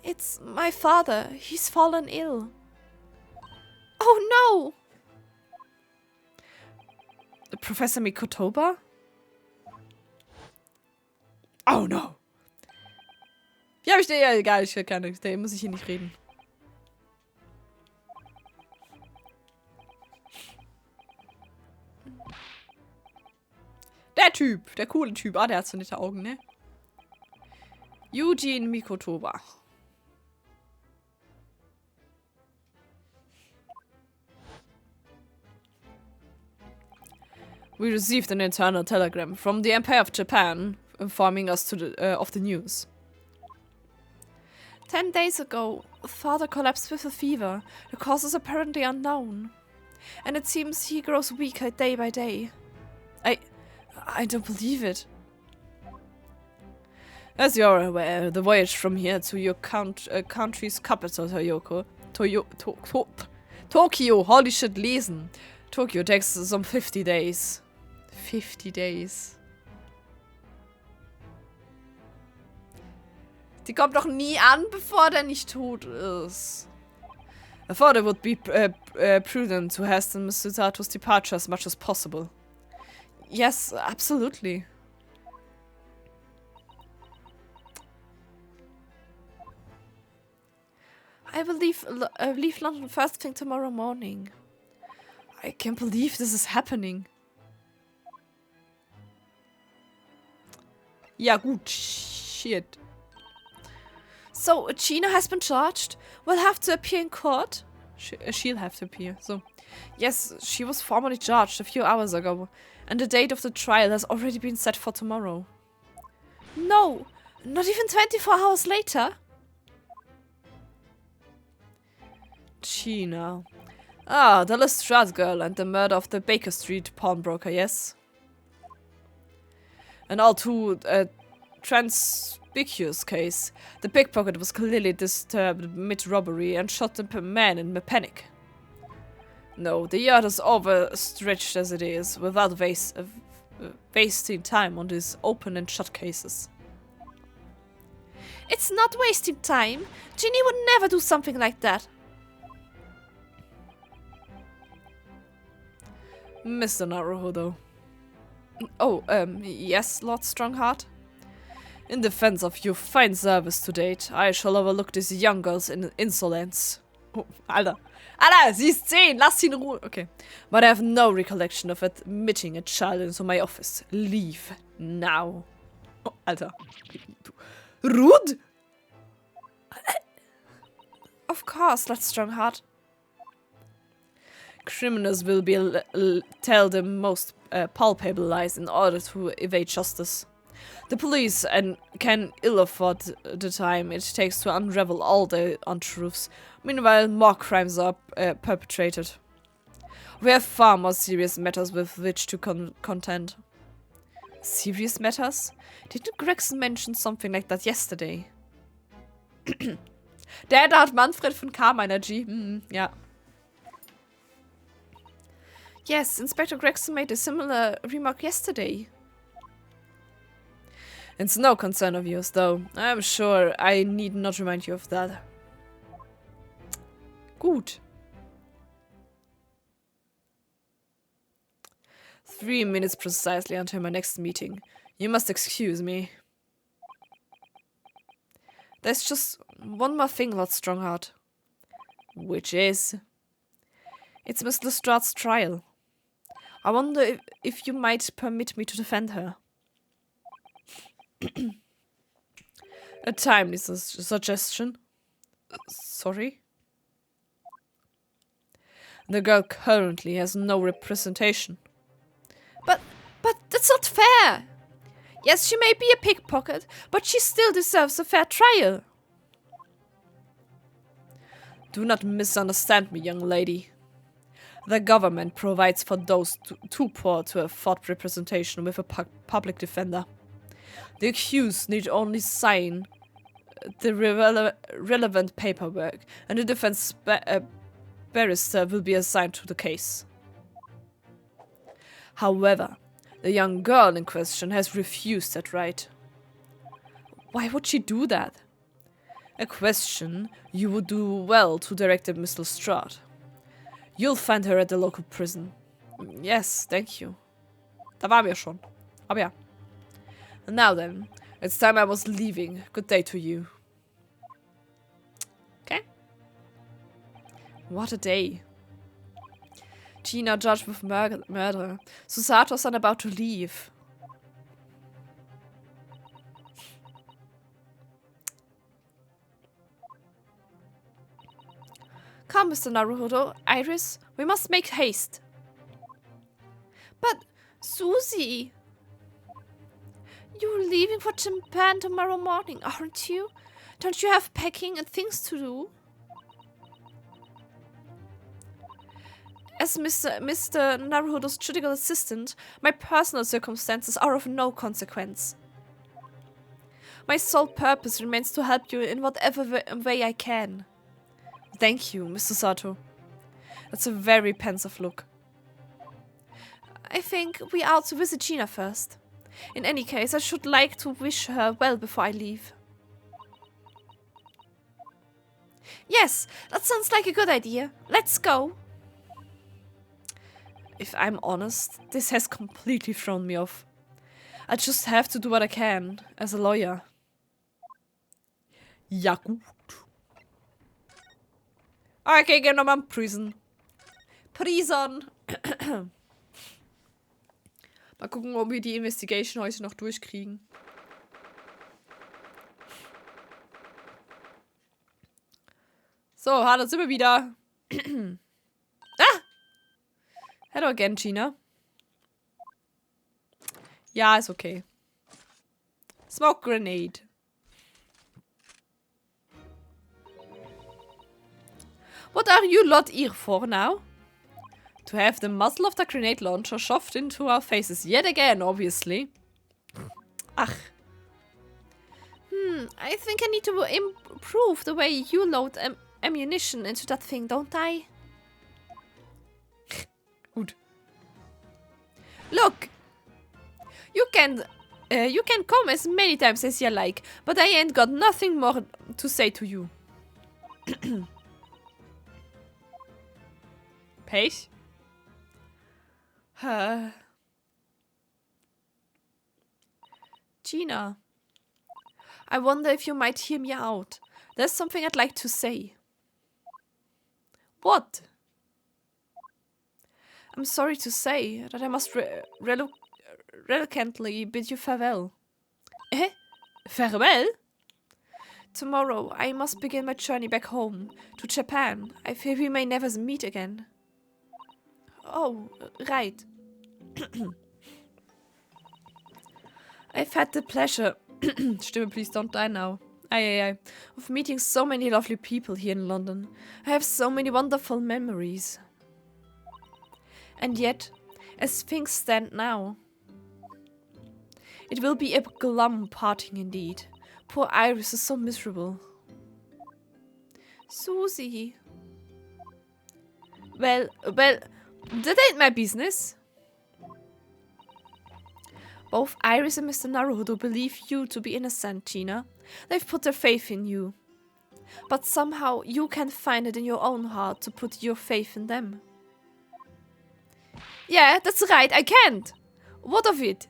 It's my father. He's fallen ill. Oh no! Professor Mikotoba? Oh no. Ja, hab ich dir ja egal, ich will keine, der muss ich hier nicht reden. Der Typ, der coole Typ. Ah, der hat so nette Augen, ne? Eugene Mikotoba. We received an internal telegram from the Empire of Japan informing us of the news. 10 days ago, father collapsed with a fever. The cause is apparently unknown. And it seems he grows weaker day by day. I don't believe it. As you are aware, the voyage from here to your country's capital, Tokyo, holy shit, lesen. Tokyo takes some 50 days. 50 days. Die kommt doch nie an, bevor der nicht tot ist. I thought it would be prudent to hasten Miss Susato's departure as much as possible. Yes, absolutely. I will leave London first thing tomorrow morning. I can't believe this is happening. Ja gut, shit. So, Gina has been charged? Will have to appear in court? She'll have to appear, so. Yes, she was formally charged a few hours ago. And the date of the trial has already been set for tomorrow. No, not even 24 hours later. Gina. Ah, the Lestrade girl and the murder of the Baker Street pawnbroker, yes? An all too conspicuous case. The pickpocket was clearly disturbed mid-robbery and shot the man in a panic. No, the yard is overstretched as it is, without wasting time on these open and shut cases. It's not wasting time. Ginny would never do something like that. Mr. Naruhodo. Oh, yes, Lord Strongheart? In defense of your fine service to date, I shall overlook this young girl's insolence. Oh, Alter. Alter, sie ist 10, lass sie in Ruhe. Okay. But I have no recollection of admitting a child into my office. Leave now. Oh, Alter. Rude? Of course, Lord Strongheart. Criminals will tell the most palpable lies in order to evade justice. The police can ill afford the time it takes to unravel all the untruths. Meanwhile, more crimes are perpetrated. We have far more serious matters with which to contend. Serious matters? Didn't Gregson mention something like that yesterday? Der da hat Manfred von Karma Energy. Ja. Yes, Inspector Gregson made a similar remark yesterday. It's no concern of yours, though. I'm sure I need not remind you of that. Gut. 3 minutes precisely until my next meeting. You must excuse me. There's just one more thing, Lord Strongheart. Which is... It's Miss Lestrange's trial. I wonder if you might permit me to defend her. A timely suggestion. Sorry? The girl currently has no representation. But that's not fair! Yes, she may be a pickpocket, but she still deserves a fair trial. Do not misunderstand me, young lady. The government provides for those too poor to afford representation with a public defender. The accused need only sign the relevant paperwork, and the defense barrister will be assigned to the case. However, the young girl in question has refused that right. Why would she do that? A question you would do well to direct at Miss Lestrade. You'll find her at the local prison. Yes, thank you. Da waren wir schon. Aber ja. Now then, it's time I was leaving. Good day to you. Okay. What a day. Gina charged with murder. Susato's son about to leave. Come, Mr. Naruhodo, Iris, we must make haste. But, Susie... You're leaving for Japan tomorrow morning, aren't you? Don't you have packing and things to do? As Mr. Naruhodo's judicial assistant, my personal circumstances are of no consequence. My sole purpose remains to help you in whatever way I can. Thank you, Mr. Sato. That's a very pensive look. I think we ought to visit Gina first. In any case, I should like to wish her well before I leave. Yes, that sounds like a good idea. Let's go. If I'm honest, this has completely thrown me off. I just have to do what I can, as a lawyer. Ja, gut. Okay, gehen wir mal in Prison. Prison! Mal gucken, ob wir die Investigation heute noch durchkriegen. So, da sind wir wieder. Ah! Hello again, Gina. Ja, ist okay. Smoke grenade. What are you lot here for now? To have the muzzle of the grenade launcher shoved into our faces yet again, obviously. Ach. I think I need to improve the way you load ammunition into that thing, don't I? Gut. Look! You can come as many times as you like, but I ain't got nothing more to say to you. Pech? Gina, I wonder if you might hear me out. There's something I'd like to say. What? I'm sorry to say that I must reluctantly bid you farewell. Eh? Farewell? Tomorrow I must begin my journey back home, to Japan. I fear we may never meet again. Oh, right. I've had the pleasure, Stimme, please don't die now, of meeting so many lovely people here in London. I have so many wonderful memories. And yet, as things stand now, it will be a glum parting indeed. Poor Iris is so miserable. Susie. Well, that ain't my business. Both Iris and Mr. Naruhodo believe you to be innocent, Gina. They've put their faith in you. But somehow you can't find it in your own heart to put your faith in them. Yeah, that's right, I can't. What of it?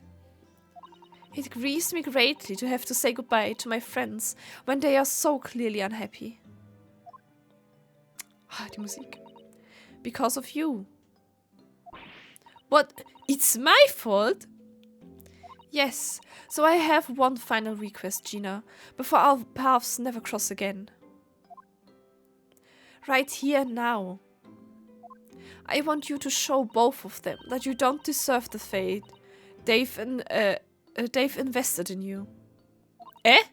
It grieves me greatly to have to say goodbye to my friends when they are so clearly unhappy. Ah, die Musik. Because of you. What? It's my fault? Yes, so I have one final request, Gina, before our paths never cross again. Right here and now. I want you to show both of them that you don't deserve the fate they've invested in you. Eh?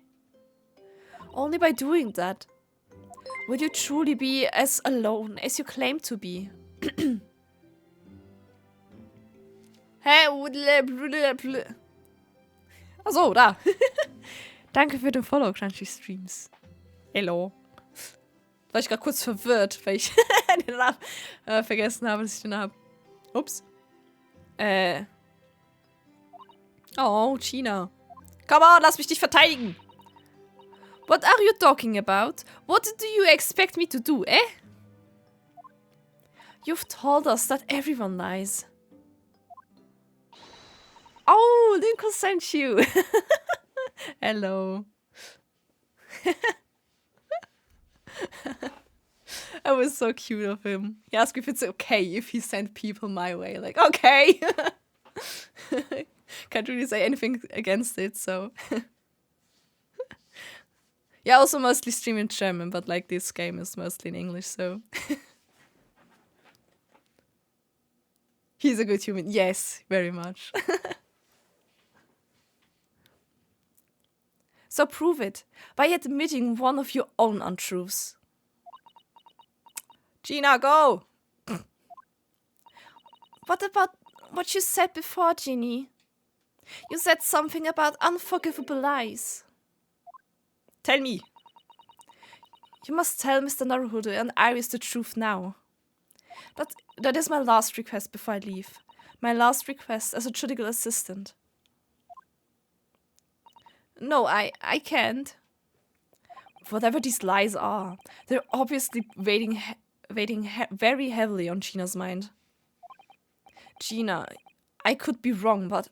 Only by doing that will you truly be as alone as you claim to be. Achso, da. Danke für den Follow, Crunchy Streams. Hello. War ich gerade kurz verwirrt, weil ich den Namen vergessen habe, dass ich den habe. Ups. Oh, China. Come on, lass mich dich verteidigen. What are you talking about? What do you expect me to do, eh? You've told us that everyone lies. Oh, Lincoln sent you. Hello. That was so cute of him. He asked if it's okay if he sent people my way. Like, okay. Can't really say anything against it, so. Yeah, also mostly stream in German, but like this game is mostly in English, so. He's a good human. Yes, very much. So prove it by admitting one of your own untruths. Gina, go! What about what you said before, Ginny? You said something about unforgivable lies. Tell me. You must tell Mr. Naruhodo and Iris the truth now. That is my last request before I leave. My last request as a judicial assistant. No, I can't. Whatever these lies are, they're obviously weighing very heavily on Gina's mind. Gina, I could be wrong, but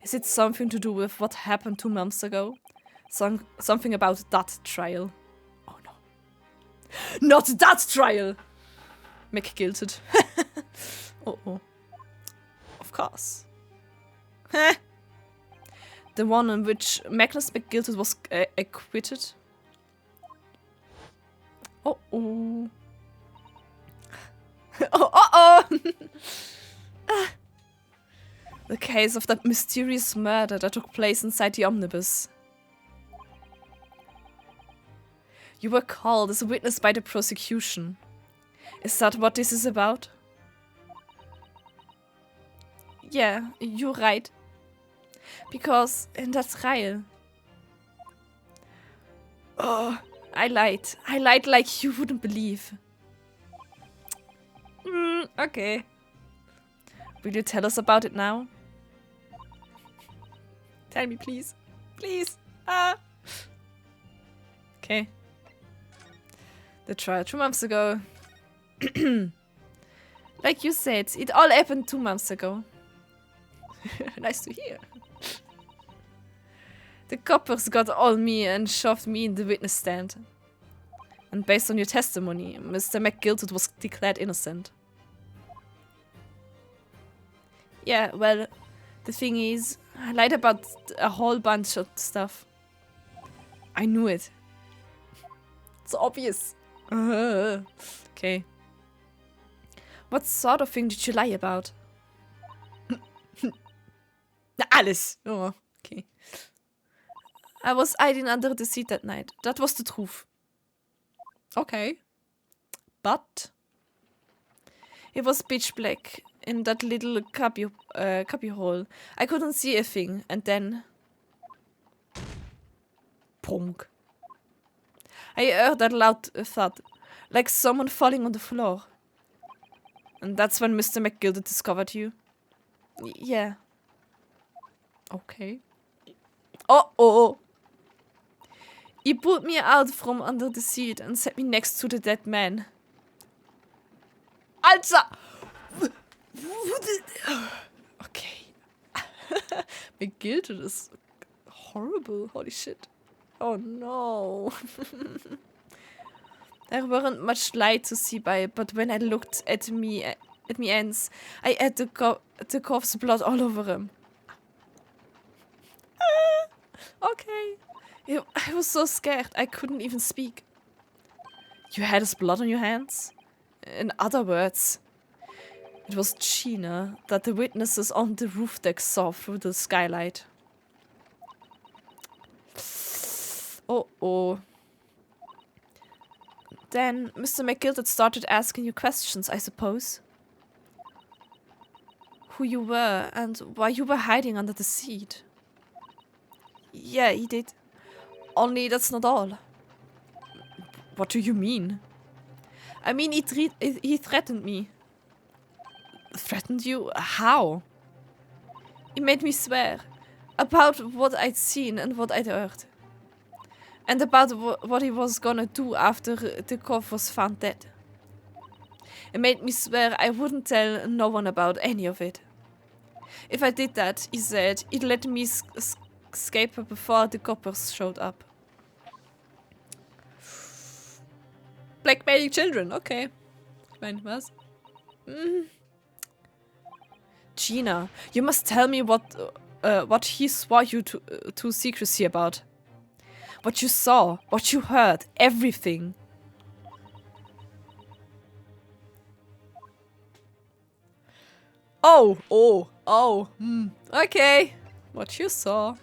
is it something to do with what happened 2 months ago? Something about that trial? Oh no. Not that trial! McGilted. Uh-oh. Of course. Huh? The one in which Magnus McGilted was acquitted. Uh-oh. Oh. The case of that mysterious murder that took place inside the omnibus. You were called as a witness by the prosecution. Is that what this is about? Yeah, you're right. Because in that trial... Oh, I lied. I lied like you wouldn't believe. Okay. Will you tell us about it now? Tell me, please. Please. Okay. The trial 2 months ago. Like you said, it all happened 2 months ago. Nice to hear. The coppers got all me and shoved me in the witness stand. And based on your testimony, Mr. McGilted was declared innocent. Yeah, well, the thing is, I lied about a whole bunch of stuff. I knew it. It's obvious. Okay. What sort of thing did you lie about? Alles. Oh, okay. I was hiding under the seat that night. That was the truth. Okay. But it was pitch black in that little cubby hole. I couldn't see a thing, and then... Punk. I heard that loud thud, like someone falling on the floor. And that's when Mr. McGildet discovered you. Yeah. Okay. Oh. He pulled me out from under the seat and set me next to the dead man. Alter! Okay. McGilton is horrible. Holy shit. Oh no. There weren't much light to see by, but when I looked at me ends, I had the calf's blood all over him. Okay. I was so scared I couldn't even speak. You had his blood on your hands? In other words, it was Gina that the witnesses on the roof deck saw through the skylight. Oh. Then Mr. McGilton started asking you questions, I suppose. Who you were and why you were hiding under the seat. Yeah, he did. Only that's not all. What do you mean? I mean, he threatened me. Threatened you? How? He made me swear about what I'd seen and what I'd heard. And about what he was gonna do after the calf was found dead. It made me swear I wouldn't tell no one about any of it. If I did that, he said, he'd let me escape before the coppers showed up. Blackmailing children, okay. Ich meine, was? Gina, you must tell me what he swore you to secrecy about. What you saw, what you heard, everything. Oh. Okay. What you saw.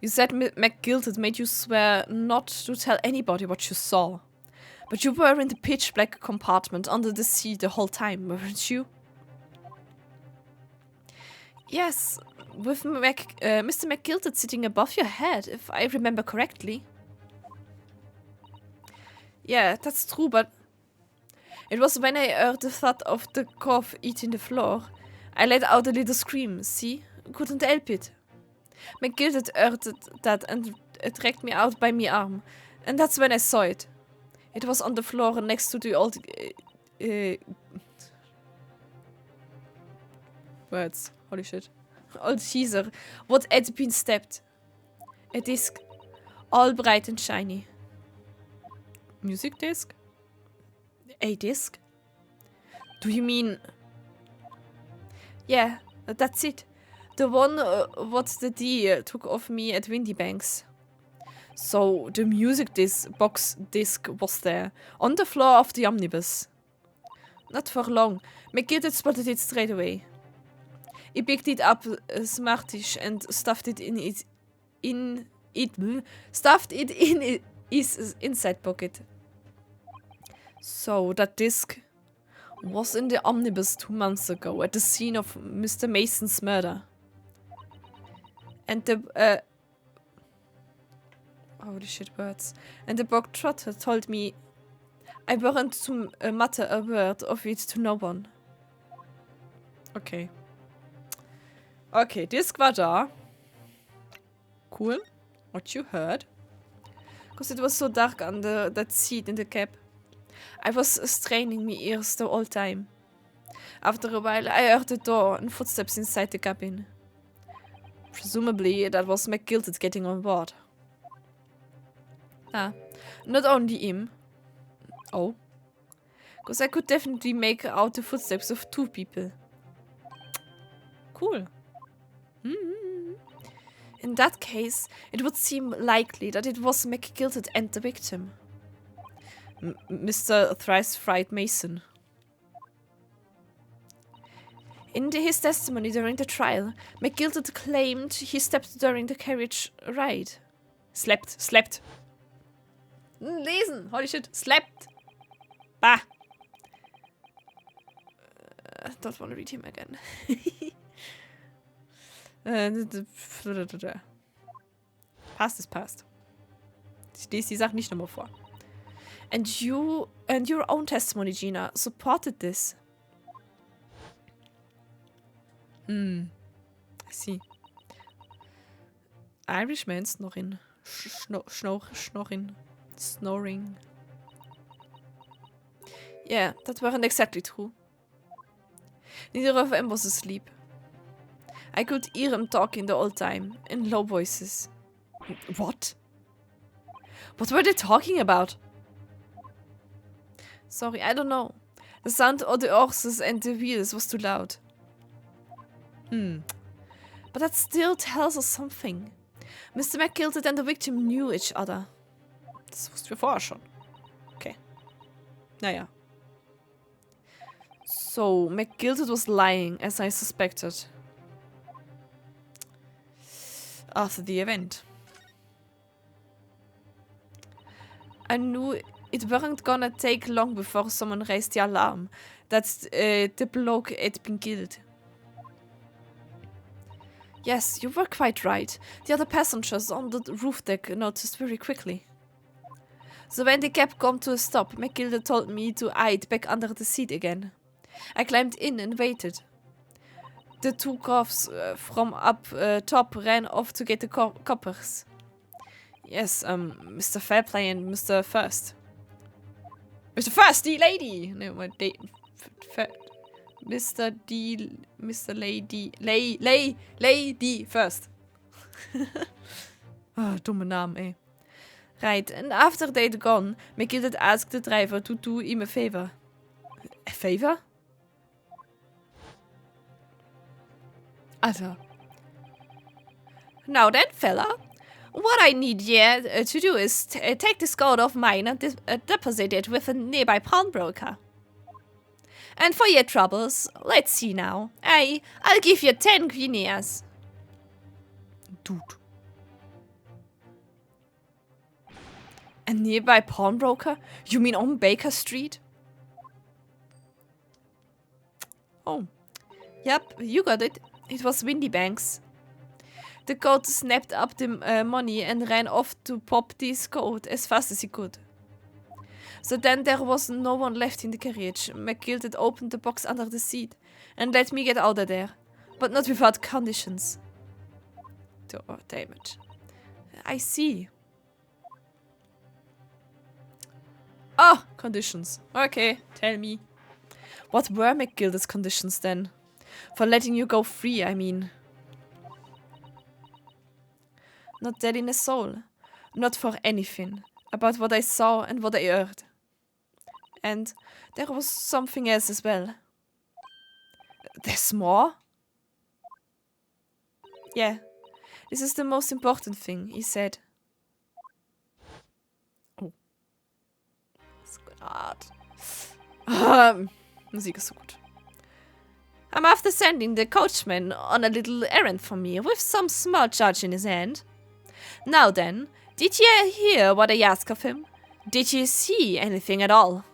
You said McGilton made you swear not to tell anybody what you saw. But you were in the pitch black compartment under the sea the whole time, weren't you? Yes, with Mr. McGilton sitting above your head, if I remember correctly. Yeah, that's true, but it was when I heard the thud of the calf eating the floor. I let out a little scream, see? Couldn't help it. McGilton heard that and dragged me out by my arm. And that's when I saw it. It was on the floor next to the old... words. Holy shit. Old geezer. What had been stabbed. A disc. All bright and shiny. Music disc? A disc? Do you mean... Yeah, that's it. The one what the D took off me at Windy Banks. So the music box disc was there, on the floor of the omnibus. Not for long. McGilton spotted it straight away. He picked it up smartish and stuffed it in his inside pocket. So that disc was in the omnibus 2 months ago at the scene of Mr. Mason's murder. And the holy shit words. And the bog trotter told me I weren't to mutter a word of it to no one. Okay. Okay, disc war da. Cool. What you heard. Because it was so dark under that seat in the cab. I was straining my ears the whole time. After a while, I heard the door and footsteps inside the cabin. Presumably, that was McGilton getting on board. Ah, not only him. Oh. Because I could definitely make out the footsteps of 2 people. Cool. In that case, it would seem likely that it was McGilton and the victim. Mr. Thrice-Fried Mason. In his testimony during the trial, McGilton claimed he slept during the carriage ride. Slept. Lesen! Holy shit, slept! Bah! Don't want to read him again. Past is past. Ich lese die Sache nicht nochmal vor. And your own testimony, Gina, supported this. I see. Irishman snoring. Snoring. Yeah, that weren't exactly true. Neither of them was asleep. I could hear them talking the whole time, in low voices. What? What were they talking about? Sorry, I don't know. The sound of the horses and the wheels was too loud. But that still tells us something. Mr. McGilded and the victim knew each other. Das wussten wir vorher schon. Okay. Naja. So, McGilded was lying, as I suspected. After the event. I knew it weren't gonna take long before someone raised the alarm that the bloke had been killed. Yes, you were quite right. The other passengers on the roof deck noticed very quickly. So when the cab came to a stop, McGilded told me to hide back under the seat again. I climbed in and waited. The two cops from up top ran off to get the coppers. Yes, Mr. Fairplay and Mr. First. Mr. First, the lady! No, my date. Mr. Lady First. Oh, dumme Namen, eh. Right, and after they'd gone, McGilded asked the driver to do him a favor. A favor? Alter. Now then, fella. What I need you to do is take this gold of mine and deposit it with a nearby pawnbroker. And for your troubles, let's see now. I'll give you 10 guineas. Dude. A nearby pawnbroker? You mean on Baker Street? Oh. Yep, you got it. It was Windybanks. The goat snapped up the money and ran off to pop this coat as fast as he could. So then there was no one left in the carriage. McGilded opened the box under the seat and let me get out of there, but not without conditions. Oh, damn it. I see. Oh, conditions. Okay, tell me. What were McGilded's conditions then? For letting you go free, I mean. Not dead in a soul. Not for anything. About what I saw and what I heard. And there was something else as well. There's more? Yeah. This is the most important thing, he said. Oh. Das ist gut. Musik ist so gut. I'm after sending the coachman on a little errand for me with some small charge in his hand. Now then, did you hear what I asked of him? Did you see anything at all?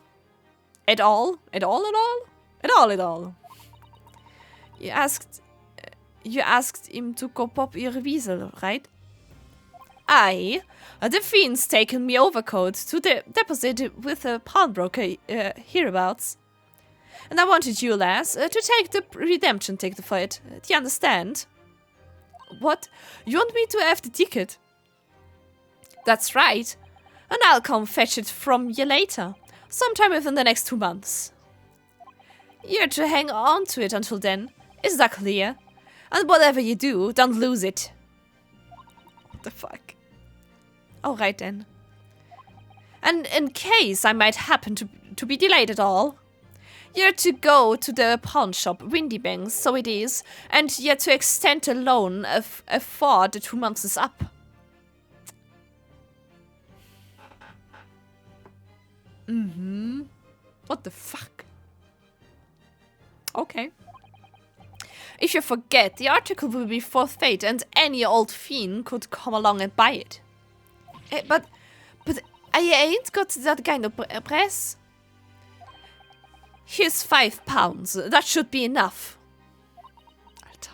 At all? At all at all? At all at all? You asked him to go pop your weasel, right? Aye. The fiend's taken me overcoat to deposit with a pawnbroker hereabouts. And I wanted you, lass, to take the redemption ticket for it. Do you understand? What? You want me to have the ticket? That's right. And I'll come fetch it from you later. Sometime within the next 2 months. You're to hang on to it until then. Is that clear? And whatever you do, don't lose it. What the fuck? Alright then. And in case I might happen to be delayed at all, you're to go to the pawn shop, Windybanks, so it is, and you're to extend the loan before the 2 months is up. What the fuck? Okay. If you forget, the article will be forfeit and any old fiend could come along and buy it. But I ain't got that kind of press. Here's £5. That should be enough. Alter.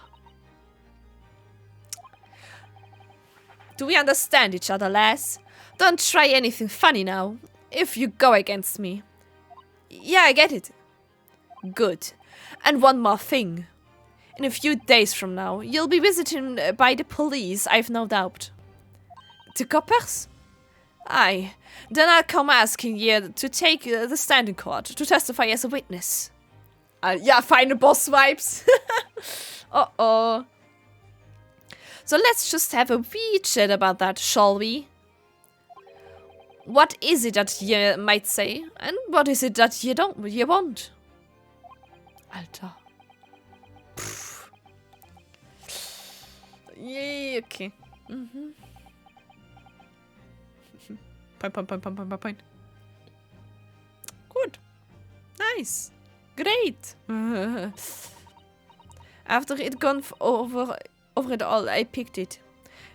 Do we understand each other, lass? Don't try anything funny now. If you go against me. Yeah, I get it. Good. And one more thing. In a few days from now, you'll be visited by the police, I've no doubt. The coppers? Aye. Then I'll come asking you to take the stand in court, to testify as a witness. Ja, feine Boss-Vibes. Uh-oh. So let's just have a wee chat about that, shall we? What is it that you might say, and what is it that you want? Alter. Yay, okay. Mhm. Point. Good. Nice. Great. After it gone over it all, I picked it.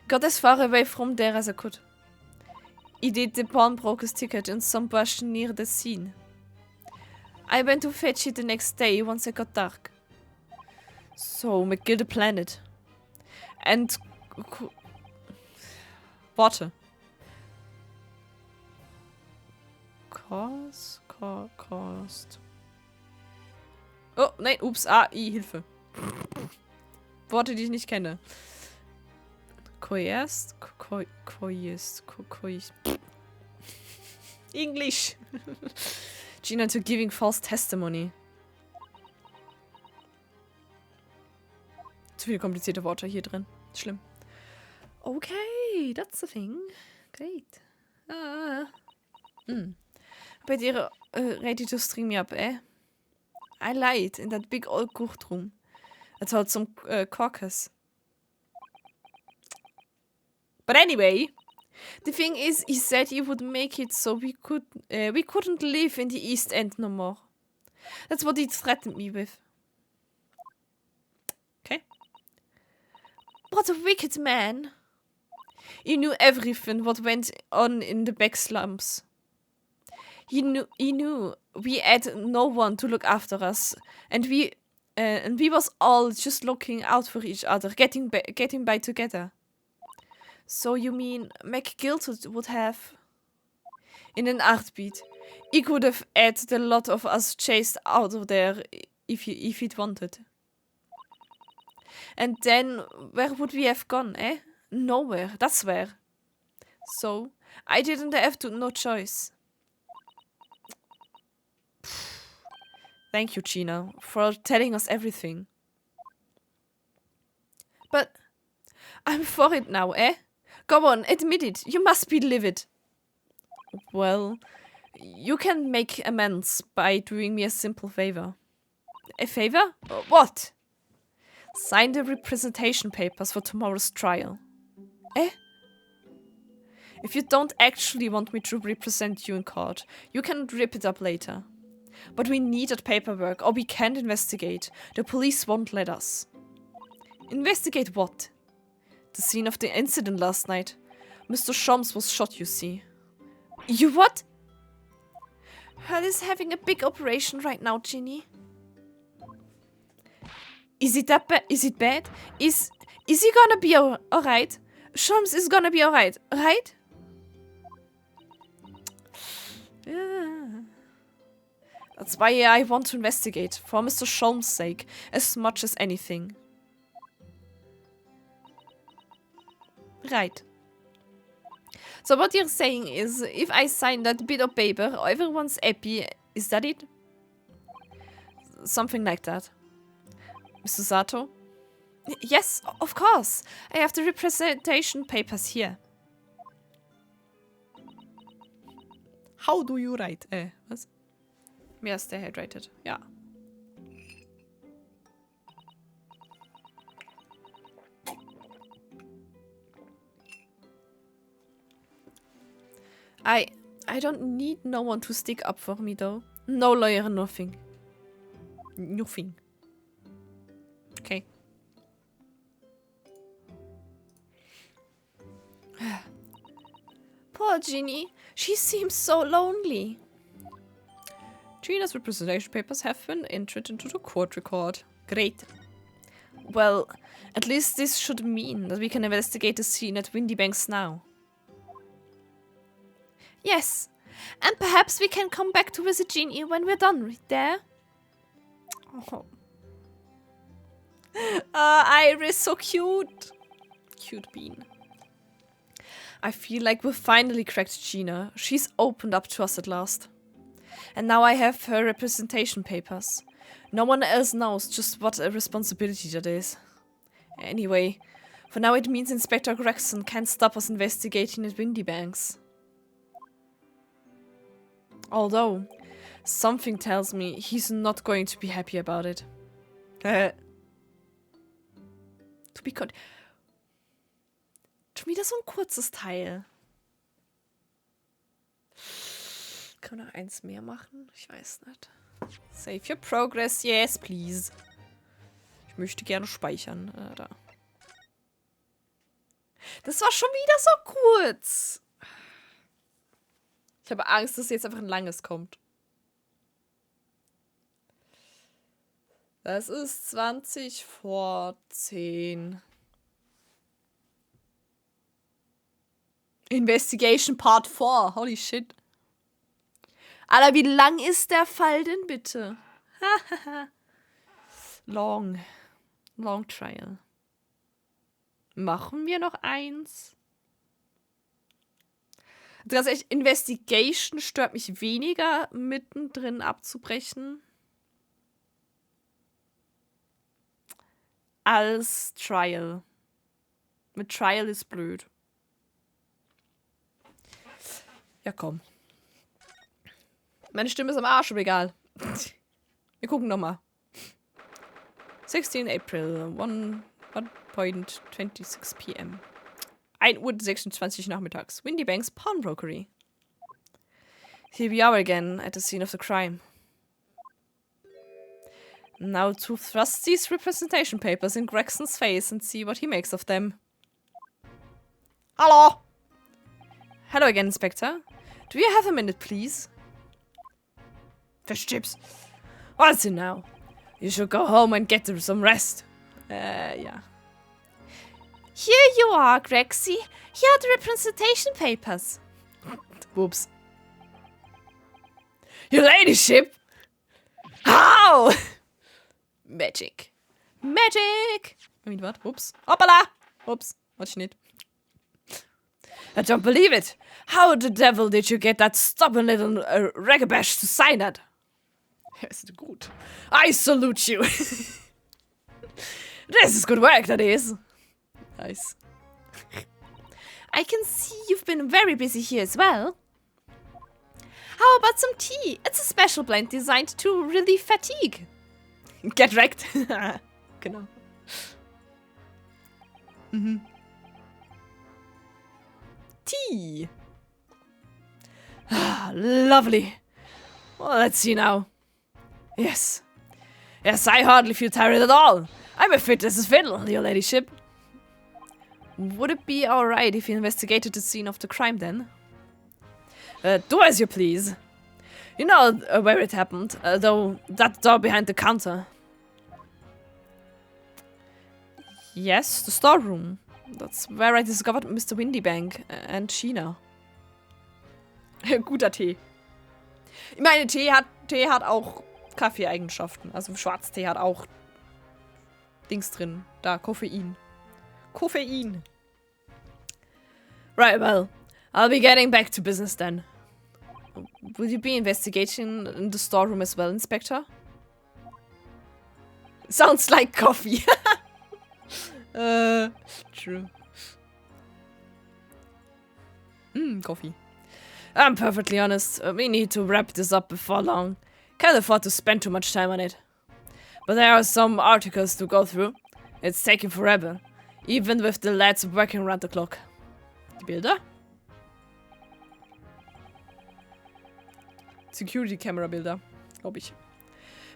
Got as far away from there as I could. I did the pawnbroker's ticket in some bush near the scene. I went to fetch it the next day once it got dark. So, McGill the planet. And... Warte. Cost. Oh, nein, ups, Hilfe. Worte, die ich nicht kenne. English. Gina to giving false testimony. Zu viele komplizierte Worte hier drin. Schlimm. Okay, that's the thing. Great. But you're ready to string me up, eh? I lied in that big old courtroom. I told some caucus. But anyway, the thing is, he said he would make it so we couldn't live in the East End no more. That's what he threatened me with. Okay. What a wicked man. He knew everything what went on in the back slums. He knew we had no one to look after us, and we was all just looking out for each other, getting by together. So you mean McGill would have? In an heartbeat, he could have had the lot of us chased out of there if he'd wanted. And then where would we have gone, eh? Nowhere, that's where. So I didn't have no choice. Thank you, Gina, for telling us everything. But I'm for it now, eh? Go on, admit it. You must be livid. Well, you can make amends by doing me a simple favor. A favor? What? Sign the representation papers for tomorrow's trial. Eh? If you don't actually want me to represent you in court, you can rip it up later. But we need that paperwork, or we can't investigate. The police won't let us. Investigate what? The scene of the incident last night. Mr. Shams was shot, you see. You what? Hell is having a big operation right now, Ginny. Is it that bad? Is it bad? Is he gonna be alright? Shams is gonna be alright, right? Yeah. That's why I want to investigate, for Mr. Shams' sake, as much as anything. Right. So what you're saying is, if I sign that bit of paper, everyone's happy. Is that it? Something like that. Mr. Sato? Yes, of course. I have the representation papers here. How do you write? Was? Yes, they had rated. Yeah. I don't need no one to stick up for me though. No lawyer, nothing. Nothing. Okay. Poor Ginny. She seems so lonely. Gina's representation papers have been entered into the court record. Great. Well, at least this should mean that we can investigate the scene at Windy Banks now. Yes, and perhaps we can come back to visit Ginny when we're done there. Oh. Iris, so cute. Cute bean. I feel like we've finally cracked Gina. She's opened up to us at last. And now I have her representation papers. No one else knows just what a responsibility that is. Anyway, for now it means Inspector Gregson can't stop us investigating at Windybanks. Although, something tells me he's not going to be happy about it. To be con... Schon wieder so ein kurzes Teil. Können wir noch eins mehr machen? Ich weiß nicht. Save your progress. Yes, please. Ich möchte gerne speichern. Da. Das war schon wieder so kurz. Ich habe Angst, dass jetzt einfach ein langes kommt. Das ist 20 vor 10. Investigation Part 4. Holy shit. Alter, wie lang ist der Fall denn bitte? Long Trial. Machen wir noch eins? Ganz ehrlich, Investigation stört mich weniger, mittendrin abzubrechen, als Trial. Mit Trial ist blöd. Ja, komm. Meine Stimme ist am Arsch, aber egal. Wir gucken nochmal. 16 April, 1:26 p.m. 1:26 Uhr nachmittags. Windybanks Pawnbrokery. Here we are again at the scene of the crime. Now to thrust these representation papers in Gregson's face and see what he makes of them. Hello! Hello again, Inspector. Do you have a minute, please? Fish chips. What's it now? You should go home and get some rest. Yeah. Here you are, Grexy. Here are the representation papers. Whoops. Your ladyship? How? Magic. Magic! I mean, what? Whoops. Hoppala! Whoops. What's nicht? I don't believe it. How the devil did you get that stubborn little ragabash to sign that? Ist gut. I salute you. This is good work, that is. Nice. I can see you've been very busy here as well. How about some tea? It's a special blend designed to relieve fatigue. Get wrecked. Genau. Mhm. Tea. Ah, lovely. Well, let's see now. Yes. Yes, I hardly feel tired at all. I'm as fit as a fiddle, your ladyship. Would it be alright if you investigated the scene of the crime then? Do as you please. You know where it happened, though that door behind the counter. Yes, the storeroom. That's where I discovered Mr. Windybank and Sheena. Guter Tee. Ich meine, Tee hat auch Kaffee-Eigenschaften. Also Schwarztee hat auch Dings drin. Da, Koffein. Koffein. Right, well, I'll be getting back to business then. Will you be investigating in the storeroom as well, Inspector? Sounds like coffee. True. Coffee. I'm perfectly honest. We need to wrap this up before long. Can't afford to spend too much time on it. But there are some articles to go through. It's taking forever. Even with the lads working around the clock. Die Bilder? Security camera Bilder, glaube ich.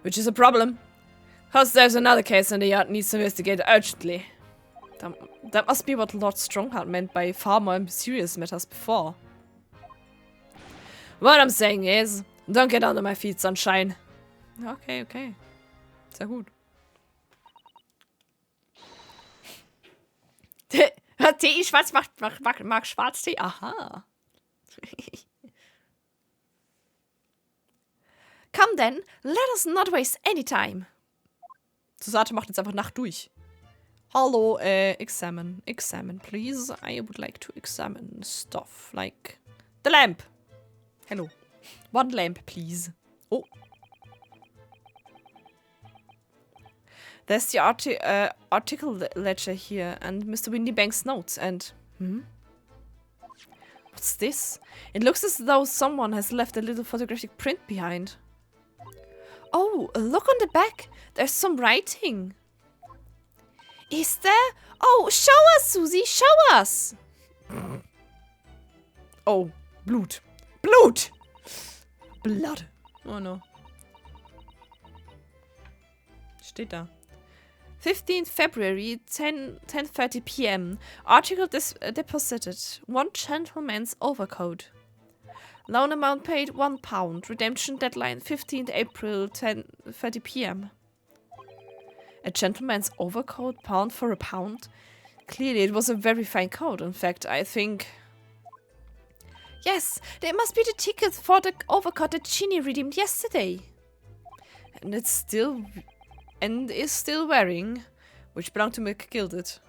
Which is a problem. Cause there's another case in the yard needs to investigate urgently. That must be what Lord Strongheart meant by far more serious matters before. What I'm saying is, don't get under my feet, Sunshine. Okay, okay. Sehr gut. Tee schwarz mag Schwarztee? Aha. Come then, let us not waste any time. Susate macht jetzt einfach Nacht durch. Hallo, examine, please. I would like to examine stuff like the lamp. Hello. One lamp, please. Oh. There's the article ledger here and Mr. Windybank's notes and... What's this? It looks as though someone has left a little photographic print behind. Oh, look on the back. There's some writing. Is there? Oh, show us, Susie, show us. Oh, Blut. Blut! Blood. Oh no. Steht da. 15th February, 10:30 p.m. Article deposited. One gentleman's overcoat. Loan amount paid £1. Redemption deadline 15th April, 10:30 p.m. A gentleman's overcoat, pound for £1? Clearly it was a very fine coat. In fact, I think... Yes, there must be the ticket for the overcoat that Ginny redeemed yesterday. And it's still... and is still wearing, which belonged to McGilded.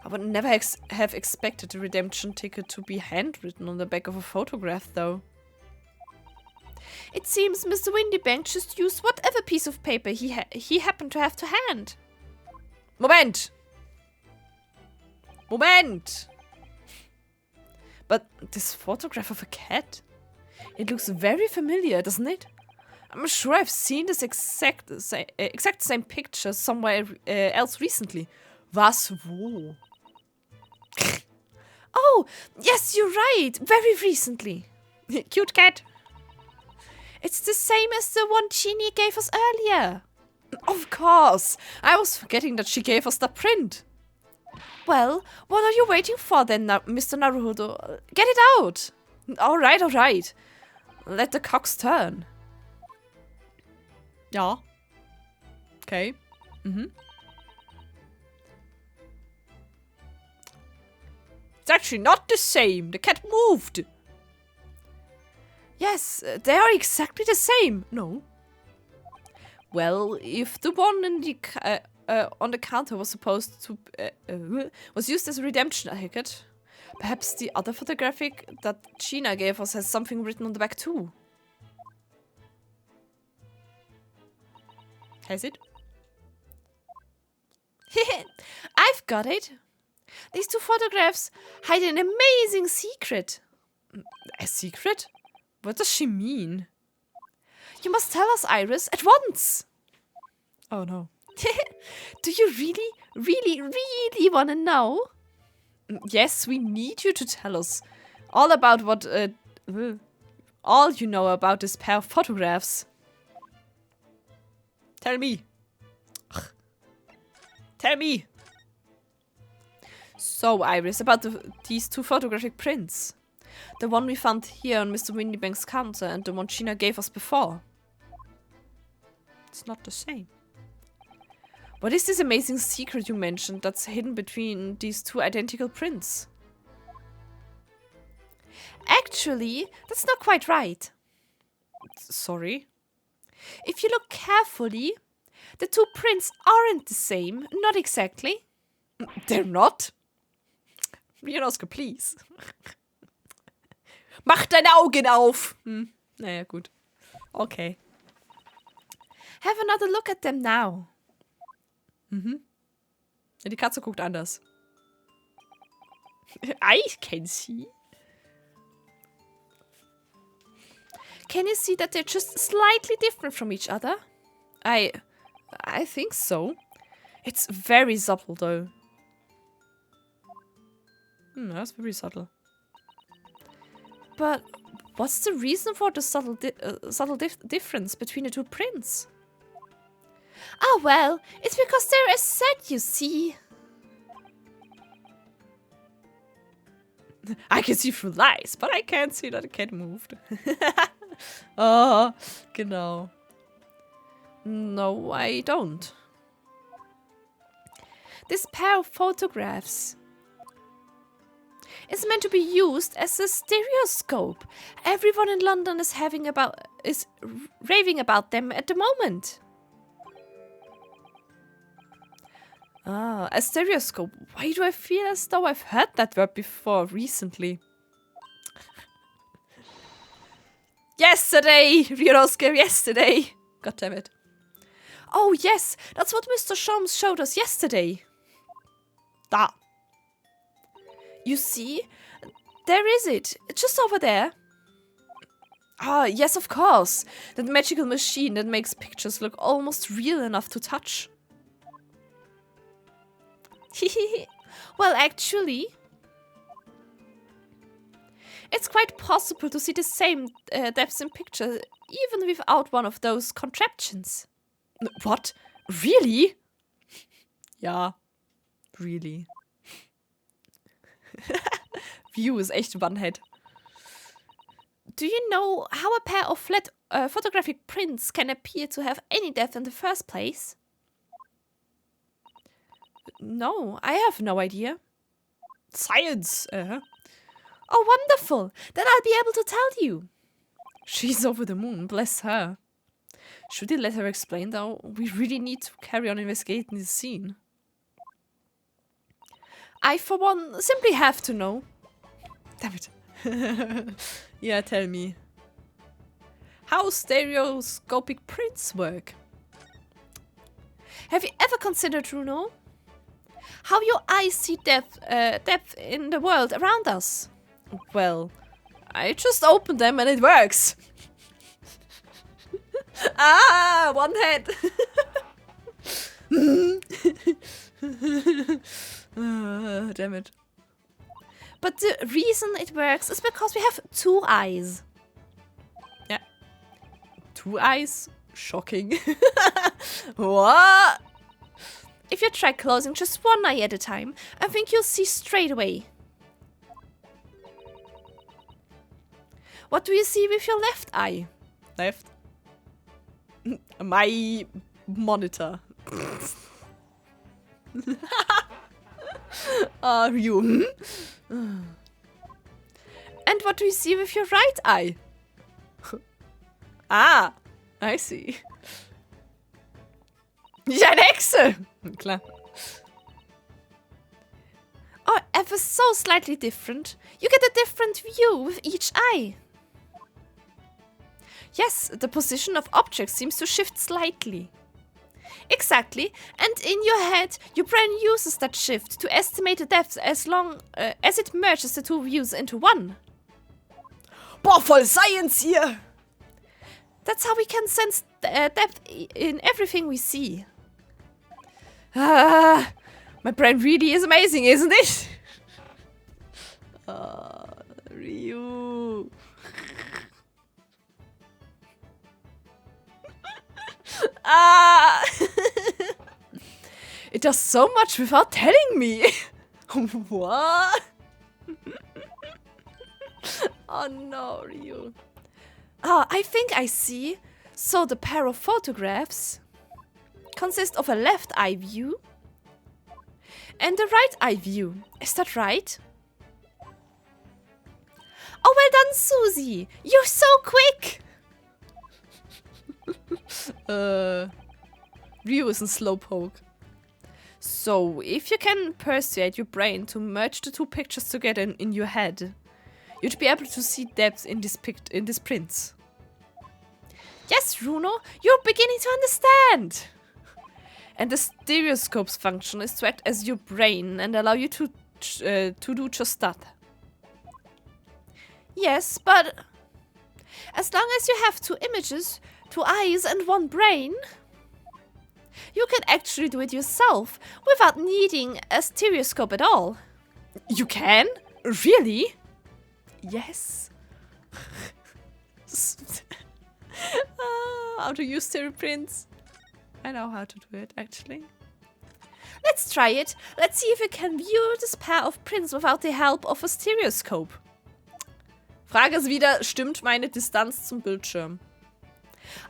I would never have expected a redemption ticket to be handwritten on the back of a photograph, though. It seems Mr. Windybank just used whatever piece of paper he happened to have to hand. Moment! Moment! But this photograph of a cat? It looks very familiar, doesn't it? I'm sure I've seen this exact same picture somewhere else recently. Was wo? Oh, yes, you're right. Very recently. Cute cat. It's the same as the one Ginny gave us earlier. Of course. I was forgetting that she gave us the print. Well, what are you waiting for then, Mr. Naruhodo? Get it out. All right, all right. Let the cocks turn. Ja. Okay. It's actually not the same. The cat moved. Yes, they are exactly the same. No. Well, if the one in the on the counter was supposed to was used as a redemption ticket, perhaps the other photographic that Gina gave us has something written on the back too. Has it? I've got it. These two photographs hide an amazing secret. A secret? What does she mean? You must tell us, Iris, at once. Oh no. Do you really want to know? Yes, we need you to tell us all about what, all you know about this pair of photographs. Tell me. Tell me. So, Iris, about these two photographic prints. The one we found here on Mr. Windybank's counter and the one Gina gave us before. It's not the same. What is this amazing secret you mentioned that's hidden between these two identical prints? Actually, that's not quite right. Sorry? If you look carefully, the two prints aren't the same. Not exactly. They're not? Mionoska, please. Mach deine Augen auf! Naja, gut. Okay. Have another look at them now. Ja, die Katze guckt anders. I can see. Can you see that they're just slightly different from each other? I think so. It's very subtle, though. That's very subtle. But what's the reason for the subtle difference between the two prints? Oh, well, it's because they're a set, you see. I can see through lies, but I can't see that the cat moved. Oh, genau. No, I don't. This pair of photographs is meant to be used as a stereoscope. Everyone in London is raving about them at the moment. Ah, a stereoscope. Why do I feel as though I've heard that word before recently? Yesterday! Ryosuke, yesterday! God damn it. Oh yes, that's what Mr. Shams showed us yesterday. Da. You see? There is it. Just over there. Ah, yes, of course. That magical machine that makes pictures look almost real enough to touch. Well, actually, it's quite possible to see the same depths in pictures even without one of those contraptions. What? Really? Ja, really. View is echt One-Head. Do you know how a pair of flat photographic prints can appear to have any depth in the first place? No, I have no idea. Science! Oh, wonderful! Then I'll be able to tell you. She's over the moon, bless her. Should we let her explain, though? We really need to carry on investigating this scene. I, for one, simply have to know. Damn it. Yeah, tell me. How stereoscopic prints work? Have you ever considered, Runo, how your eyes see depth in the world around us? Well, I just opened them and it works. Ah, one head. Damn it. But the reason it works is because we have two eyes. Yeah. Two eyes? Shocking. What? If you try closing just one eye at a time, I think you'll see straight away. What do you see with your left eye? Left? My monitor. Are you? And what do you see with your right eye? Ah, I see. Ja, eine Echse! Klar. Or ever so slightly different. You get a different view with each eye. Yes, the position of objects seems to shift slightly. Exactly, and in your head, your brain uses that shift to estimate the depth as long as it merges the two views into one. Boah, voll Science hier! That's how we can sense depth in everything we see. Ah, my brain really is amazing, isn't it? Ryu. Ah! It does so much without telling me. What? Oh no, Ryu. Ah, I think I see. So the pair of photographs consist of a left eye view and a right eye view. Is that right? Oh, well done, Susie. You're so quick. Ryu is a slowpoke. So, if you can persuade your brain to merge the two pictures together in your head, you'd be able to see depth in this prints. Yes, Runo, you're beginning to understand. And the stereoscope's function is to act as your brain and allow you to do just that. Yes, but as long as you have two images, two eyes and one brain, you can actually do it yourself without needing a stereoscope at all. You can? Really? Yes. How to use stereo prints? I know how to do it, actually. Let's try it. Let's see if we can view this pair of prints without the help of a stereoscope. Frage ist wieder, stimmt meine Distanz zum Bildschirm?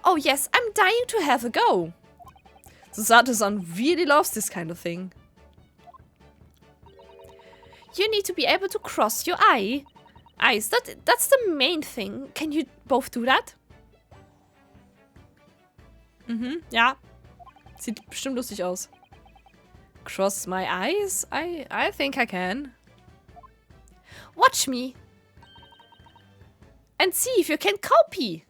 Oh yes, I'm dying to have a go. Susanne really loves this kind of thing. You need to be able to cross your eyes. That's the main thing. Can you both do that? Ja. Sieht bestimmt lustig aus. cross my eyes? I think I can. Watch me. And see if you can copy.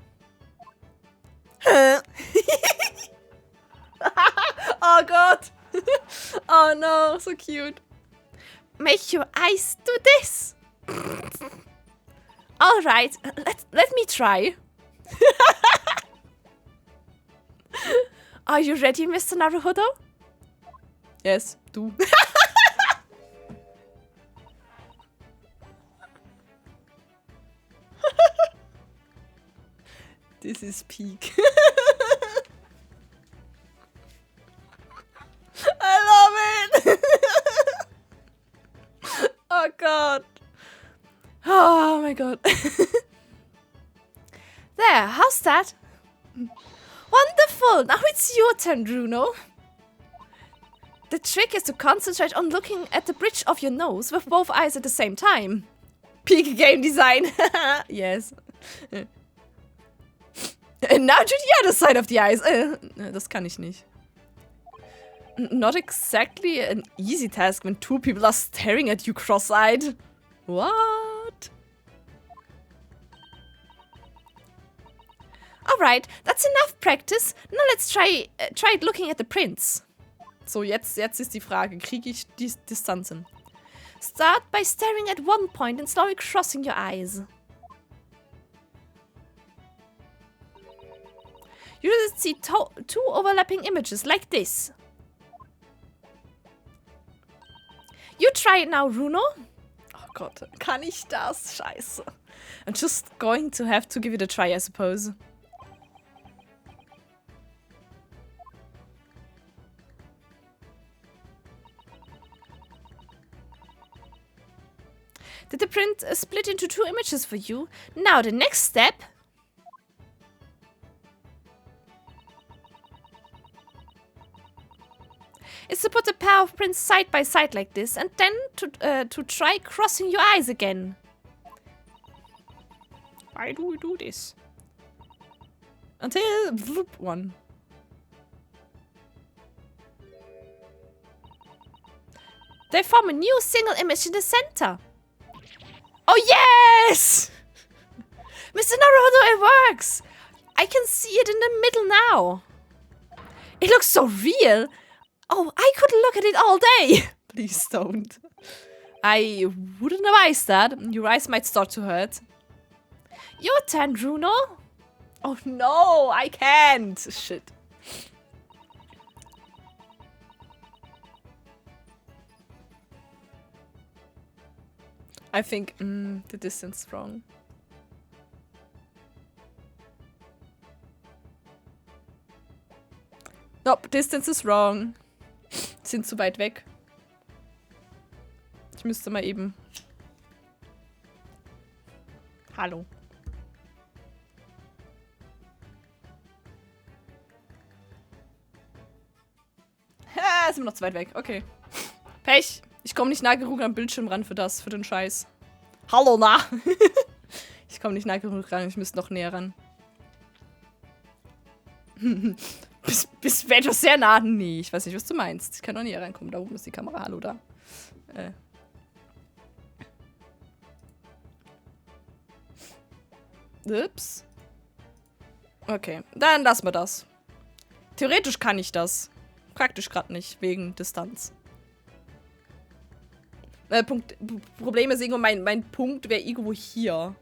Oh Gott. Oh no, so cute. Make your eyes do this. All right, let me try. Are you ready, Mr. Naruhodo? Yes, du. This is peak. I love it. Oh God. Oh my God. There, how's that? Wonderful! Now it's your turn, Bruno. The trick is to concentrate on looking at the bridge of your nose with both eyes at the same time. Peak game design. Yes. And now to the other side of the eyes. Das kann ich nicht. Not exactly an easy task when two people are staring at you cross-eyed. What? Alright, that's enough practice. Now let's try it looking at the prints. So, jetzt ist die Frage, kriege ich die Distanzen? Start by staring at one point and slowly crossing your eyes. You will see two overlapping images like this. You try it now, Bruno. Oh Gott, kann ich das? Scheiße. I'm just going to have to give it a try, I suppose. Did the print split into two images for you? Now the next step is to put a pair of prints side by side like this and then to try crossing your eyes again. Why do we do this? Until one. They form a new single image in the center. Oh yes! Mr. Naruhodo, it works! I can see it in the middle now. It looks so real. Oh, I could look at it all day. Please don't. I wouldn't advise that. Your eyes might start to hurt. Your turn, Bruno. Oh no, I can't. Shit. I think the distance is wrong. Nope, distance is wrong. Sind zu weit weg. Ich müsste mal eben... Hallo. Ha, sind wir noch zu weit weg. Okay. Pech. Ich komme nicht nah genug am Bildschirm ran für den Scheiß. Hallo, na. Ich komme nicht nah genug ran. Ich müsste noch näher ran. Bist du etwas sehr nah? Nee, ich weiß nicht, was du meinst. Ich kann noch näher rankommen. Da oben ist die Kamera. Hallo, da. Ups. Okay, dann lassen wir das. Theoretisch kann ich das. Praktisch gerade nicht, wegen Distanz. Problem ist irgendwo, mein Punkt wäre irgendwo hier.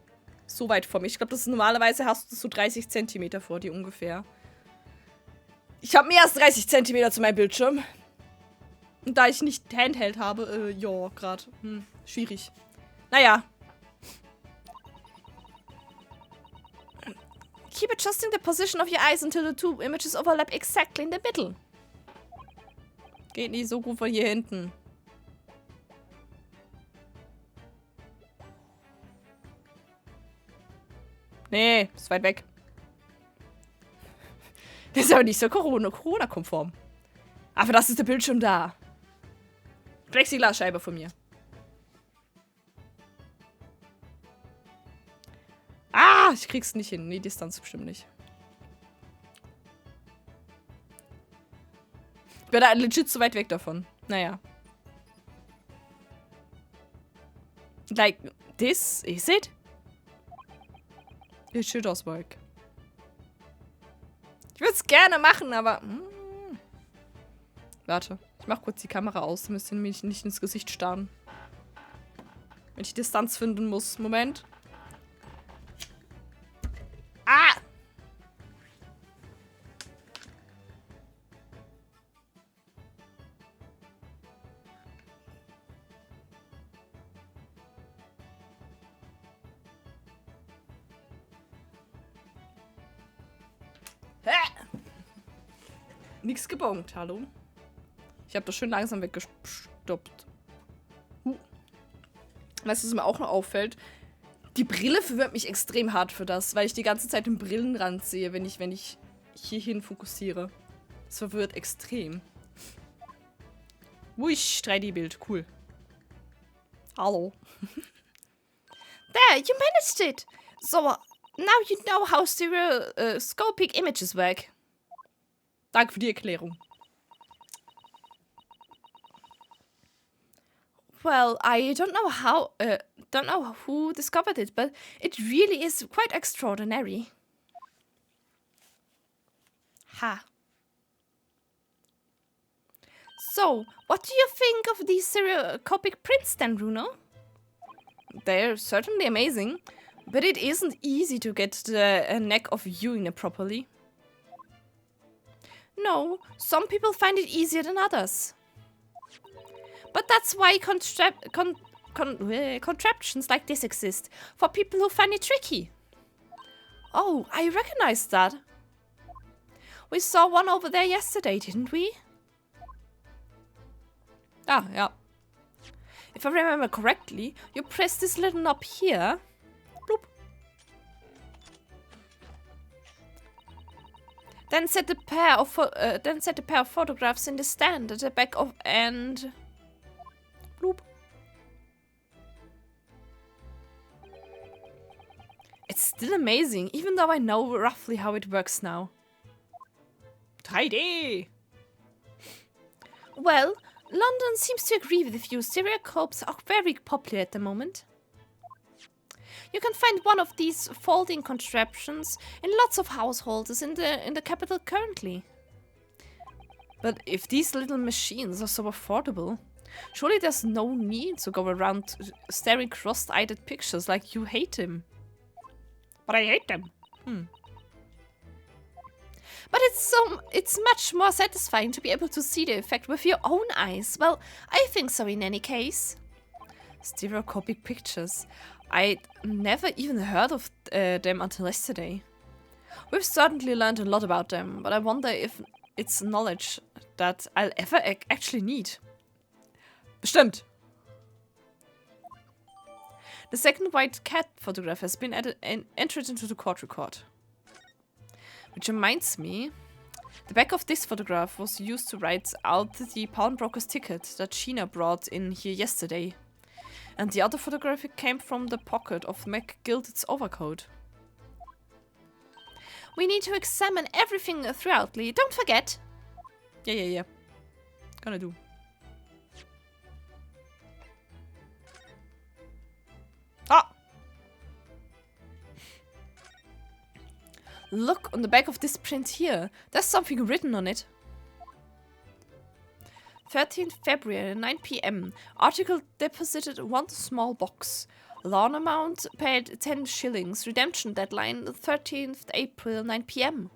So weit vor mir. Ich glaube, das ist normalerweise hast du so 30 Zentimeter vor dir ungefähr. Ich habe mehr als 30 Zentimeter zu meinem Bildschirm. Und da ich nicht Handheld habe, ja, gerade. Schwierig. Naja. Keep adjusting the position of your eyes until the two images overlap exactly in the middle. Geht nicht so gut von hier hinten. Nee, ist weit weg. Das ist aber nicht so Corona-konform. Aber das ist der Bildschirm da. Plexiglasscheibe von mir. Ah, ich krieg's nicht hin. Nee, Distanz bestimmt nicht. Ich bin da legit zu weit weg davon. Naja. Like, this is it? It sure does work. Ich würde es gerne machen, aber... Warte, ich mach kurz die Kamera aus. Ihr müsst nämlich nicht ins Gesicht starren. Wenn ich Distanz finden muss. Moment. Ah! Nix gebongt, hallo? Ich habe das schön langsam weggestoppt. Weißt du, was mir auch noch auffällt? Die Brille verwirrt mich extrem hart für das, weil ich die ganze Zeit den Brillenrand sehe, wenn ich hierhin fokussiere. Das verwirrt extrem. Wuisch, 3D-Bild, cool. Hallo. There, you managed it! So, now you know how stereoscopic images work. Danke für die Erklärung. Well, I don't know who discovered it, but it really is quite extraordinary. Ha. So, what do you think of these stereoscopic prints then, Bruno? They're certainly amazing, but it isn't easy to get the knack of viewing it properly. No, some people find it easier than others. But that's why contraptions like this exist, for people who find it tricky. Oh, I recognize that. We saw one over there yesterday, didn't we? Ah, ja. If I remember correctly, you press this little knob here. Bloop. Then set a pair of photographs in the stand at the back of and bloop. It's still amazing, even though I know roughly how it works now. 3D! Well, London seems to agree with you. Stereoscopes are very popular at the moment. You can find one of these folding contraptions in lots of households in the capital currently. But if these little machines are so affordable, surely there's no need to go around staring cross-eyed at pictures like you hate them. But I hate them. But it's much more satisfying to be able to see the effect with your own eyes. Well, I think so in any case. Stereoscopic pictures. I'd never even heard of them until yesterday. We've certainly learned a lot about them, but I wonder if it's knowledge that I'll ever actually need. Bestimmt. The second white cat photograph has been entered into the court record. Which reminds me, the back of this photograph was used to write out the pawnbroker's ticket that Sheena brought in here yesterday. And the other photograph came from the pocket of McGilted's overcoat. We need to examine everything thoroughly. Don't forget. Yeah. Gonna do. Ah! Look on the back of this print here. There's something written on it. 13th February, 9 p.m. Article deposited 1 small box. Loan amount paid 10 shillings. Redemption deadline 13th April, 9 p.m.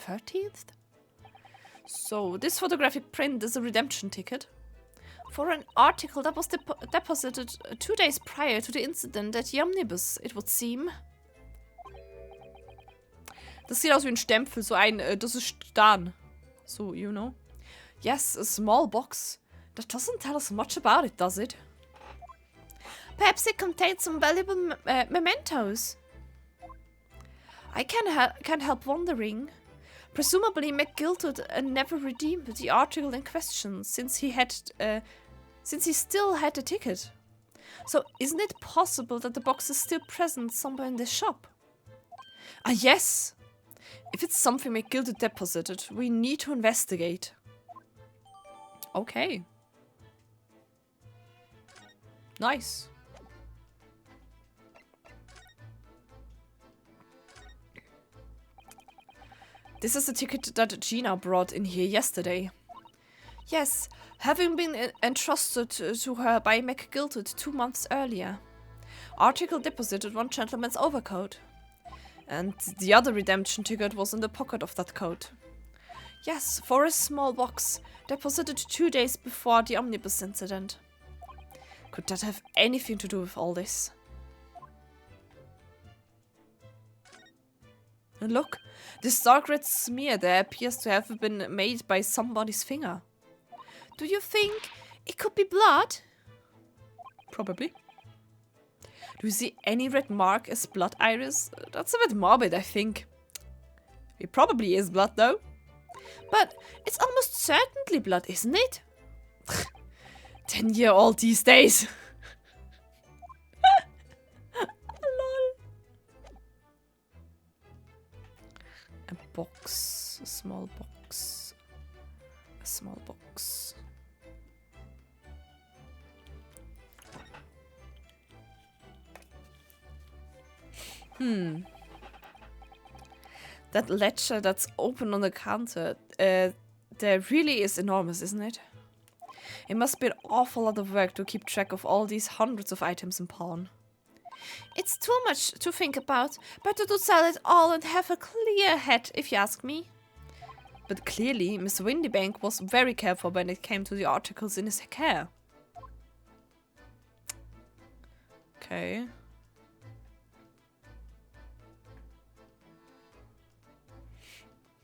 13th? So, this photographic print is a redemption ticket. For an article that was deposited 2 days prior to the incident at the Omnibus, it would seem. Das sieht aus wie ein Stempel, so ein, das ist Stan. So, you know. Yes, a small box. That doesn't tell us much about it, does it? Perhaps it contains some valuable mementos. I can't help wondering. Presumably, McGilted never redeemed the article in question since he still had the ticket. So, isn't it possible that the box is still present somewhere in the shop? Ah, yes! If it's something McGilted deposited, we need to investigate. Okay. Nice. This is the ticket that Gina brought in here yesterday. Yes, having been entrusted to her by McGilted 2 months earlier. Article deposited one gentleman's overcoat. And the other redemption ticket was in the pocket of that coat. Yes, for a small box, deposited 2 days before the omnibus incident. Could that have anything to do with all this? And look, this dark red smear there appears to have been made by somebody's finger. Do you think it could be blood? Probably. Do you see any red mark as blood, Iris? That's a bit morbid, I think. It probably is blood, though. But it's almost certainly blood, isn't it? 10-year-old these days. Lol. A box. A small box. A small box. That ledger that's open on the counter, there really is enormous, isn't it? It must be an awful lot of work to keep track of all these hundreds of items in pawn. It's too much to think about. Better to sell it all and have a clear head, if you ask me. But clearly, Mr. Windybank was very careful when it came to the articles in his care. Okay.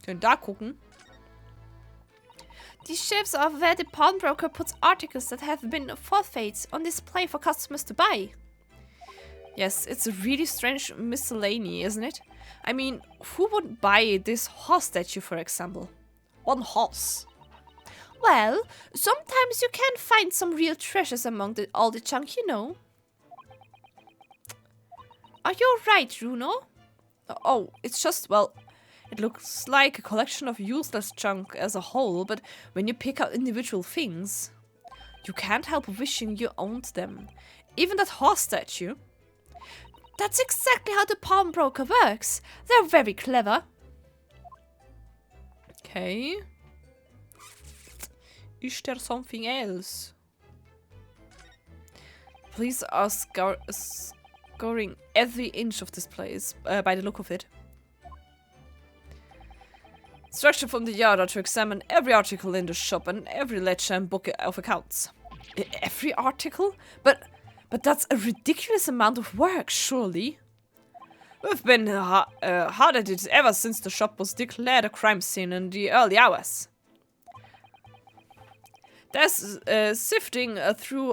Können da gucken. These shelves are where the pawnbroker puts articles that have been forfeit on display for customers to buy. Yes, it's a really strange miscellany, isn't it? I mean, who would buy this horse statue, for example? One horse. Well, sometimes you can find some real treasures among all the junk, you know. Are you right, Runo? Oh, it's just, well, it looks like a collection of useless junk as a whole, but when you pick out individual things, you can't help wishing you owned them. Even that horse statue. That's exactly how the pawnbroker works. They're very clever. Okay. Is there something else? Police are scouring every inch of this place, by the look of it. Instruction from the yard are to examine every article in the shop and every ledger and book of accounts. Every article? But that's a ridiculous amount of work, surely. We've been hard at it ever since the shop was declared a crime scene in the early hours. There's sifting through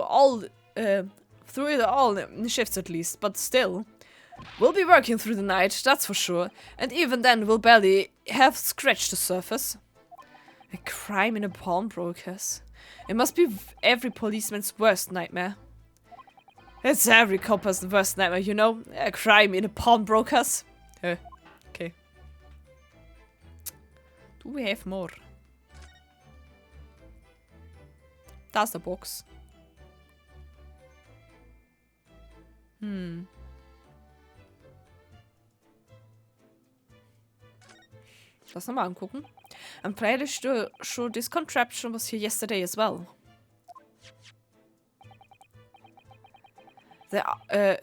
it all in shifts at least, but still. We'll be working through the night, that's for sure, and even then we'll barely have scratched the surface. A crime in a pawnbroker's. It must be every policeman's worst nightmare. It's every copper's worst nightmare, you know? A crime in a pawnbroker's. Okay. Do we have more? That's the box. Lass nochmal angucken. I'm fairly sure this contraption was here yesterday as well.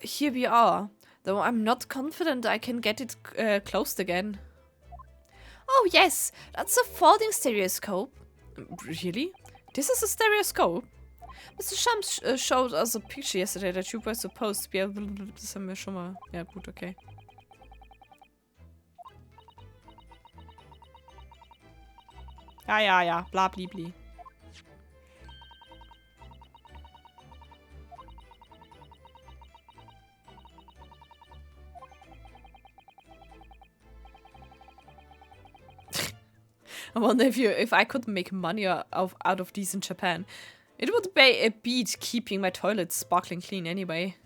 Here we are, though I'm not confident I can get it closed again. Oh yes, that's a folding stereoscope. Really? This is a stereoscope? Mr. Shams showed us a picture yesterday that you were supposed to be able to... Das haben wir schon mal... Ja gut, okay. Ja, bla bli bli. I wonder if I could make money out of these in Japan. It would be a beat keeping my toilet sparkling clean anyway.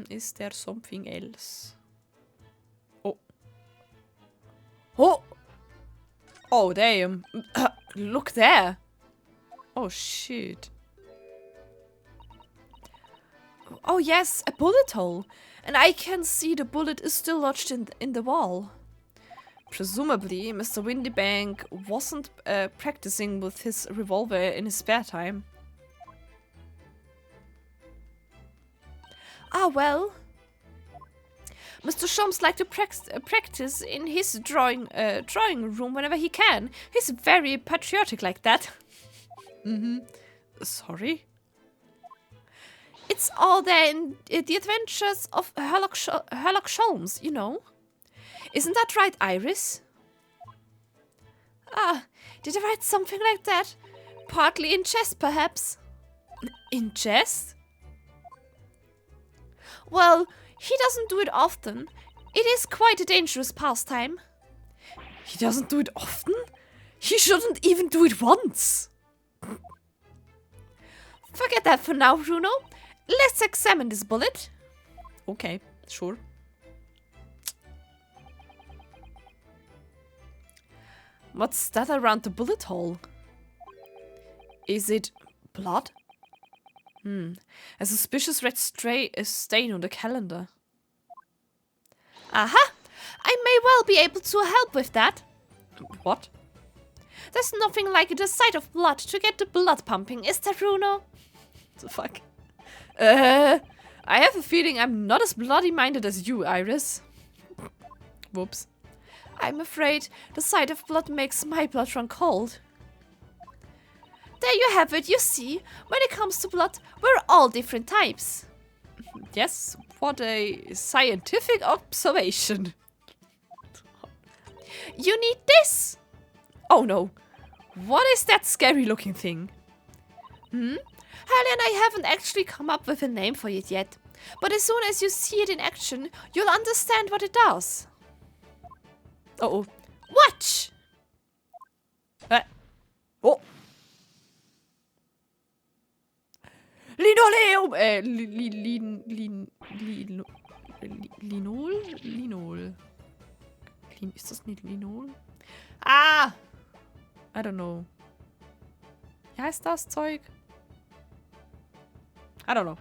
Is there something else? Oh. Oh! Oh, damn. Look there. Oh, shit. Oh, yes, a bullet hole. And I can see the bullet is still lodged in the wall. Presumably, Mr. Windybank wasn't practicing with his revolver in his spare time. Ah, well. Mr. Sholmes likes to practice in his drawing room whenever he can. He's very patriotic like that. Sorry? It's all there in the adventures of Sherlock Sholmes, you know. Isn't that right, Iris? Ah, did I write something like that? Partly in jest, perhaps. In jest? Well, he doesn't do it often. It is quite a dangerous pastime. He doesn't do it often? He shouldn't even do it once. Forget that for now, Bruno. Let's examine this bullet. Okay, sure. What's that around the bullet hole? Is it blood? A suspicious red stain on the calendar. Aha! I may well be able to help with that. What? There's nothing like the sight of blood to get the blood pumping, is there, Bruno? The fuck? I have a feeling I'm not as bloody-minded as you, Iris. Whoops. I'm afraid the sight of blood makes my blood run cold. There you have it, you see. When it comes to blood, we're all different types. Yes, what a scientific observation. You need this. Oh no. What is that scary looking thing? Harley and I haven't actually come up with a name for it yet. But as soon as you see it in action, you'll understand what it does. Uh-oh. Watch! Oh! Linoleum! Linol? Ist das nicht Linol? Ah! I don't know. Wie heißt das Zeug? I don't know.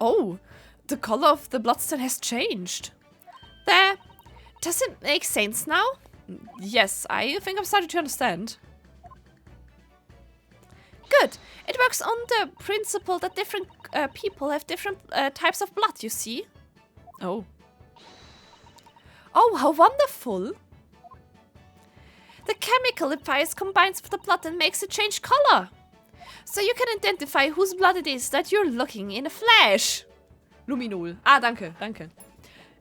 Oh! The color of the bloodstain has changed. There! Does it make sense now? Yes, I think I'm starting to understand. Good. It works on the principle that different people have different types of blood, you see? Oh. Oh, how wonderful! The chemical it fires combines with the blood and makes it change color. So you can identify whose blood it is that you're looking in a flash. Luminol. Ah, danke, danke.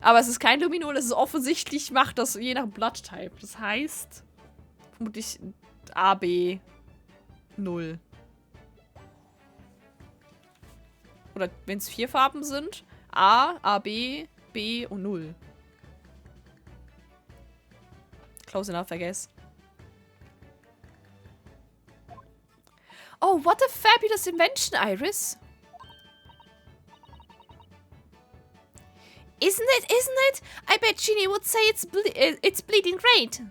Aber es ist kein Luminol, es ist offensichtlich, macht das je nach Bloodtype. Das heißt, vermutlich AB 0. Oder wenn es 4 Farben sind, A, AB, B und 0. Close enough, I guess. Oh, what a fabulous invention, Iris. Isn't it? I bet Jeannie would say it's bleeding great.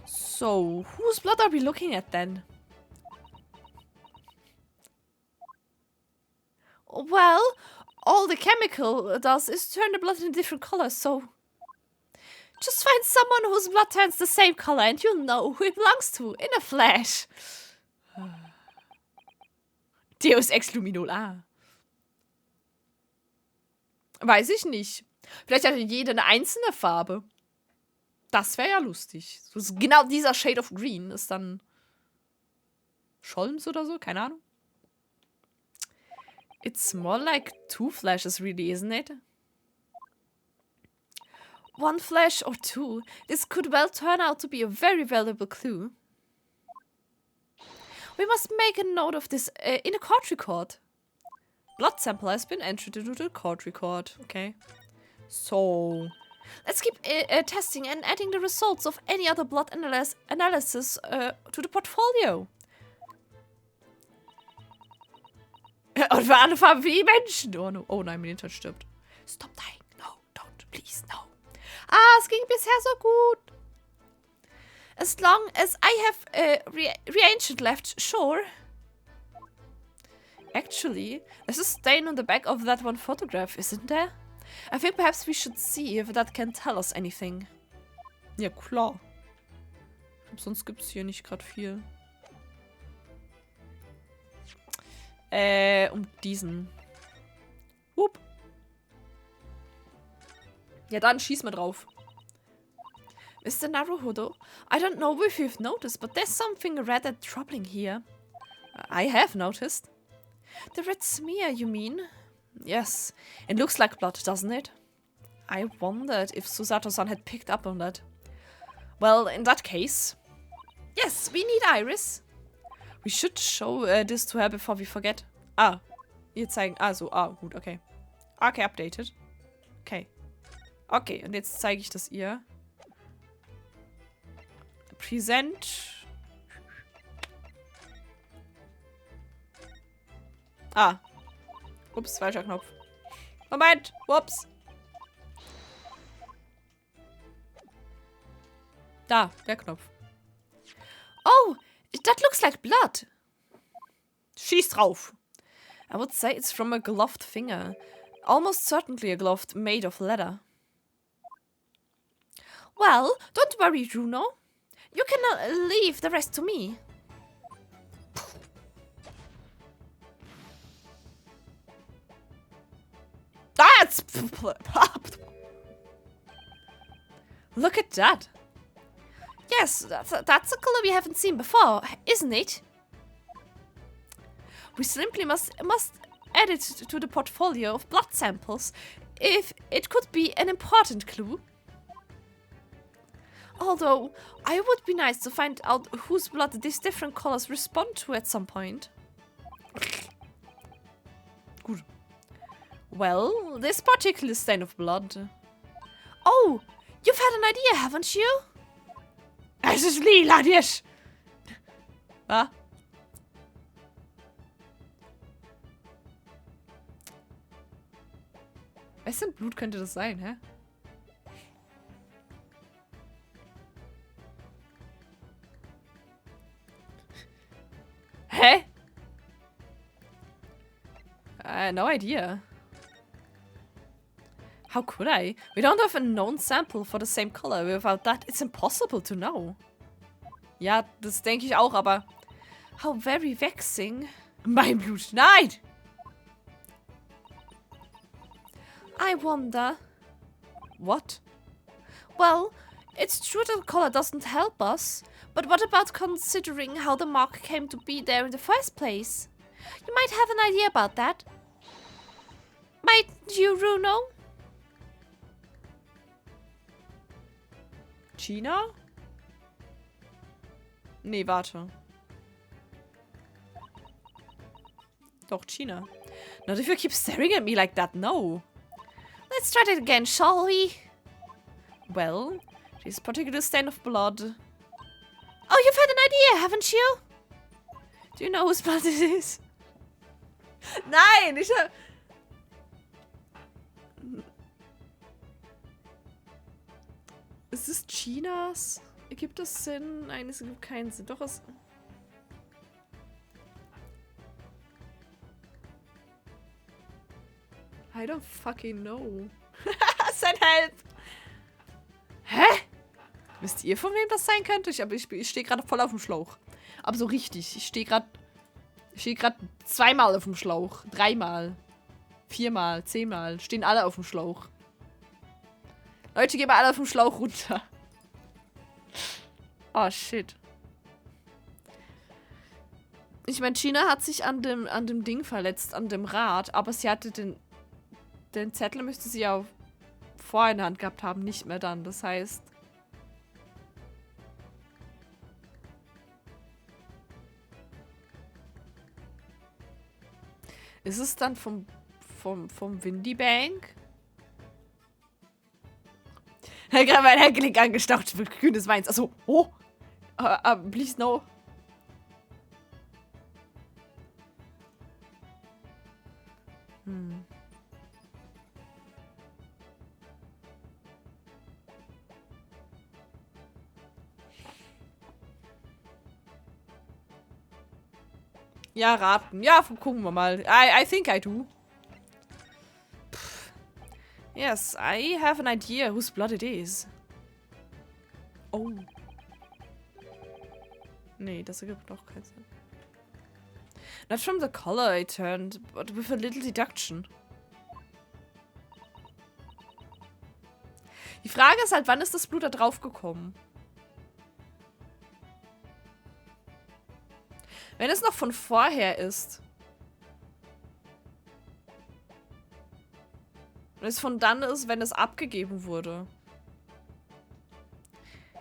So, whose blood are we looking at then? Well, all the chemical does is turn the blood in different colors, so... Just find someone whose blood turns the same color and you'll know who it belongs to in a flash. Deus Ex Luminol, ah. Weiß ich nicht. Vielleicht hat jeder eine einzelne Farbe. Das wäre ja lustig. So, genau dieser Shade of Green ist dann Sholmes oder so, keine Ahnung. It's more like 2 flashes really, isn't it? 1 flash or 2. This could well turn out to be a very valuable clue. We must make a note of this in a court record. Blood sample has been entered into the court record. Okay. So, let's keep testing and adding the results of any other blood analysis to the portfolio. Und für alle Farben wie Menschen. Oh, no. Oh nein, mein Internet stirbt. Stop dying. No, don't. Please, no. Ah, es ging bisher so gut. As long as I have reagent left, sure. Actually, there's a stain on the back of that one photograph, isn't there? I think perhaps we should see if that can tell us anything. Ja, klar. Sonst gibt's hier nicht gerade viel. Um diesen. Whoop. Ja, dann schieß mal drauf. Mr. Naruhodo, I don't know if you've noticed, but there's something rather troubling here. I have noticed. The red smear, you mean? Yes, it looks like blood, doesn't it? I wondered if Susato-san had picked up on that. Well, in that case... Yes, we need Iris. We should show this to her before we forget. Ah, ihr zeigen... Ah, so. Ah, gut, okay. Okay, updated. Okay. Okay, und jetzt zeige ich das ihr. Present. Ah. Ups, falscher Knopf. Moment. Ups. Da, der Knopf. Oh, that looks like blood. Schieß drauf. I would say it's from a gloved finger. Almost certainly a gloved made of leather. Well, don't worry, Juno. You can leave the rest to me. That's... Look at that. Yes, that's a color we haven't seen before, isn't it? We simply must add it to the portfolio of blood samples, if it could be an important clue. Although, it would be nice to find out whose blood these different colors respond to at some point. Gut. Well, this particular stain of blood. Oh, you've had an idea, haven't you? Es ist lila, nicht! Ah? Wessen Blut könnte das sein, hä? Hä? No idea. How could I? We don't have a known sample for the same color. Without that, it's impossible to know. Ja, das denke ich auch, aber... How very vexing. Mein Blut, nein! I wonder... What? Well, it's true that color doesn't help us, but what about considering how the mark came to be there in the first place? You might have an idea about that. Might you, Runo? China? Nee, warte. Doch, China. Not if you keep staring at me like that, no. Let's try it again, shall we? Well, this particular stain of blood. Oh, you've had an idea, haven't you? Do you know whose blood it is? Nein, ich hab... Ist es Chinas? Ergibt das Sinn? Nein, es ergibt keinen Sinn. Doch, es... I don't fucking know. Sein Help! Hä? Wisst ihr, von wem das sein könnte? Ich stehe gerade voll auf dem Schlauch. Aber so richtig. Ich stehe gerade zweimal auf dem Schlauch. 3-mal. 4-mal. 10-mal. Stehen alle auf dem Schlauch. Leute, gehen mal alle auf dem Schlauch runter. Oh, shit. Ich meine, China hat sich an dem Ding verletzt, an dem Rad, aber sie hatte den Zettel müsste sie ja vorher in der Hand gehabt haben, nicht mehr dann. Das heißt... Ist es dann vom Windy Bank? Er hat gerade mein Handgelenk angestaucht für grünes Weins. Achso, oh! Please no. Ja, raten. Ja, gucken wir mal. I think I do. Yes, I have an idea whose blood it is. Oh. Nee, das ergibt doch keinen Sinn. Not from the color I turned, but with a little deduction. Die Frage ist halt, wann ist das Blut da drauf gekommen? Wenn es noch von vorher ist. Und es von dann ist, wenn es abgegeben wurde.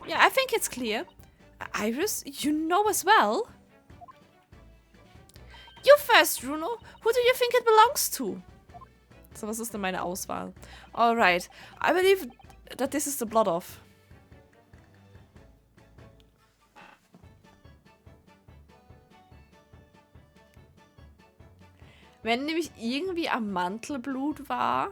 Yeah, I think it's clear. Iris, you know as well. You first, Bruno. Who do you think it belongs to? So, was ist denn meine Auswahl? Alright. I believe that this is the blood of. Wenn nämlich irgendwie am Mantelblut war.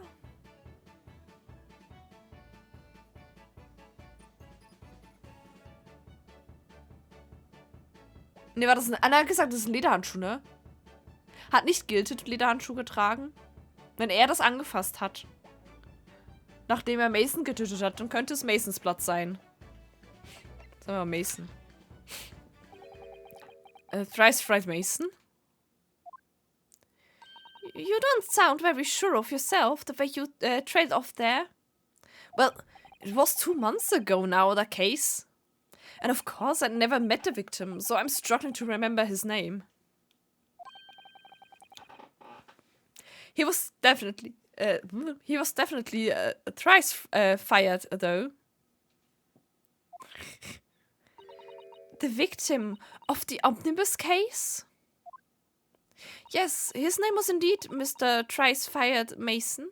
Ne, war das ein. Anna hat gesagt, das ist ein Lederhandschuh, ne? Hat nicht Gilted Lederhandschuh getragen? Wenn er das angefasst hat. Nachdem er Mason getötet hat, dann könnte es Masons Blood sein. Sagen wir mal Mason. Thrice Fried Mason? You don't sound very sure of yourself the way you trailed off there. Well, it was 2 months ago now, that case. And of course, I never met the victim, so I'm struggling to remember his name. He was definitely thrice fired, though. The victim of the omnibus case? Yes, his name was indeed Mr. Thrice-Fired Mason.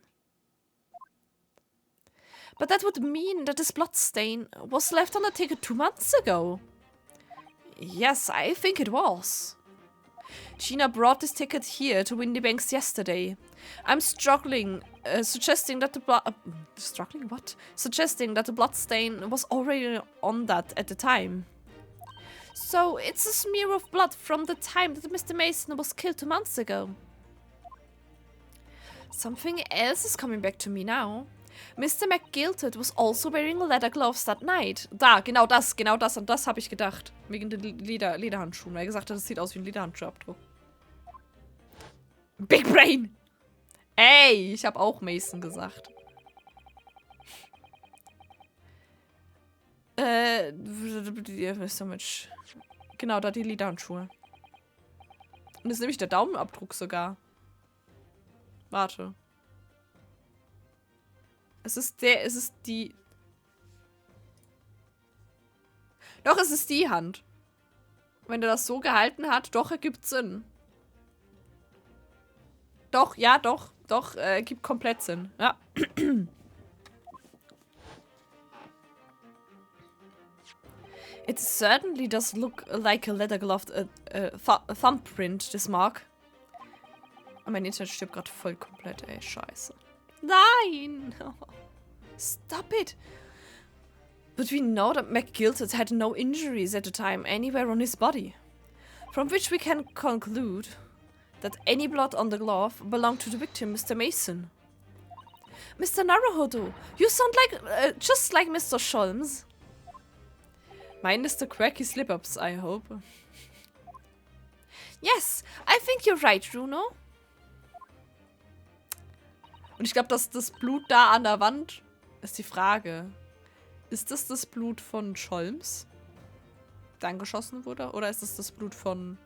But that would mean that his blood stain was left on the ticket 2 months ago. Yes, I think it was. Gina brought this ticket here to Windybanks yesterday. I'm struggling, suggesting that the blood... struggling? What? Suggesting that the blood stain was already on that at the time. So, it's a smear of blood from the time that Mr. Mason was killed 2 months ago. Something else is coming back to me now. Mr. McGilted was also wearing leather gloves that night. Da, genau das, an das habe ich gedacht. Wegen den Lederhandschuhen, weil er gesagt hat, das sieht aus wie ein Lederhandschuhabdruck. Big Brain! Ey, ich habe auch Mason gesagt. Genau, da die Lederhandschuhe. Und das ist nämlich der Daumenabdruck sogar. Warte. Es ist die... Doch, es ist die Hand. Wenn er das so gehalten hat, doch, ergibt Sinn. Doch, ja, doch, ergibt komplett Sinn. Ja. It certainly does look like a leather-gloved thumbprint, this mark. Oh, mein Internet stirbt gerade voll komplett, ey, scheiße. Nein! Stop it! But we know that McGilted had no injuries at the time anywhere on his body. From which we can conclude that any blood on the glove belonged to the victim, Mr. Mason. Mr. Naruhodo, you sound like, just like Mr. Sholmes. Mine is the quirky slip-ups, I hope. Yes, I think you're right, Bruno. Und ich glaube, dass das Blut da an der Wand ist die Frage. Ist das Blut von Sholmes, der angeschossen wurde? Oder ist das Blut von...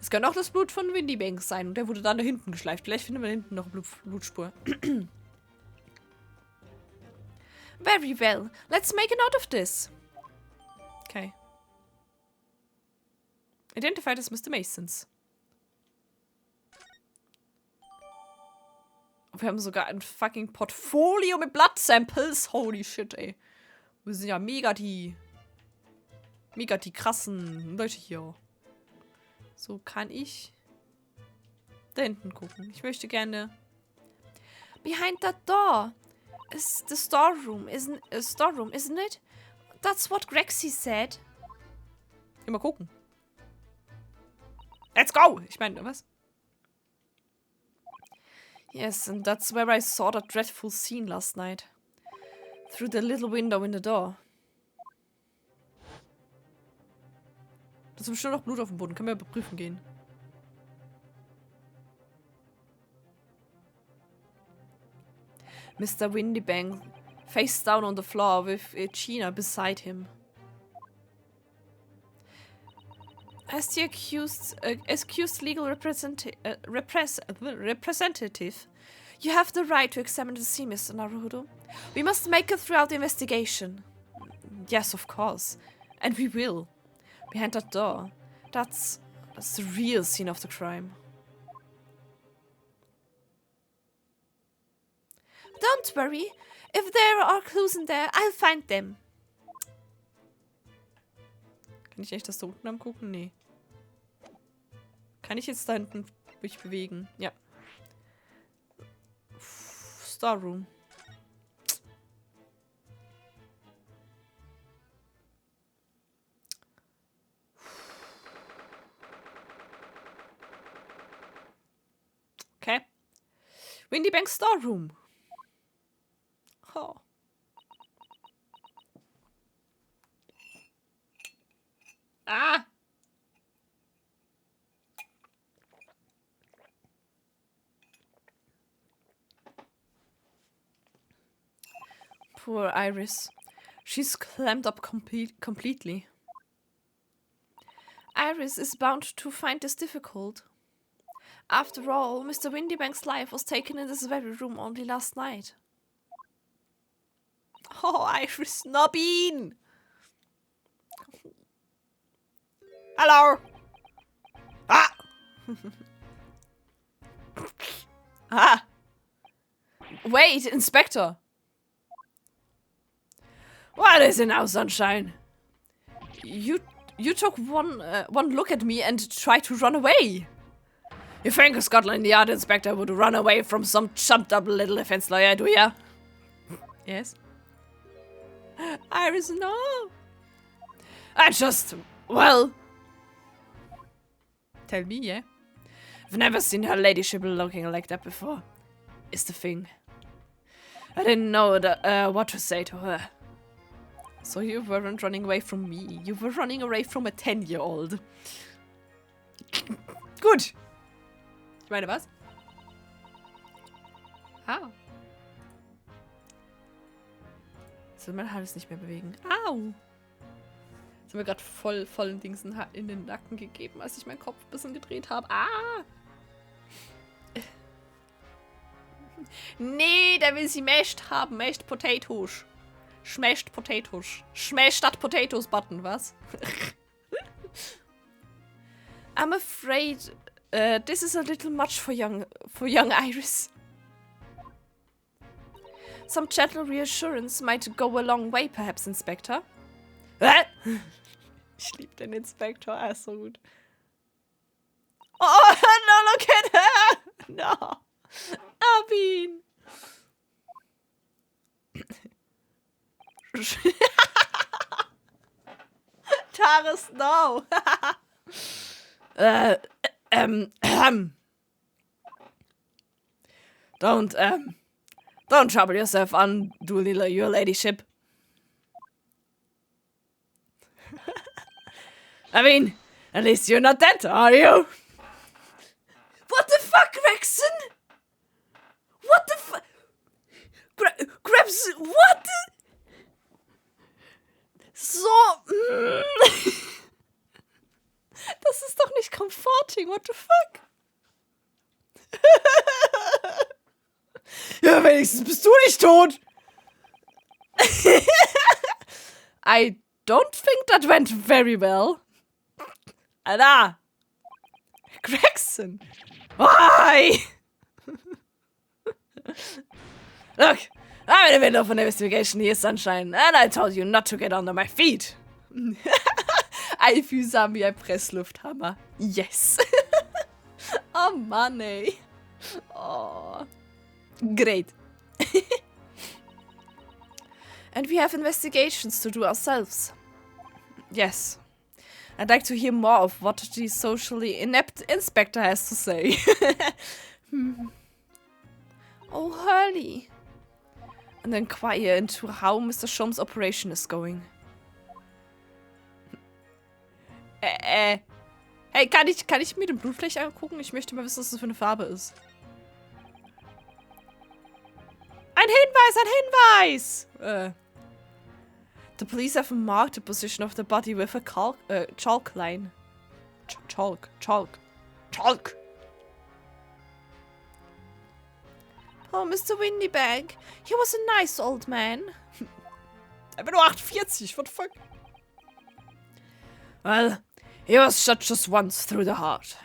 Es könnte auch das Blut von Windybanks sein. Und der wurde dann da hinten geschleift. Vielleicht finden wir da hinten noch eine Blutspur. Very well. Let's make a note of this. Okay. Identified as Mr. Masons. Wir haben sogar ein fucking Portfolio mit Blood Samples. Holy shit, ey. Wir sind ja mega die krassen Leute hier. So, kann ich da hinten gucken. Ich möchte gerne... Behind that door is the storeroom, isn't it? That's what Grexy said. Immer gucken. Let's go! Ich meine, was? Yes, and that's where I saw that dreadful scene last night. Through the little window in the door. Da ist bestimmt noch Blut auf dem Boden. Können wir überprüfen gehen. Mr. Windybang, face down on the floor with Gina beside him. As the accused legal representative, you have the right to examine the scene, Mr. Naruto. We must make it throughout the investigation. Yes, of course. And we will. Behind that door. That's the real scene of the crime. Don't worry. If there are clues in there, I'll find them. Kann ich echt das da unten angucken? Nee. Kann ich jetzt da hinten mich bewegen? Ja. Star Room. Okay. Windybang Star Room. Oh. Ah! Poor Iris. She's clammed up completely. Iris is bound to find this difficult. After all, Mr. Windybang's life was taken in this very room only last night. Oh, Iris Nobbin! Hello! Ah! Ah! Wait, Inspector! What is it now, Sunshine? You took one look at me and tried to run away. You think a Scotland Yard inspector would run away from some chumped-up little defense lawyer, do ya? Yes. Iris, no. I just, well... Tell me, yeah? I've never seen her ladyship looking like that before, is the thing. I didn't know what to say to her. So you weren't running away from me. You were running away from a 10-year-old. Gut. Ich meine, was? Ah. Jetzt will mein Hals nicht mehr bewegen. Au! Jetzt haben wir gerade vollen Dingsen in den Nacken gegeben, als ich meinen Kopf ein bisschen gedreht habe. Ah! Nee, der will sie mashed haben. Mashed Potatoes. Smashed Potatoes. Smash statt Potatoes Button, was? I'm afraid this is a little much for young Iris. Some gentle reassurance might go a long way, perhaps, Inspector. Ich liebe den Inspector, er ist so gut. Oh, no, look at her! No. Abin. Taris, no. Don't trouble yourself, your ladyship. I mean, at least you're not dead, are you? What the fuck, Rexon? What the fuck? Grabs, what? So. Das ist doch nicht comforting, what the fuck? Ja, wenigstens bist du nicht tot. I don't think that went very well. Alter. Gregson. Why? Look, I'm in the middle of an investigation here, Sunshine, and I told you not to get under my feet. Einfühlsam wie ein Presslufthammer. Yes. Oh Mann, ey. Oh. Great. And we have investigations to do ourselves. Yes. I'd like to hear more of what the socially inept inspector has to say. Oh, Hurley. And then inquire into how Mr. Sholmes' operation is going. Hey, kann ich mir den Blutfleck angucken? Ich möchte mal wissen, was das für eine Farbe ist. Ein Hinweis! The police have marked the position of the body with a chalk line. Chalk. Oh, Mr. Windybag. He was a nice old man. Er bin nur 48, what the fuck? Well, he was shot just once through the heart.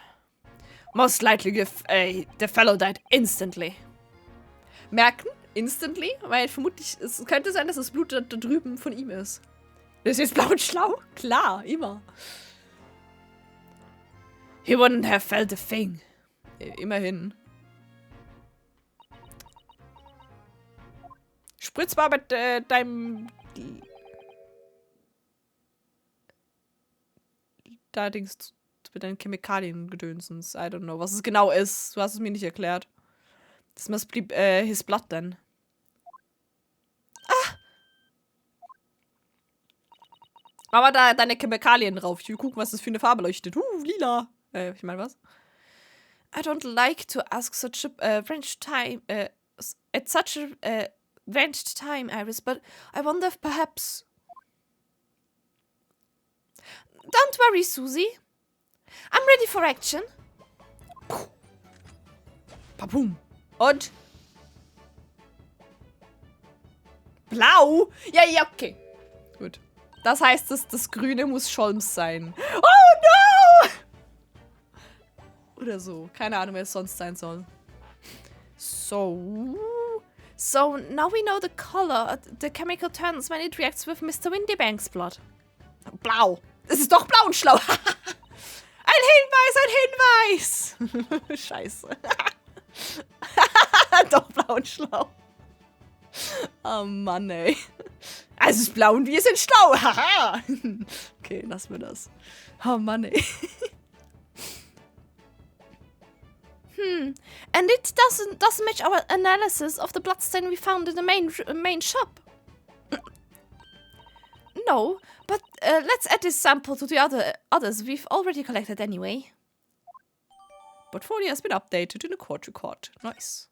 Most likely the fellow died instantly. Merken? Instantly? Weil vermutlich, es könnte sein, dass das Blut da drüben von ihm ist. Das ist jetzt blau und schlau? Klar, immer. He wouldn't have felt a thing. Immerhin. Spritz mal mit deinem... Dings mit deinen Chemikalien-Gedönsens. I don't know, was es genau ist. Du hast es mir nicht erklärt. Das must be his blood then. Ah! Mach mal da deine Chemikalien drauf. Ich will gucken, was das für eine Farbe leuchtet. Lila. Ich meine was? I don't like to ask such a wrenched time, at such a wrenched time, Iris, but I wonder if perhaps... Don't worry, Susie. I'm ready for action. Papum. Und? Blau? Ja, okay. Gut. Das heißt, das Grüne muss Sholmes sein. Oh, no! Oder so. Keine Ahnung, wer es sonst sein soll. So now we know the color the chemical turns when it reacts with Mr. Windybank's blood. Blau. Es ist doch blau und schlau. Ein Hinweis! Scheiße. Doch blau und schlau. Oh Mann, ey. Also es ist blau und wir sind schlau. Haha. Okay, lassen wir das. Oh Mann, ey. And it doesn't match our analysis of the bloodstain we found in the main shop. No, but let's add this sample to the others we've already collected anyway. Portfolio has been updated in a court record. Nice.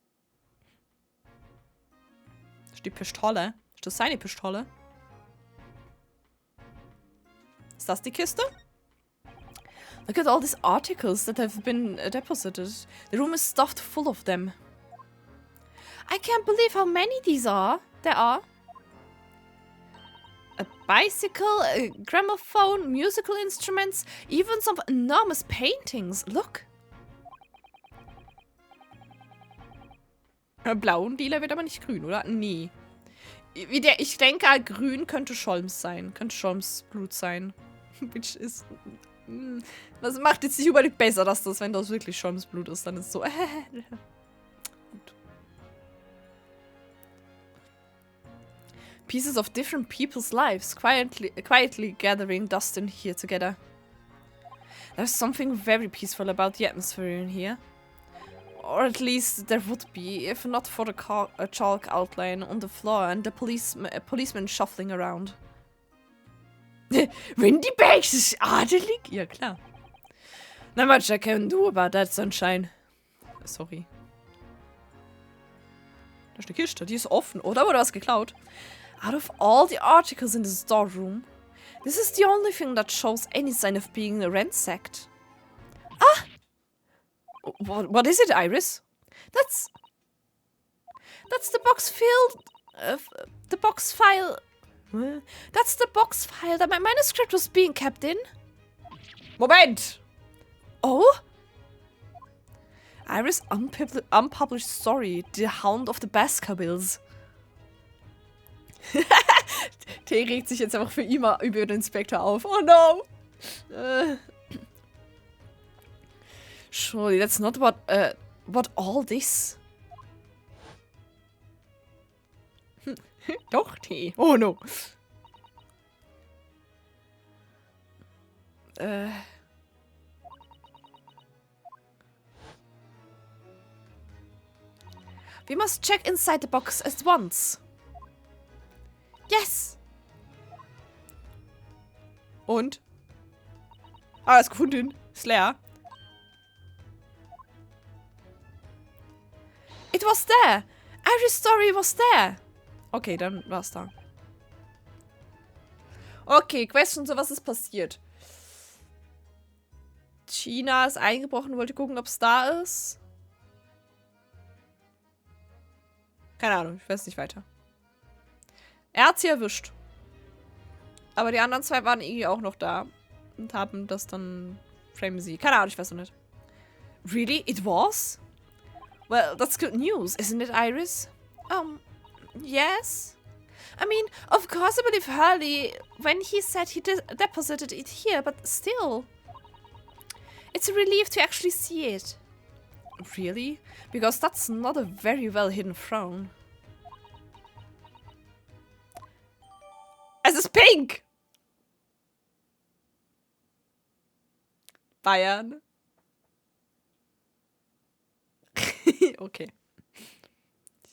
Das ist die Pistole. Ist das seine Pistole? Ist das die Kiste? Look at all these articles that have been deposited. The room is stuffed full of them. I can't believe how many there are. A bicycle, a gramophone, musical instruments, even some enormous paintings. Look. Blau und lila wird aber nicht grün, oder? Nee. Ich denke, grün könnte Sholmes sein. Könnte Sholmes Blut sein. Which is... Das macht jetzt nicht unbedingt besser, dass das, wenn das wirklich Sholmes Blut ist, dann ist es so... Gut. Pieces of different people's lives quietly gathering dust in here together. There's something very peaceful about the atmosphere in here. Or at least there would be, if not for the chalk outline on the floor and the policeman shuffling around. Windybags ist adelig? Ja, klar. Not much I can do about that, Sunshine. Sorry. Da ist eine Kiste, die ist offen, oder? Wurde was geklaut? Out of all the articles in the storeroom, this is the only thing that shows any sign of being ransacked. Ah! What is it, Iris? That's the box filled... the box file... That's the box file that my manuscript was being kept in. Moment! Oh? Iris' unpublished story, The Hound of the Baskervilles. Der regt sich jetzt einfach für immer über den Inspektor auf. Oh no! Surely that's not what all this... Doch, nee. Oh no. We must check inside the box at once. Yes! Und? Ah, ist gefunden. Ist leer. It was there. Every story was there. Okay, dann war's da. Okay, Question, so was ist passiert? China ist eingebrochen, wollte gucken, ob es da ist. Keine Ahnung, ich weiß nicht weiter. Er hat sie erwischt. Aber die anderen zwei waren irgendwie auch noch da. Und haben das dann... Framen sie. Keine Ahnung, ich weiß noch nicht. Really? It was? Well, that's good news, isn't it, Iris? Yes. I mean, of course I believe Hurley when he said he deposited it here, but still. It's a relief to actually see it. Really? Because that's not a very well hidden throne. Es ist pink! Bayern. Okay.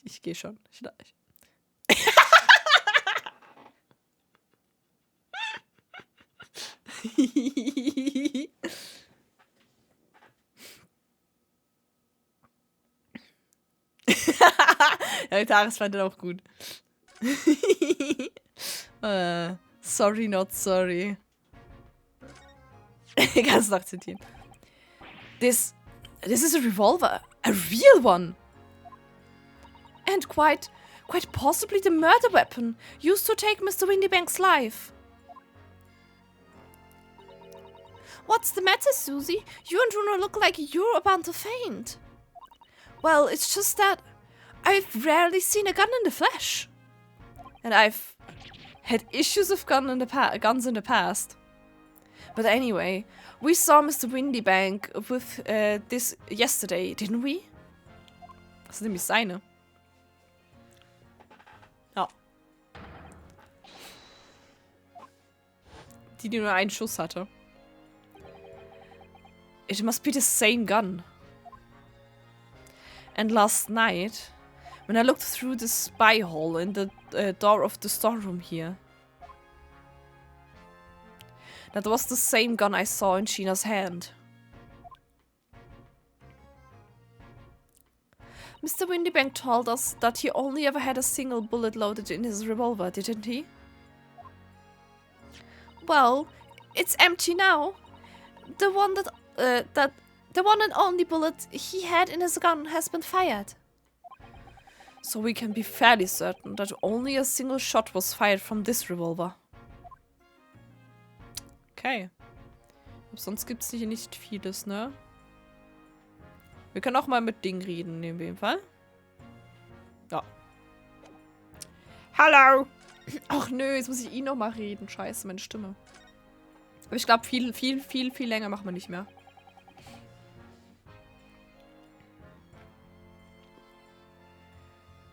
Ich gehe schon. Ja, Taris fand den auch gut. Sorry, not sorry. Kannst noch zitieren. This is a revolver. A real one. And quite possibly the murder weapon used to take Mr. Windybank's life. What's the matter, Susie? You and Bruno look like you're about to faint. Well, it's just that I've rarely seen a gun in the flesh. And I've had issues with guns in the past. But anyway, we saw Mr. Windybank with this yesterday, didn't we? Das ist nämlich seine. Ja. Die nur einen Schuss hatte. It must be the same gun. And last night, when I looked through the spy hole in the door of the storeroom here, that was the same gun I saw in Sheena's hand. Mr. Windybank told us that he only ever had a single bullet loaded in his revolver, didn't he? Well, it's empty now. The one the one and only bullet he had in his gun has been fired. So we can be fairly certain that only a single shot was fired from this revolver. Okay. Sonst gibt es hier nicht vieles, ne? Wir können auch mal mit Ding reden, in dem Fall. Ja. Hallo! Ach nö, jetzt muss ich ihn noch mal reden. Scheiße, meine Stimme. Aber ich glaube, viel länger machen wir nicht mehr.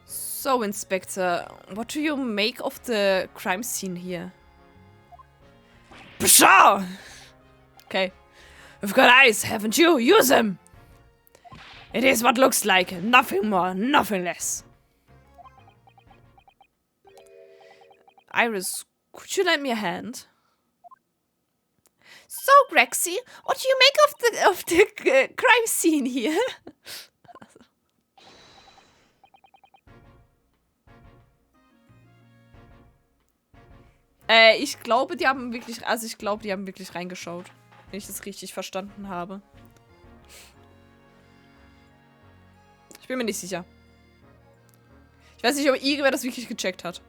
So, Inspector, what do you make of the crime scene here? Pshaw! Okay. You've got eyes, haven't you? Use them! It is what looks like. Nothing more, nothing less. Iris, could you lend me a hand? So, Grexy, what do you make of the crime scene here? Ich glaube, die haben wirklich, reingeschaut. Wenn ich das richtig verstanden habe. Ich bin mir nicht sicher. Ich weiß nicht, ob irgendwer das wirklich gecheckt hat.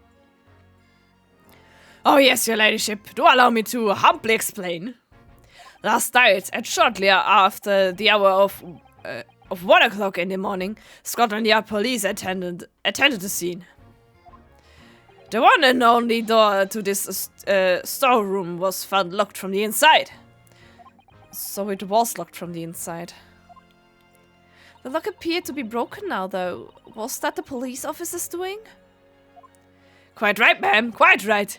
Oh yes, your ladyship. Do allow me to humbly explain. Last night, and shortly after the hour of 1 o'clock in the morning, Scotland Yard police attended the scene. The one and only door to this storeroom was found locked from the inside. So it was locked from the inside. The lock appeared to be broken now, though. Was that the police officer's doing? Quite right, ma'am. Quite right.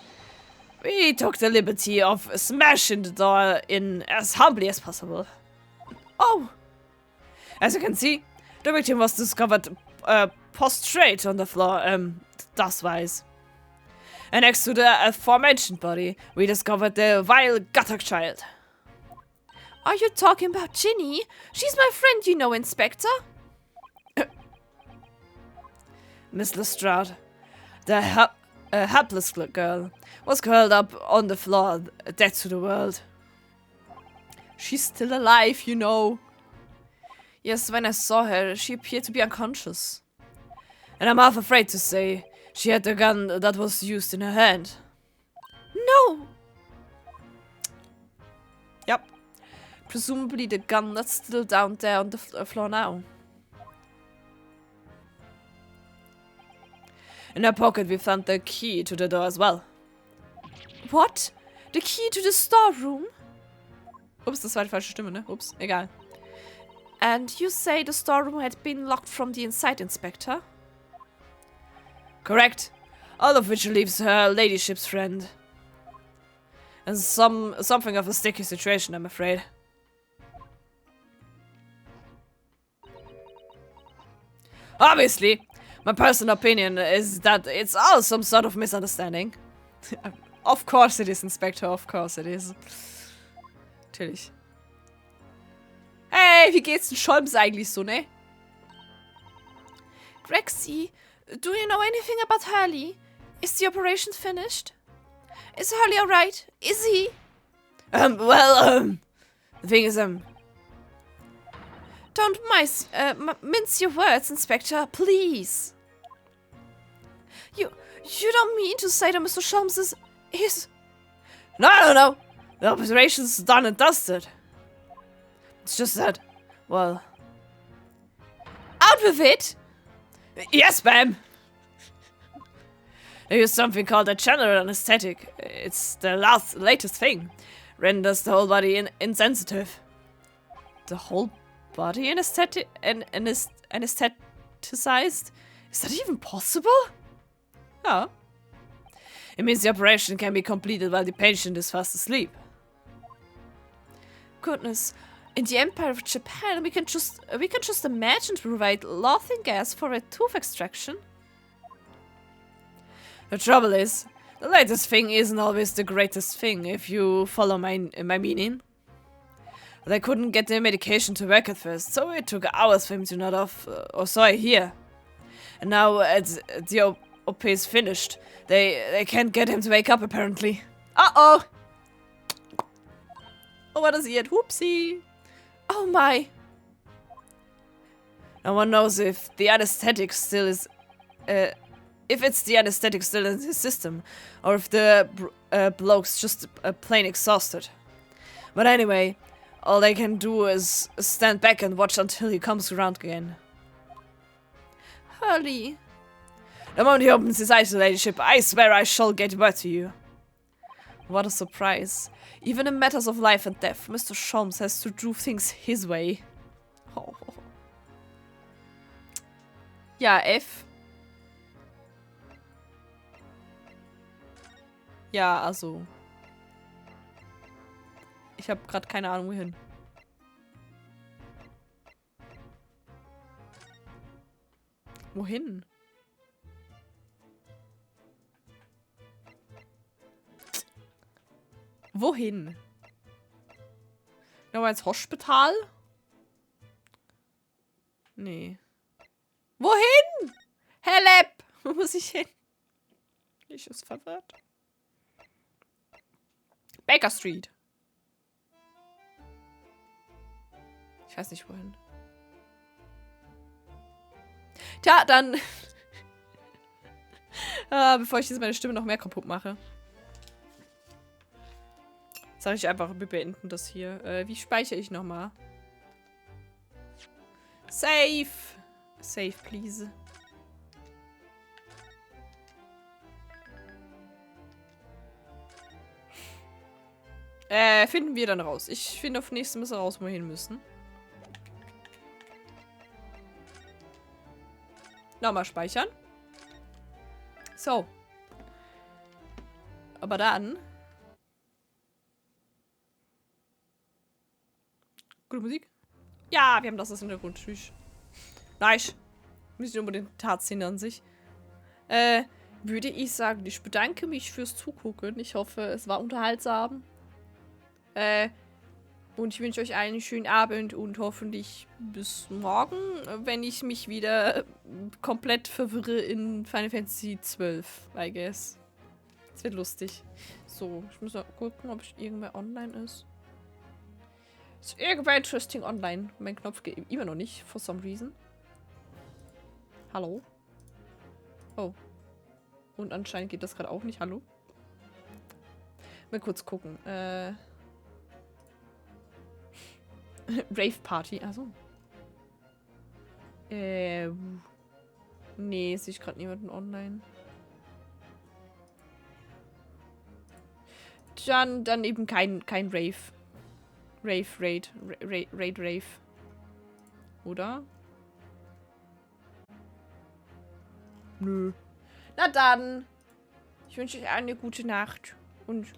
We took the liberty of smashing the door in as humbly as possible. Oh! As you can see, the victim was discovered prostrate on the floor, thus-wise. And next to the aforementioned body, we discovered the vile gutter child. Are you talking about Ginny? She's my friend, you know, Inspector. Miss Lestrade, the helpless girl, was curled up on the floor, dead to the world. She's still alive, you know. Yes, when I saw her, she appeared to be unconscious. And I'm half afraid to say she had the gun that was used in her hand. No! Yep. Presumably the gun that's still down there on the floor now. In her pocket we found the key to the door as well. What? The key to the storeroom? Ups, das war die falsche Stimme, ne? Ups, egal. And you say the storeroom had been locked from the inside, Inspector? Correct. All of which leaves her ladyship's friend. And something of a sticky situation, I'm afraid. Obviously, my personal opinion is that it's all some sort of misunderstanding. Of course it is, Inspector, of course it is. Natürlich. Hey, wie geht's den Scholms eigentlich so, ne? Rexy, do you know anything about Hurley? Is the operation finished? Is Hurley alright? Is he? The thing is, don't mince your words, Inspector, please. You don't mean to say that Mr. Sholmes is... No. The operation's done and dusted. It's just that, well... Out with it! Yes, ma'am! They use something called a general anesthetic. It's the latest thing. Renders the whole body insensitive. The whole body anestheticized? Is that even possible? Oh. It means the operation can be completed while the patient is fast asleep. Goodness. In the Empire of Japan, we can just imagine to provide laughing gas for a tooth extraction. The trouble is, the latest thing isn't always the greatest thing, if you follow my meaning. They couldn't get the medication to work at first, so it took hours for him to nod off, or so I hear. And now, as the OP is finished, they can't get him to wake up, apparently. Uh-oh! Oh, war das jetzt? Whoopsie! Oh my! No one knows if the anesthetic still is... if it's the anesthetic still in his system, or if the bloke's just plain exhausted. But anyway, all they can do is stand back and watch until he comes around again. Hurley. The moment he opens his eyes, ladyship, I swear I shall get word to you. What a surprise. Even in matters of life and death, Mr. Sholmes has to do things his way. Oh. Ja, F. Ja, also. Ich habe gerade keine Ahnung, wohin. Wohin? Wohin? Nochmal ins Hospital? Nee. Wohin? Help! Wo muss ich hin? Ich ist verwirrt. Baker Street. Ich weiß nicht wohin. Tja, dann... bevor ich jetzt meine Stimme noch mehr kaputt mache. Sage ich einfach, wir beenden das hier. Wie speichere ich nochmal? Save! Save, please. Finden wir dann raus. Ich finde auf nächstes Mal raus, wo wir hin müssen. Nochmal speichern. So. Aber dann Gute Musik? Ja, wir haben das als Hintergrund. Tschüss. Nice. Nicht unbedingt die Tatszene an sich. Würde ich sagen, ich bedanke mich fürs Zugucken. Ich hoffe, es war unterhaltsam. Und ich wünsche euch einen schönen Abend und hoffentlich bis morgen, wenn ich mich wieder komplett verwirre in Final Fantasy 12, I guess. Es wird lustig. So, ich muss mal gucken, ob irgendwer online ist. Ist irgendwer interesting online? Mein Knopf geht immer noch nicht, for some reason. Hallo? Oh. Und anscheinend geht das gerade auch nicht. Hallo? Mal kurz gucken. Rave Party, also. Nee, sehe ich gerade niemanden online. Dann eben kein Rave. Rave. Oder? Nö. Na dann. Ich wünsche euch eine gute Nacht und